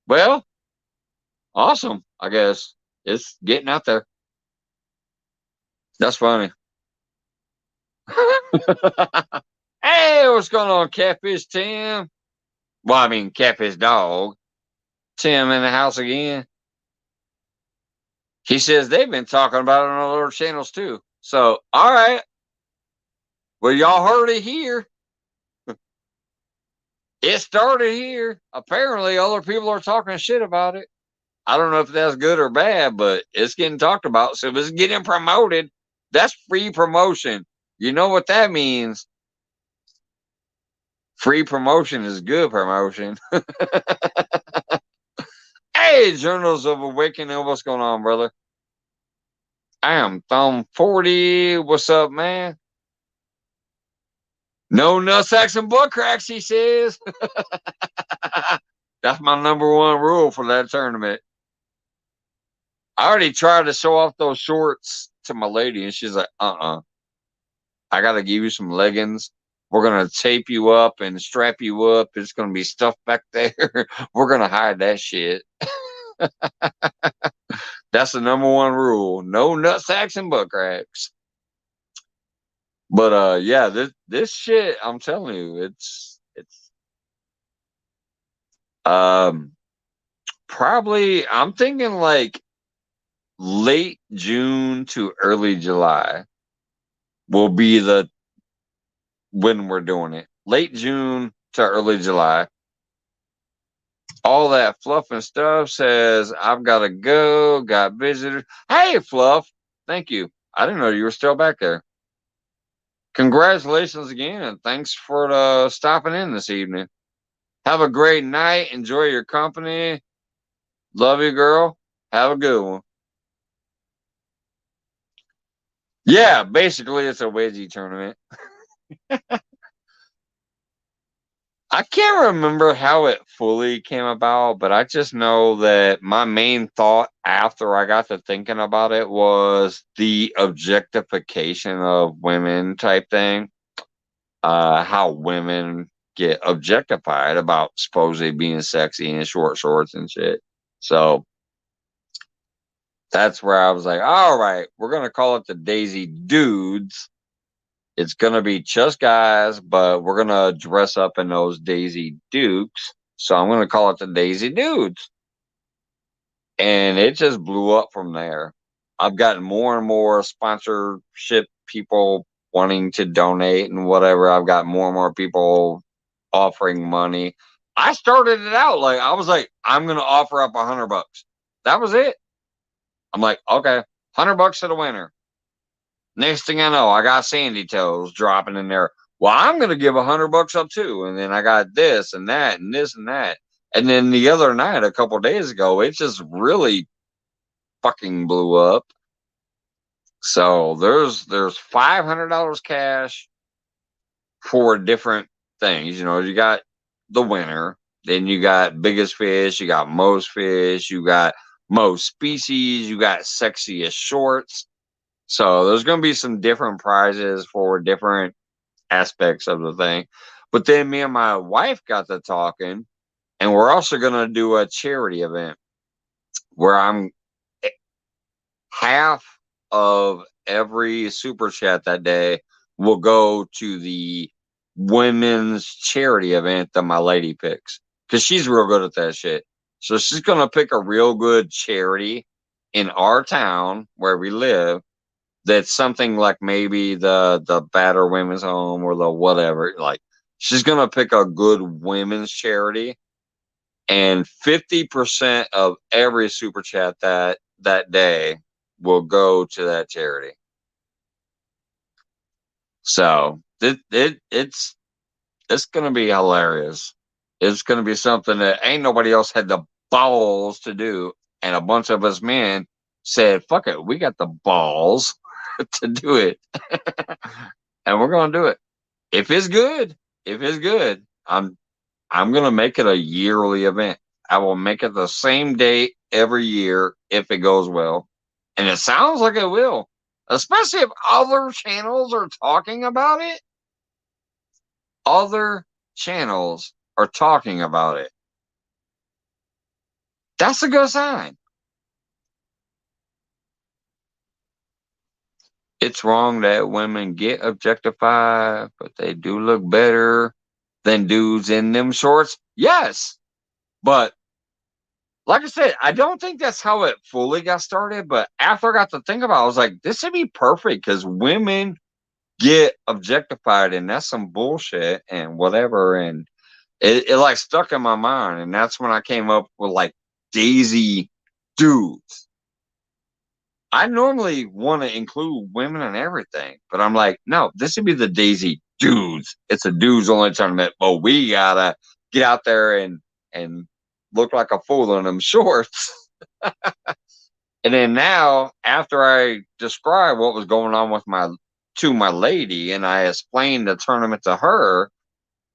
[SPEAKER 1] Well, awesome, I guess. It's getting out there. That's funny. Hey, what's going on, Catfish Tim? Well, I mean, Catfish Dog. Tim in the house again. He says they've been talking about it on other channels too. So, all right. Well, y'all heard it here. It started here. Apparently, other people are talking shit about it. I don't know if that's good or bad, but it's getting talked about. So, if it's getting promoted, that's free promotion. You know what that means? Free promotion is good promotion. Hey, Journals of Awakening, what's going on, brother? I am Thumb 40. What's up, man? No nutsacks and butt cracks, he says. That's my number one rule for that tournament. I already tried to show off those shorts to my lady, and she's like, I got to give you some leggings. We're going to tape you up and strap you up. It's going to be stuff back there. We're going to hide that shit. That's the number one rule. No nutsacks and butt cracks. But yeah, this shit, I'm telling you, it's probably I'm thinking like late June to early July will be when we're doing it. Late June to early July. All that fluff and stuff says I've got to go, got visitors. Hey, Fluff. Thank you. I didn't know you were still back there. Congratulations again, and thanks for stopping in this evening. Have a great night. Enjoy your company. Love you, girl. Have a good one. Yeah, basically it's a wedgie tournament. I can't remember how it fully came about, but I just know that my main thought after I got to thinking about it was the objectification of women type thing. How women get objectified about supposedly being sexy in short shorts and shit. So that's where I was like, all right, we're going to call it the Daisy Dudes. It's going to be just guys, but we're going to dress up in those Daisy Dukes. So I'm going to call it the Daisy Dudes. And it just blew up from there. I've gotten more and more sponsorship people wanting to donate and whatever. I've got more and more people offering money. I started it out like, I was like, I'm going to offer up $100. That was it. I'm like, okay, $100 to the winner. Next thing I know, I got Sandy Toes dropping in there. Well, I'm going to give $100 up too. And then I got this and that and this and that. And then the other night, a couple days ago, it just really fucking blew up. So there's $500 cash for different things. You know, you got the winner, then you got biggest fish, you got most fish, you got most species, you got sexiest shorts. So there's going to be some different prizes for different aspects of the thing. But then me and my wife got to talking, and we're also going to do a charity event where half of every super chat that day will go to the women's charity event that my lady picks, because she's real good at that shit. So she's going to pick a real good charity in our town where we live. That's something like maybe the Batter Women's Home or the whatever. Like, she's gonna pick a good women's charity, and 50% of every super chat that day will go to that charity. So it's gonna be hilarious. It's gonna be something that ain't nobody else had the balls to do, and a bunch of us men said, "Fuck it, we got the balls to do it." And we're gonna do it. If it's good, I'm gonna make it a yearly event. I will make it the same date every year if it goes well. And it sounds like it will. Especially if other channels are talking about it. Other channels are talking about it. That's a good sign. It's wrong that women get objectified, but they do look better than dudes in them shorts. Yes. But like I said, I don't think that's how it fully got started. But after I got to think about it, I was like, this would be perfect because women get objectified, and that's some bullshit and whatever. And it like stuck in my mind. And that's when I came up with like Daisy Dudes. I normally want to include women and everything, but I'm like, no, this would be the Daisy Dudes. It's a dudes only tournament, but we gotta get out there and look like a fool in them shorts. And then now, after I described what was going on with my lady, and I explained the tournament to her,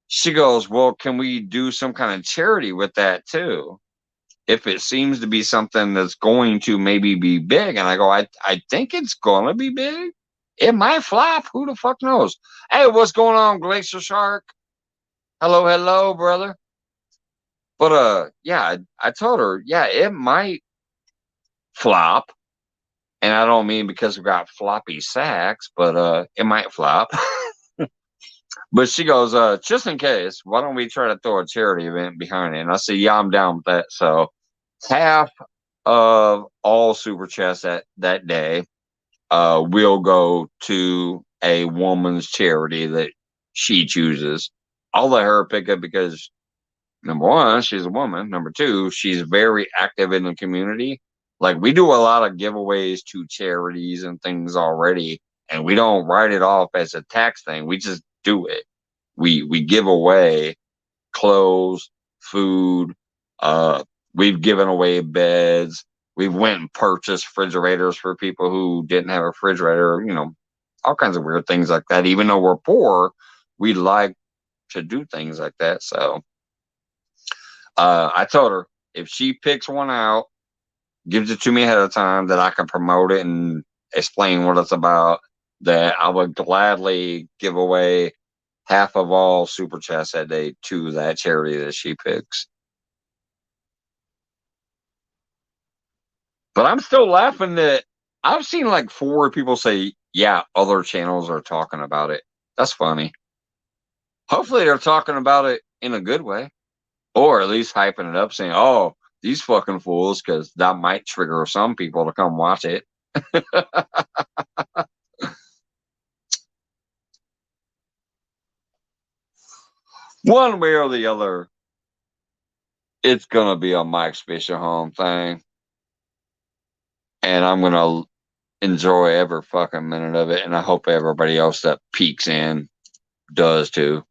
[SPEAKER 1] she goes, "Well, can we do some kind of charity with that too? If it seems to be something that's going to maybe be big." And I go, I think it's going to be big. It might flop. Who the fuck knows? Hey, what's going on, Glacier Shark? Hello, brother. But yeah, I told her, yeah, it might flop. And I don't mean because we got floppy sacks, but it might flop. But she goes, just in case, why don't we try to throw a charity event behind it? And I said, yeah, I'm down with that. So half of all super chats that day will go to a woman's charity that she chooses. I'll let her pick it because number one, she's a woman. Number two, she's very active in the community. Like we do a lot of giveaways to charities and things already, and we don't write it off as a tax thing. We just do it. We give away clothes, food. We've given away beds. We went and purchased refrigerators for people who didn't have a refrigerator. You know, all kinds of weird things like that. Even though we're poor, we like to do things like that. So I told her if she picks one out, gives it to me ahead of time, that I can promote it and explain what it's about, that I would gladly give away half of all super chats that day to that charity that she picks. But I'm still laughing that I've seen like 4 people say, yeah, other channels are talking about it. That's funny. Hopefully they're talking about it in a good way, or at least hyping it up, saying, oh, these fucking fools, because that might trigger some people to come watch it. One way or the other, it's going to be a Mike's Fishing Home thing. And I'm going to enjoy every fucking minute of it. And I hope everybody else that peeks in does too.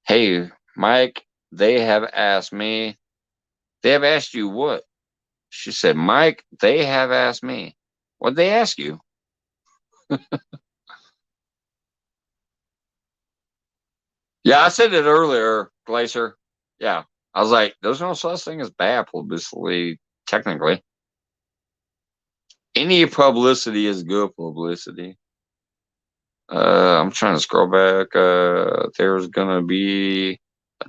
[SPEAKER 1] Hey, Mike, they have asked me. They have asked you what? She said, Mike, they have asked me. What'd they ask you? Yeah, I said it earlier, Glacier. Yeah. I was like, there's no such thing as bad publicity, technically. Any publicity is good publicity. I'm trying to scroll back. There's gonna be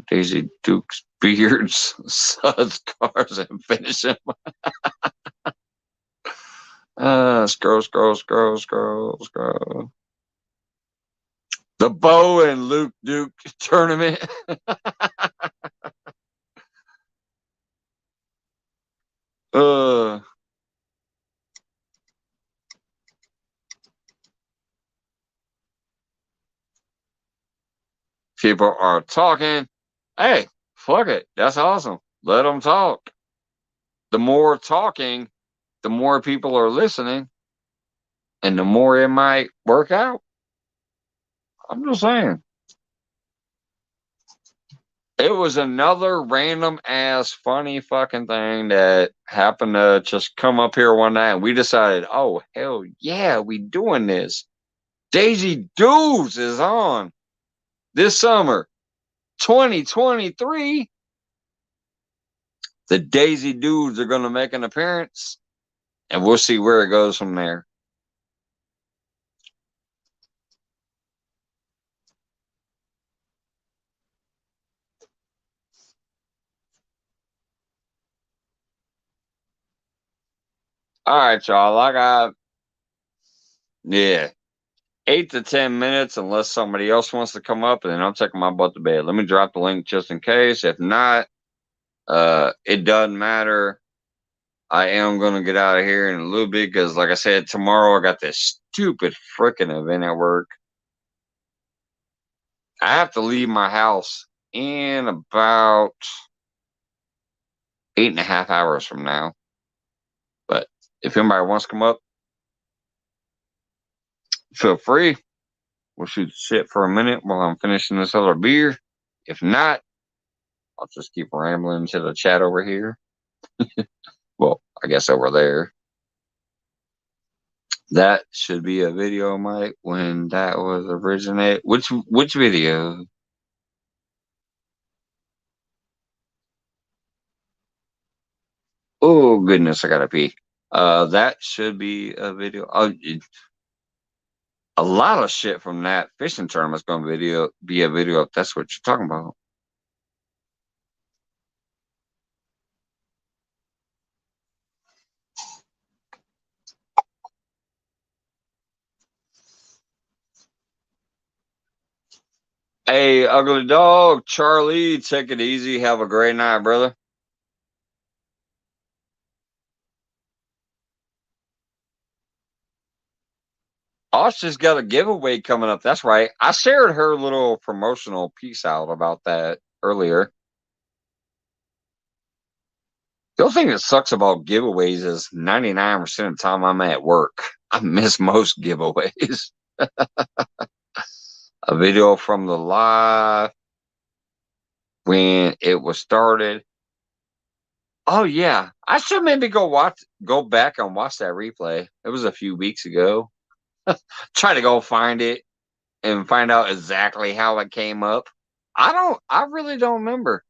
[SPEAKER 1] Daisy Duke's beards, suds, cars, and finish him. Scroll. The Bo and Luke Duke tournament. uh People are talking. Hey, fuck it. That's awesome. Let them talk. The more talking, the more people are listening, and the more it might work out. I'm just saying. It was another random ass funny fucking thing that happened to just come up here one night, and we decided, oh hell yeah, we doing this. Daisy Dudes is on this summer, 2023. The Daisy Dudes are going to make an appearance, and we'll see where it goes from there. All right, y'all. I got, yeah, 8 to 10 minutes unless somebody else wants to come up, and then I'm taking my butt to bed. Let me drop the link just in case. If not, it doesn't matter. I am going to get out of here in a little bit because, like I said, tomorrow I got this stupid freaking event at work. I have to leave my house in about 8.5 hours from now. But if anybody wants to come up, feel free. We'll shoot the shit for a minute while I'm finishing this other beer. If not, I'll just keep rambling to the chat over here. Well, I guess over there. That should be a video, Mike, when that was originated. Which video? Oh goodness, I gotta pee. That should be a video. A lot of shit from that fishing tournament's gonna be a video if that's what you're talking about. Hey, ugly dog, Charlie, take it easy. Have a great night, brother. Austin's got a giveaway coming up. That's right. I shared her little promotional piece out about that earlier. The only thing that sucks about giveaways is 99% of the time I'm at work. I miss most giveaways. A video from the live when it was started. Oh yeah, I should maybe go back and watch that replay. It was a few weeks ago. Try to go find it and find out exactly how it came up. I really don't remember.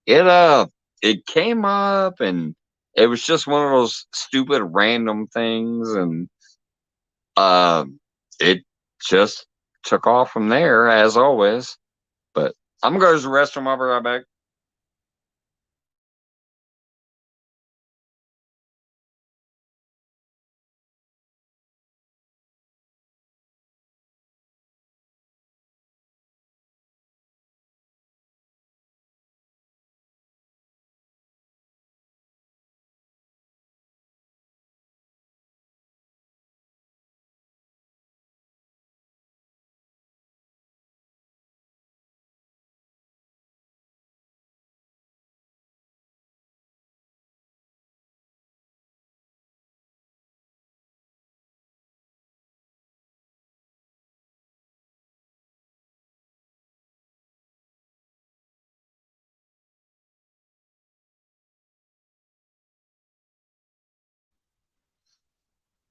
[SPEAKER 1] It came up and it was just one of those stupid random things, and it just took off from there as always. But I'm gonna go to the restroom. I'll be right back.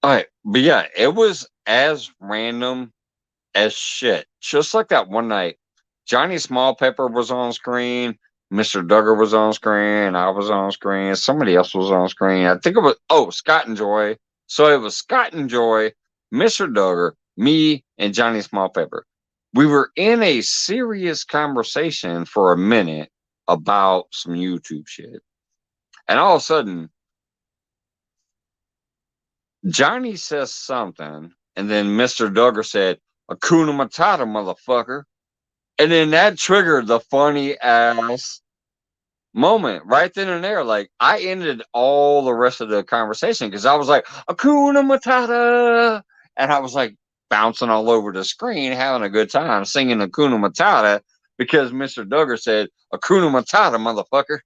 [SPEAKER 1] All right, but yeah, it was as random as shit. Just like that one night, Johnny Small Pepper was on screen, Mr. Duggar was on screen, I was on screen, somebody else was on screen. I think it was Scott and Joy. So it was Scott and Joy, Mr. Duggar, me, and Johnny Small Pepper. We were in a serious conversation for a minute about some YouTube shit. And all of a sudden, Johnny says something, and then Mr. Duggar said, Akuna Matata, motherfucker. And then that triggered the funny ass moment right then and there. Like, I ended all the rest of the conversation because I was like, Akuna Matata. And I was like bouncing all over the screen, having a good time singing Akuna Matata because Mr. Duggar said, Akuna Matata, motherfucker.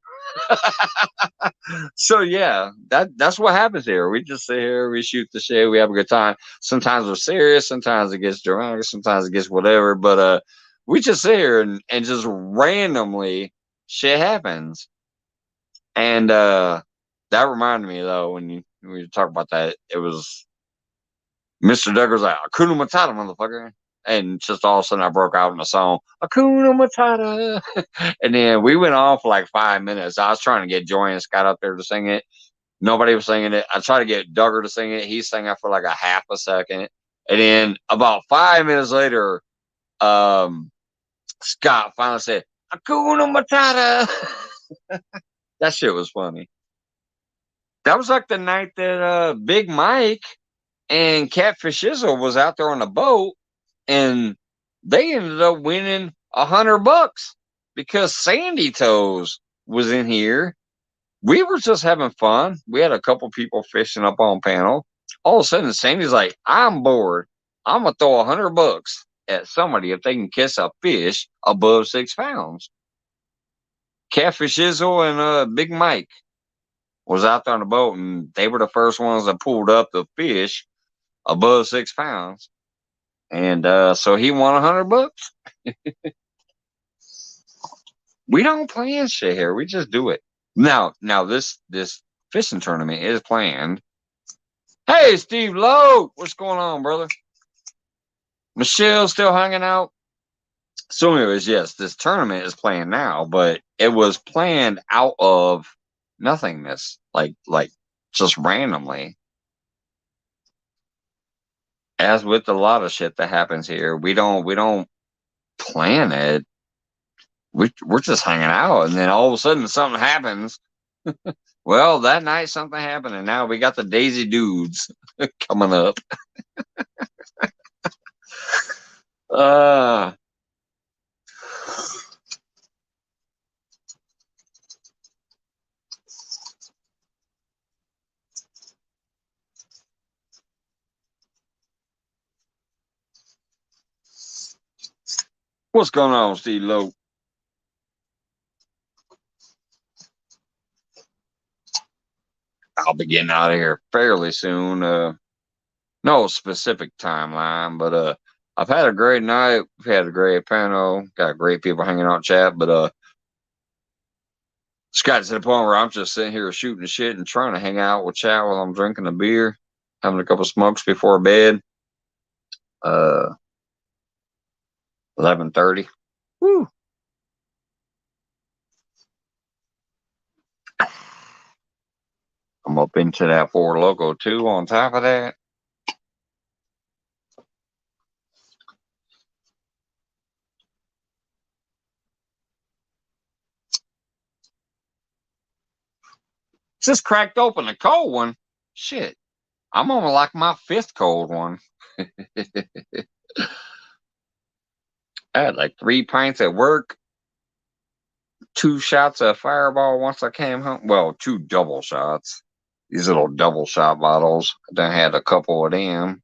[SPEAKER 1] So yeah, that's what happens here. We just sit here, we shoot the shit, we have a good time. Sometimes we're serious, sometimes it gets dramatic, sometimes it gets whatever. But we just sit here and just randomly shit happens. And that reminded me though when you talk about that, it was Mr. Duggar's like Akuna Matata, motherfucker. And just all of a sudden I broke out in a song, Akuna Matata. And then we went on for like 5 minutes. I was trying to get Joy and Scott up there to sing it. Nobody was singing it. I tried to get Duggar to sing it. He sang it for like a half a second. And then about 5 minutes later, Scott finally said, Akuna Matata. That shit was funny. That was like the night that Big Mike and Catfish Izzle was out there on the boat, and they ended up winning $100 because Sandy Toes was in here. We were just having fun. We had a couple people fishing up on panel. All of a sudden, Sandy's like, I'm bored. I'm going to throw $100 at somebody if they can catch a fish above 6 pounds. Catfish Izzle and Big Mike was out there on the boat, and they were the first ones that pulled up the fish above 6 pounds. And so he won $100. We don't plan shit here. We just do it. Now this fishing tournament is planned. Hey, Steve Lowe, what's going on, brother? Michelle still hanging out. So, anyways, yes, this tournament is planned now, but it was planned out of nothingness, like just randomly. As with a lot of shit that happens here, we don't plan it. We're just hanging out, and then all of a sudden something happens. Well, that night something happened, and now we got the Daisy Dudes coming up. uh What's going on, Steve Lowe? I'll be getting out of here fairly soon. No specific timeline, but I've had a great night. We've had a great panel. Got great people hanging out chat, but it's got to the point where I'm just sitting here shooting the shit and trying to hang out with chat while I'm drinking a beer, having a couple smokes before bed. 11:30. Woo. I'm up into that Four Loco too. On top of that, just cracked open a cold one. Shit, I'm on like my 5th cold one. I had like 3 pints at work, 2 shots of Fireball once I came home. Well, 2 double shots. These little double shot bottles. I done had a couple of them.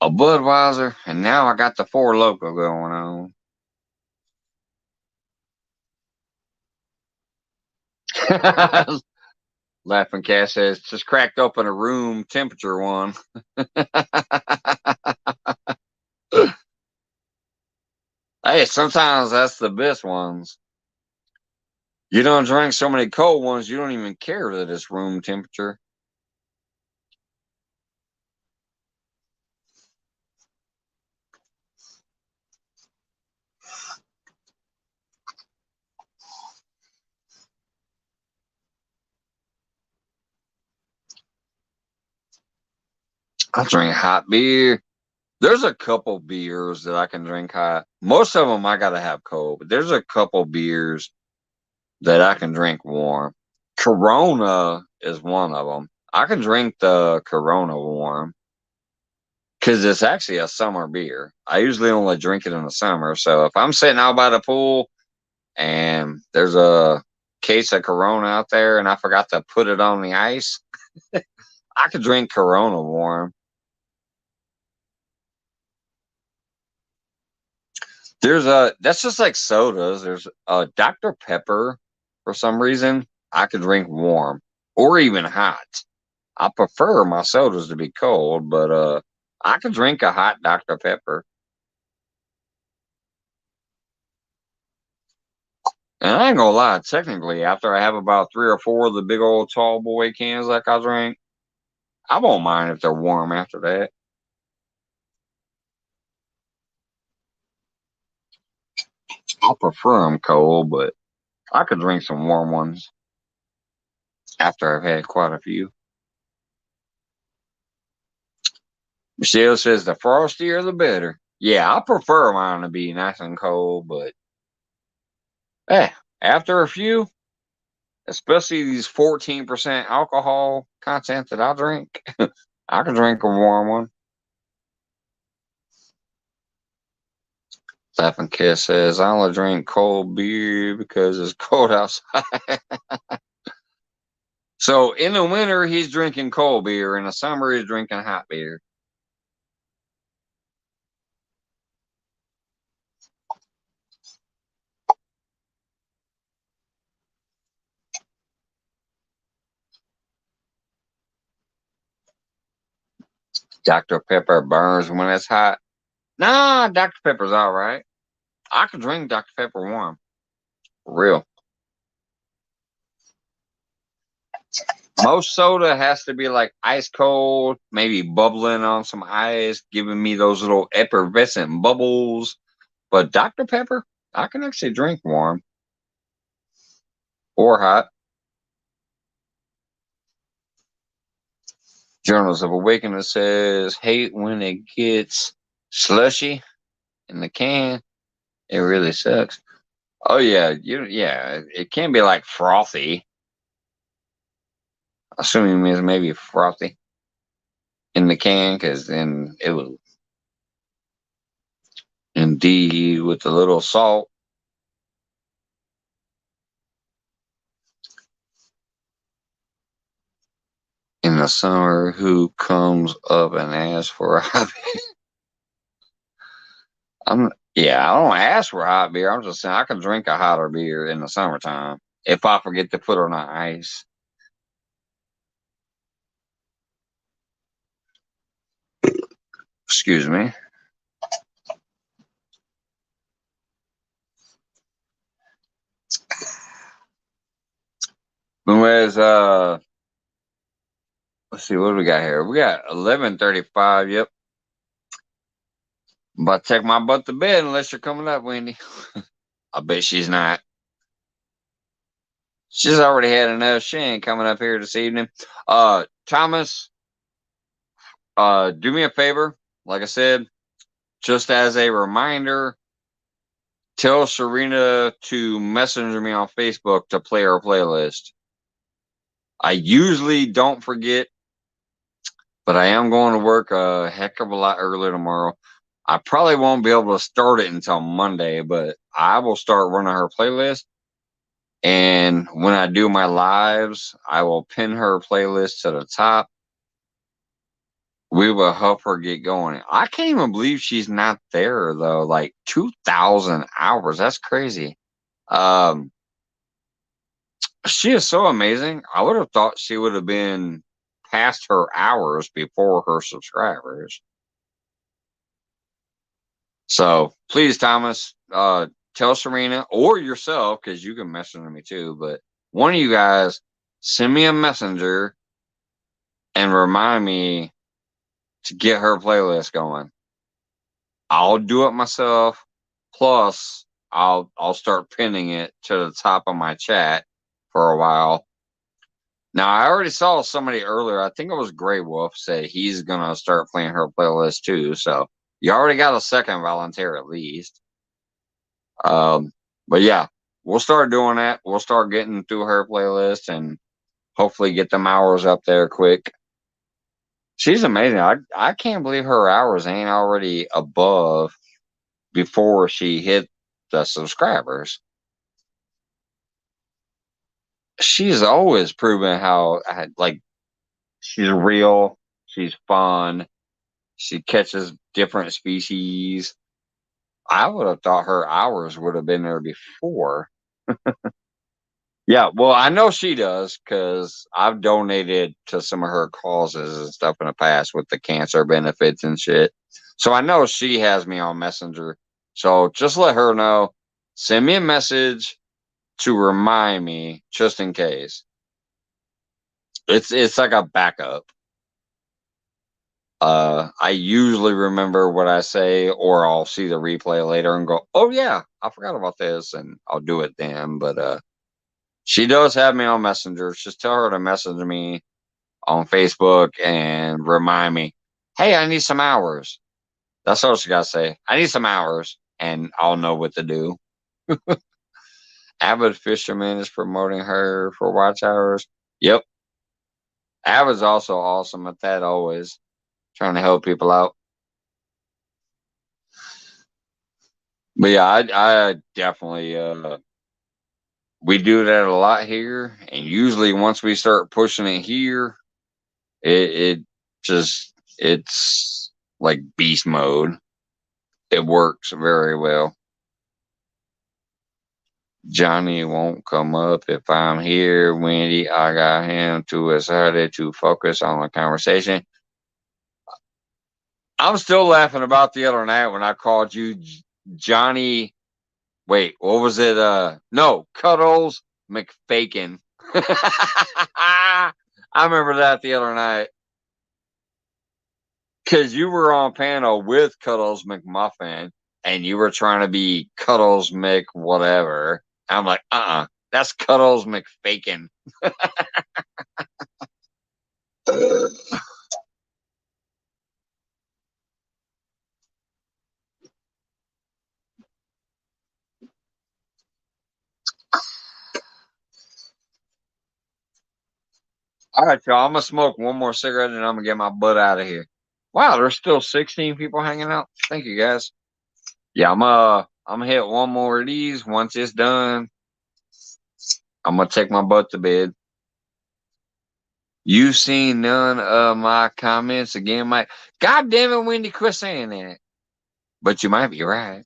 [SPEAKER 1] A Budweiser, and now I got the Four Loco going on. Laughing Cat says, just cracked open a room temperature one. Hey, sometimes that's the best ones. You don't drink so many cold ones, you don't even care that it's room temperature. I drink hot beer. There's a couple beers that I can drink hot. Most of them I gotta have cold, but there's a couple beers that I can drink warm. Corona is one of them. I can drink the Corona warm because it's actually a summer beer. I usually only drink it in the summer. So if I'm sitting out by the pool and there's a case of Corona out there and I forgot to put it on the ice, I could drink Corona warm. That's just like sodas. There's a Dr. Pepper for some reason. I could drink warm or even hot. I prefer my sodas to be cold, but I could drink a hot Dr. Pepper. And I ain't gonna lie, technically, after I have about 3 or 4 of the big old tall boy cans like I drink, I won't mind if they're warm after that. I prefer them cold, but I could drink some warm ones after I've had quite a few. Michelle says the frostier the better. Yeah, I prefer mine to be nice and cold, but hey, after a few, especially these 14% alcohol content that I drink, I can drink a warm one. Laughing Kiss says, I only drink cold beer because it's cold outside. So in the winter, he's drinking cold beer. In the summer, he's drinking hot beer. Dr. Pepper burns when it's hot. Nah, Dr. Pepper's all right. I could drink Dr. Pepper warm. For real. Most soda has to be like ice cold, maybe bubbling on some ice, giving me those little effervescent bubbles. But Dr. Pepper, I can actually drink warm or hot. Journals of Awakening says, hate when it gets slushy in the can. It really sucks. Oh yeah, yeah, it can be like frothy. Assuming it's maybe frothy in the can, because then it will indeed with a little salt. In the summer, who comes up and asks for a hobby? Yeah, I don't ask for hot beer. I'm just saying I can drink a hotter beer in the summertime if I forget to put it on ice. Excuse me. Anyways, let's see what do we got here. We got 11:35. Yep. I'm about to take my butt to bed unless you're coming up, Wendy. I bet she's not. She's already had enough. She ain't coming up here this evening. Thomas, do me a favor. Like I said, just as a reminder, tell Serena to messenger me on Facebook to play her playlist. I usually don't forget, but I am going to work a heck of a lot earlier tomorrow. I probably won't be able to start it until Monday, but I will start running her playlist. And when I do my lives, I will pin her playlist to the top. We will help her get going. I can't even believe she's not there though. Like 2,000 hours. That's crazy. Um, she is so amazing. I would have thought she would have been past her hours before her subscribers. So please, Thomas, tell Serena or yourself, because you can message me too, but one of you guys send me a messenger and remind me to get her playlist going. I'll do it myself. Plus, I'll start pinning it to the top of my chat for a while. Now, I already saw somebody earlier. I think it was Grey Wolf said he's gonna start playing her playlist too. So you already got a second volunteer at least. But yeah, we'll start doing that. We'll start getting through her playlist and hopefully get them hours up there quick. She's amazing. I can't believe her hours ain't already above before she hit the subscribers. She's always proven how like she's real, she's fun, she catches different species. I would have thought her hours would have been there before. Yeah, well, I know she does because I've donated to some of her causes and stuff in the past with the cancer benefits and shit. So I know she has me on Messenger. So just let her know. Send me a message to remind me just in case. It's like a backup. I usually remember what I say, or I'll see the replay later and go, "Oh yeah, I forgot about this," and I'll do it then. But she does have me on Messenger. Just tell her to message me on Facebook and remind me, "Hey, I need some hours." That's all she got to say. I need some hours, and I'll know what to do. Avid Fisherman is promoting her for watch hours. Yep. Avid's also awesome at that, always trying to help people out. But yeah, I definitely we do that a lot here, and usually once we start pushing it here, it just it's like beast mode. It works very well. Johnny won't come up if I'm here, Wendy. I got him too excited to focus on the conversation. I'm still laughing about the other night when I called you Johnny. Wait, what was it? No, Cuddles McFakin. I remember that the other night because you were on panel with Cuddles McMuffin and you were trying to be Cuddles Mc whatever. I'm like, that's Cuddles McFakin. All right, y'all. I'm gonna smoke one more cigarette and I'm gonna get my butt out of here. Wow, there's still 16 people hanging out. Thank you, guys. Yeah, I'm gonna hit one more of these. Once it's done, I'm gonna take my butt to bed. You've seen none of my comments again, Mike. God damn it, Wendy, quit saying that. but you might be right.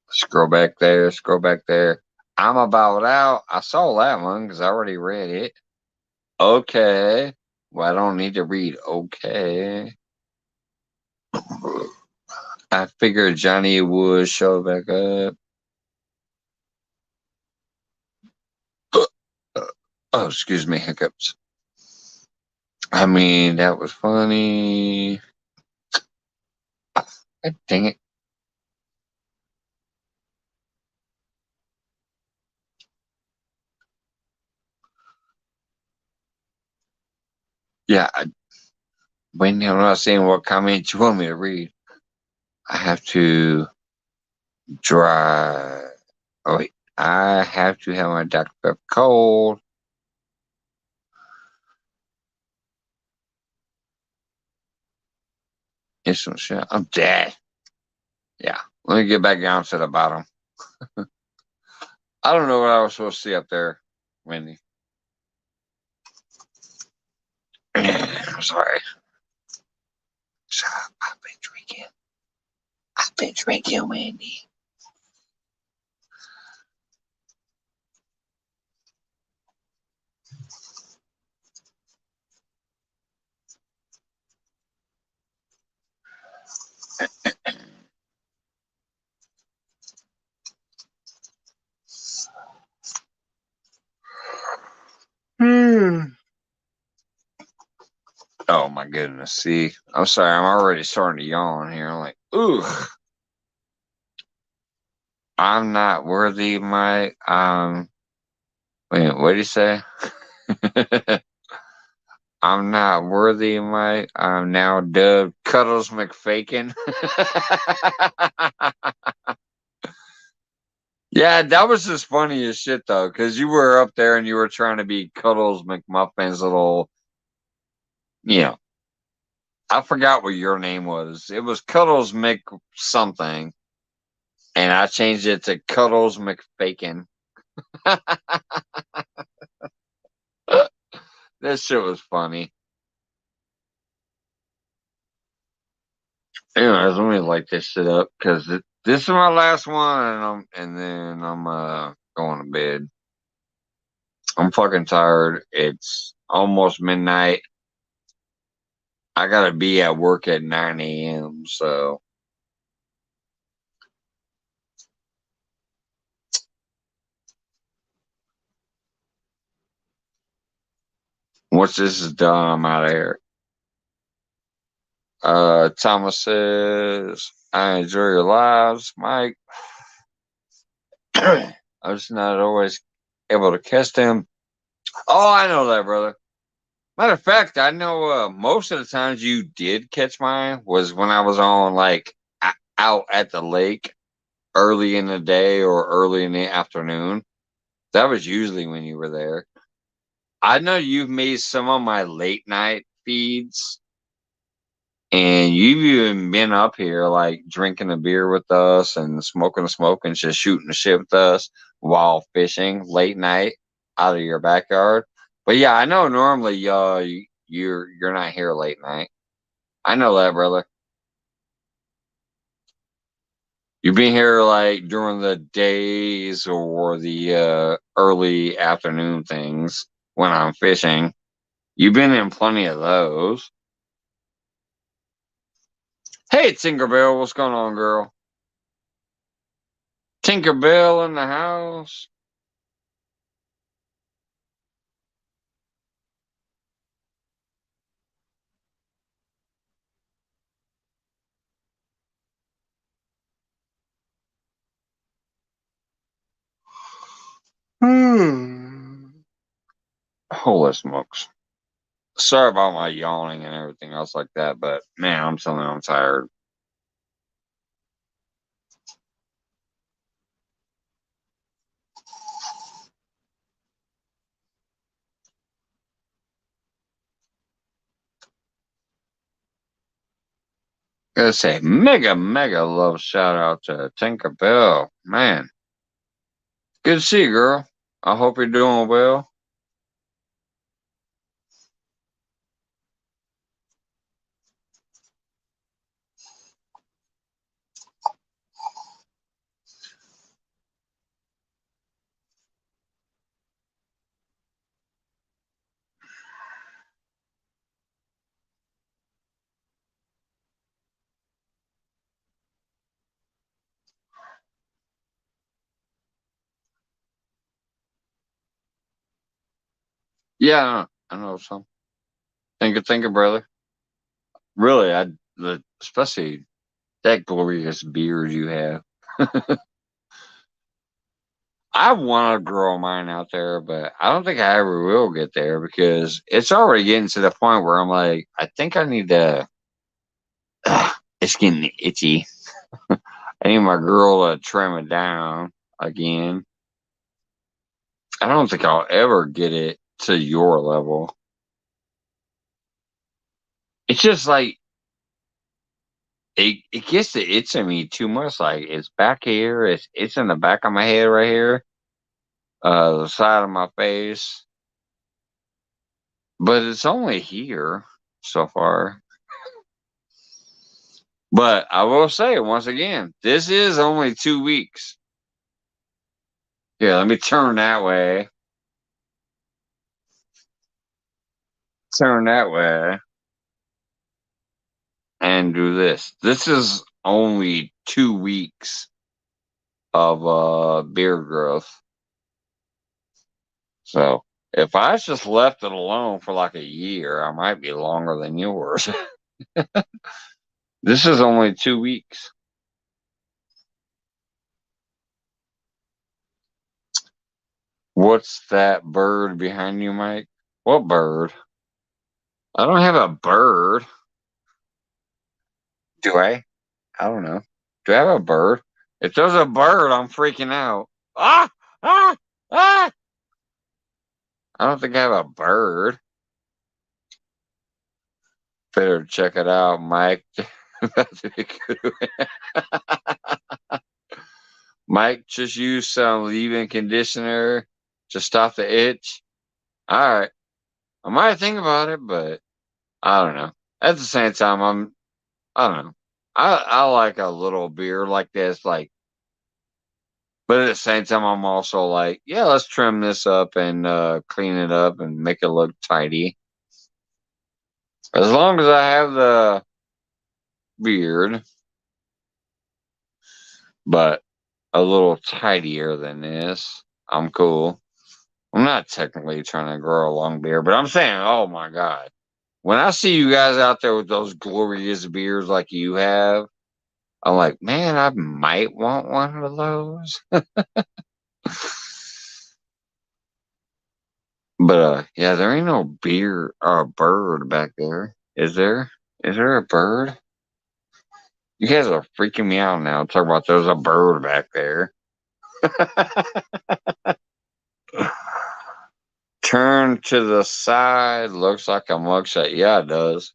[SPEAKER 1] Scroll back there, scroll back there. I'm about out. I saw that one because I already read it. Okay. Well, I don't need to read okay. I figured Johnny would show back up. Oh, excuse me, hiccups. I mean, that was funny. God dang it. Yeah, when I'm not saying what comment you want me to read, I have to dry. Oh, wait. I have to have my Dr. Pepper cold. Get some shit. I'm dead. Yeah. Let me get back down to the bottom. I don't know what I was supposed to see up there, Wendy. I'm sorry. I've been drinking. I've been drinking, Wendy. Oh my goodness. See, I'm sorry. I'm already starting to yawn here. I'm like, ugh. I'm not worthy, Mike. Wait, what did he say? I'm not worthy, Mike. I'm now dubbed Cuddles McFakin. Yeah, that was just funny as shit though, because you were up there and you were trying to be Cuddles McMuffin's little, you know, I forgot what your name was. It was Cuddles Mc something, and I changed it to Cuddles McFakin. This shit was funny. Anyways, let me light this shit up because this is my last one, and then I'm going to bed. I'm fucking tired. It's almost midnight. I gotta be at work at 9 a.m. So once this is done, I'm out of here. Thomas says, I enjoy your lives, Mike. I'm just not always able to catch them. Oh, I know that, brother. Matter of fact, I know most of the times you did catch mine was when I was on like out at the lake early in the day or early in the afternoon. That was usually when you were there. I know you've made some of my late night feeds, and you've even been up here like drinking a beer with us and smoking a smoke and just shooting the shit with us while fishing late night out of your backyard. But yeah, I know normally you're not here late night. I know that, brother. You've been here like during the days or the early afternoon things when I'm fishing. You've been in plenty of those. Hey, Tinkerbell, what's going on, girl? Tinkerbell in the house. Holy smokes. Sorry about my yawning and everything else like that, but man, I'm telling you, I'm tired. Gotta say, mega love shout out to Tinkerbell. Man, good to see you, girl. I hope you're doing well. Yeah, I know some. Think of brother. Really, especially that glorious beard you have. I want to grow mine out there, but I don't think I ever will get there because it's already getting to the point where I'm like, I think I need to. It's getting itchy. I need my girl to trim it down again. I don't think I'll ever get it to your level. It's just like it gets to itching me too much. Like it's back here, it's in the back of my head right here, the side of my face, but it's only here so far. But I will say once again, this is only 2 weeks. Here, let me turn that way. Turn that way. And do this. This is only 2 weeks of beard growth. So if I just left it alone for like a year, I might be longer than yours. This is only 2 weeks. What's that bird behind you, Mike? What bird? I don't have a bird. Do I? I don't know. Do I have a bird? If there's a bird, I'm freaking out. Ah! Ah! Ah! I don't think I have a bird. Better check it out, Mike. Mike, just use some leave-in conditioner to stop the itch. All right. I might think about it, but I don't know. At the same time, I don't know. I like a little beard like this, like, but at the same time, I'm also like, yeah, let's trim this up and clean it up and make it look tidy. As long as I have the beard, but a little tidier than this, I'm cool. I'm not technically trying to grow a long beard, but I'm saying, oh my God. When I see you guys out there with those glorious beards like you have, I'm like, man, I might want one of those. But yeah, there ain't no beard or bird back there. Is there? Is there a bird? You guys are freaking me out now. Talk about there's a bird back there. Turn to the side. Looks like a mugshot. Yeah, it does.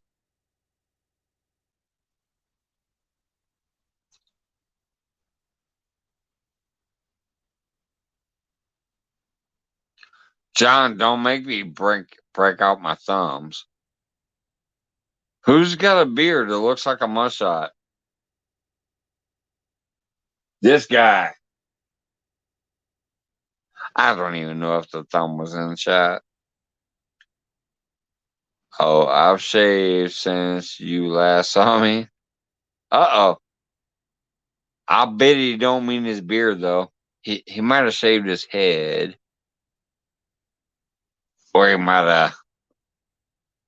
[SPEAKER 1] John, don't make me break out my thumbs. Who's got a beard that looks like a mugshot? This guy. I don't even know if the thumb was in the chat. Oh, I've shaved since you last saw me. Uh-oh. I bet he don't mean his beard, though. He might have shaved his head. Or he might have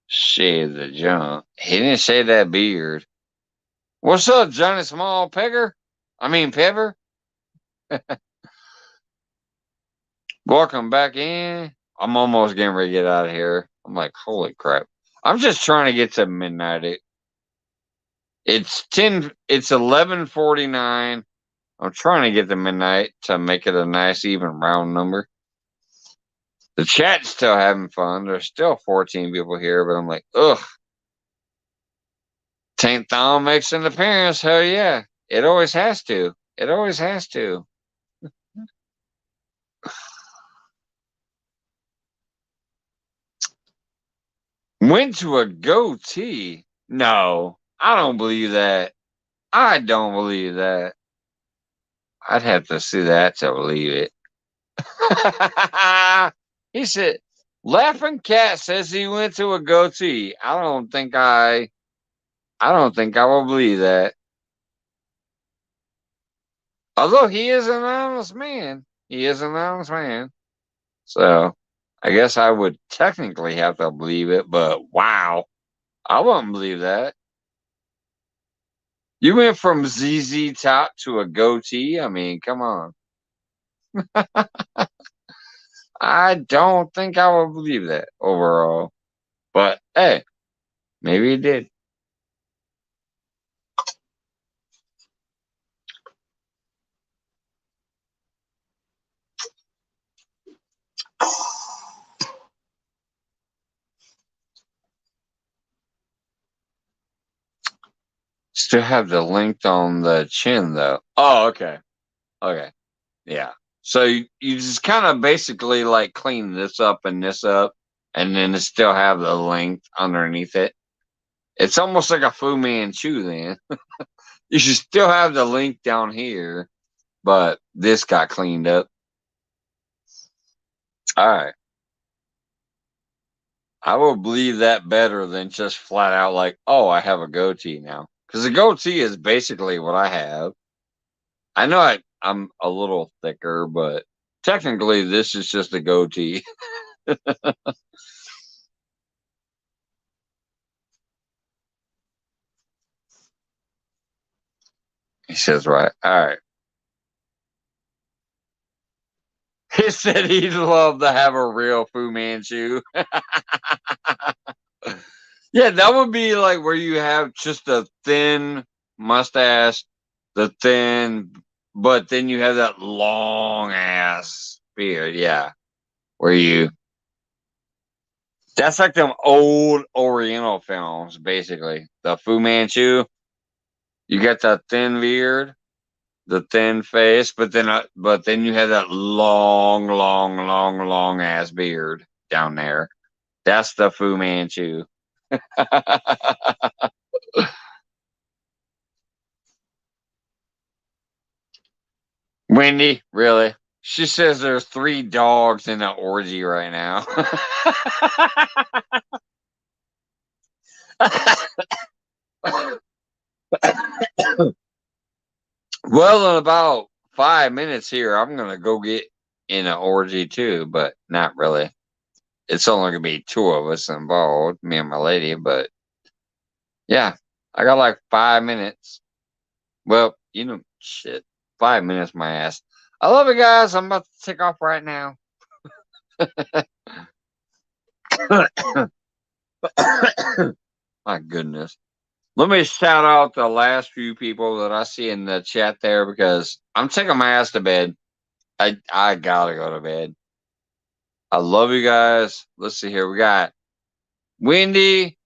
[SPEAKER 1] shaved the junk. He didn't shave that beard. What's up, Johnny Small Pegger? I mean, Pepper? Welcome back in. I'm almost getting ready to get out of here. I'm like, holy crap. I'm just trying to get to midnight. It's 11:49. I'm trying to get to midnight to make it a nice even round number. The chat's still having fun. There's still 14 people here, but I'm like, ugh. Tank Thom makes an appearance. Hell yeah. It always has to. It always has to. Went to a goatee. No, I don't believe that. I don't believe that. I'd have to see that to believe it. He said, Laughing Cat says he went to a goatee. I don't think I will believe that. Although he is an honest man. He is an honest man. So I guess I would technically have to believe it, but wow, I wouldn't believe that. You went from ZZ Top to a goatee. I mean, come on. I don't think I would believe that overall. But hey, maybe it did. Still have the length on the chin though. Oh, okay. Okay. Yeah. So you just kind of basically like clean this up and this up, and then it still have the length underneath it. It's almost like a Fu Manchu then. You should still have the length down here, but this got cleaned up. All right. I will believe that better than just flat out like, oh, I have a goatee now. Because a goatee is basically what I have. I know I'm a little thicker, but technically this is just a goatee. He says, right. All right. He said he'd love to have a real Fu Manchu. Yeah, that would be like where you have just a thin mustache, but then you have that long ass beard. Yeah, where that's like them old Oriental films, basically. The Fu Manchu, you got that thin beard, the thin face, but then you have that long ass beard down there. That's the Fu Manchu. Wendy, really? She says there's 3 dogs in an orgy right now. Well, in about 5 minutes here, I'm gonna go get in an orgy too, but not really. It's only gonna be 2 of us involved, me and my lady, but yeah, I got like 5 minutes. Well, shit. 5 minutes, my ass. I love you guys. I'm about to take off right now. My goodness. Let me shout out the last few people that I see in the chat there because I'm taking my ass to bed. I gotta go to bed. I love you guys. Let's see here. We got Wendy,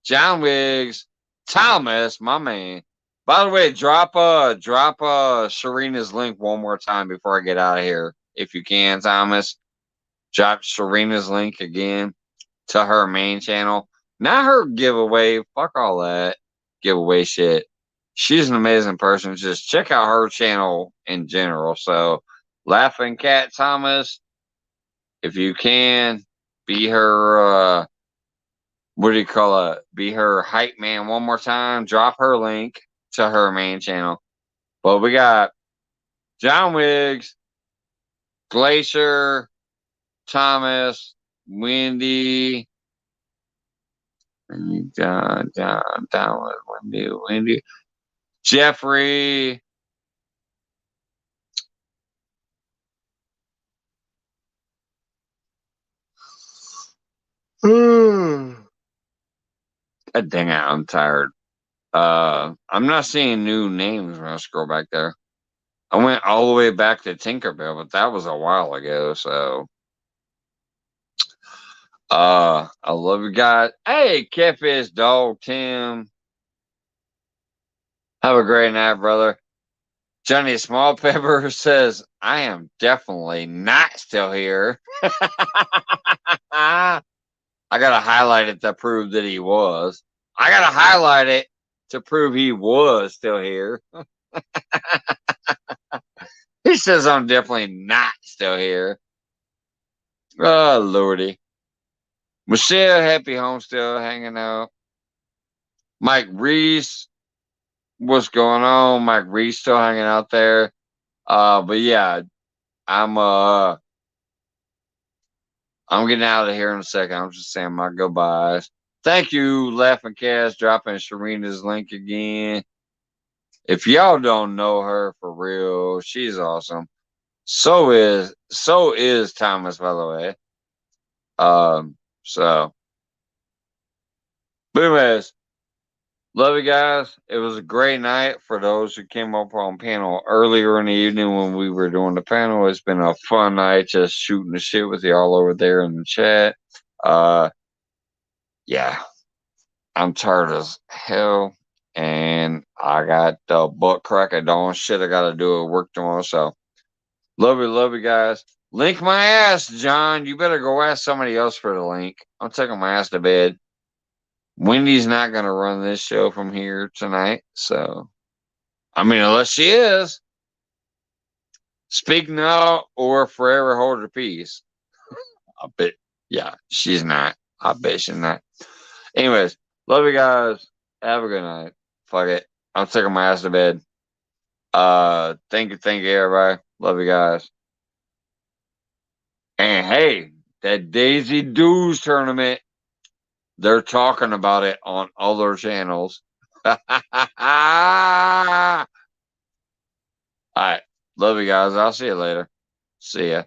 [SPEAKER 1] John Wiggs, Thomas, my man. By the way, drop Serena's link one more time before I get out of here. If you can, Thomas. Drop Serena's link again to her main channel. Not her giveaway. Fuck all that giveaway shit. She's an amazing person. Just check out her channel in general. So, Laughing Cat Thomas, if you can, be her, what do you call it? Be her hype man one more time. Drop her link to her main channel. But we got John Wiggs, Glacier, Thomas, Wendy, John, Wendy, Jeffrey. God dang it, I'm tired. I'm not seeing new names when I scroll back there. I went all the way back to Tinkerbell, but that was a while ago, so I love you guys. Hey, Catfish Dog Tim. Have a great night, brother. Johnny Small Pepper says, I am definitely not still here. I gotta highlight it to prove that he was. I gotta highlight it to prove he was still here. He says I'm definitely not still here. Oh, Lordy. Michelle, happy home still hanging out. Mike Reese, what's going on? Mike Reese still hanging out there. But yeah, I'm I'm getting out of here in a second. I'm just saying my goodbyes. Thank you, Laughing Cast, dropping Serena's link again. If y'all don't know her for real, she's awesome. So is Thomas, by the way. So anyways, love you guys. It was a great night for those who came up on panel earlier in the evening when we were doing the panel. It's been a fun night just shooting the shit with y'all over there in the chat. Yeah, I'm tired as hell, and I got butt crack at dawn shit I gotta do at work tomorrow. So love you guys. Link my ass, John. You better go ask somebody else for the link. I'm taking my ass to bed. Wendy's not gonna run this show from here tonight, so I mean, unless she is. Speak now or forever hold her peace. I bet. Yeah, she's not. I bet she's not. Anyways, love you guys. Have a good night. Fuck it. I'm taking my ass to bed. Thank you, everybody. Love you guys. And hey, that Daisy Dues tournament, they're talking about it on other channels. All right. Love you guys. I'll see you later. See ya.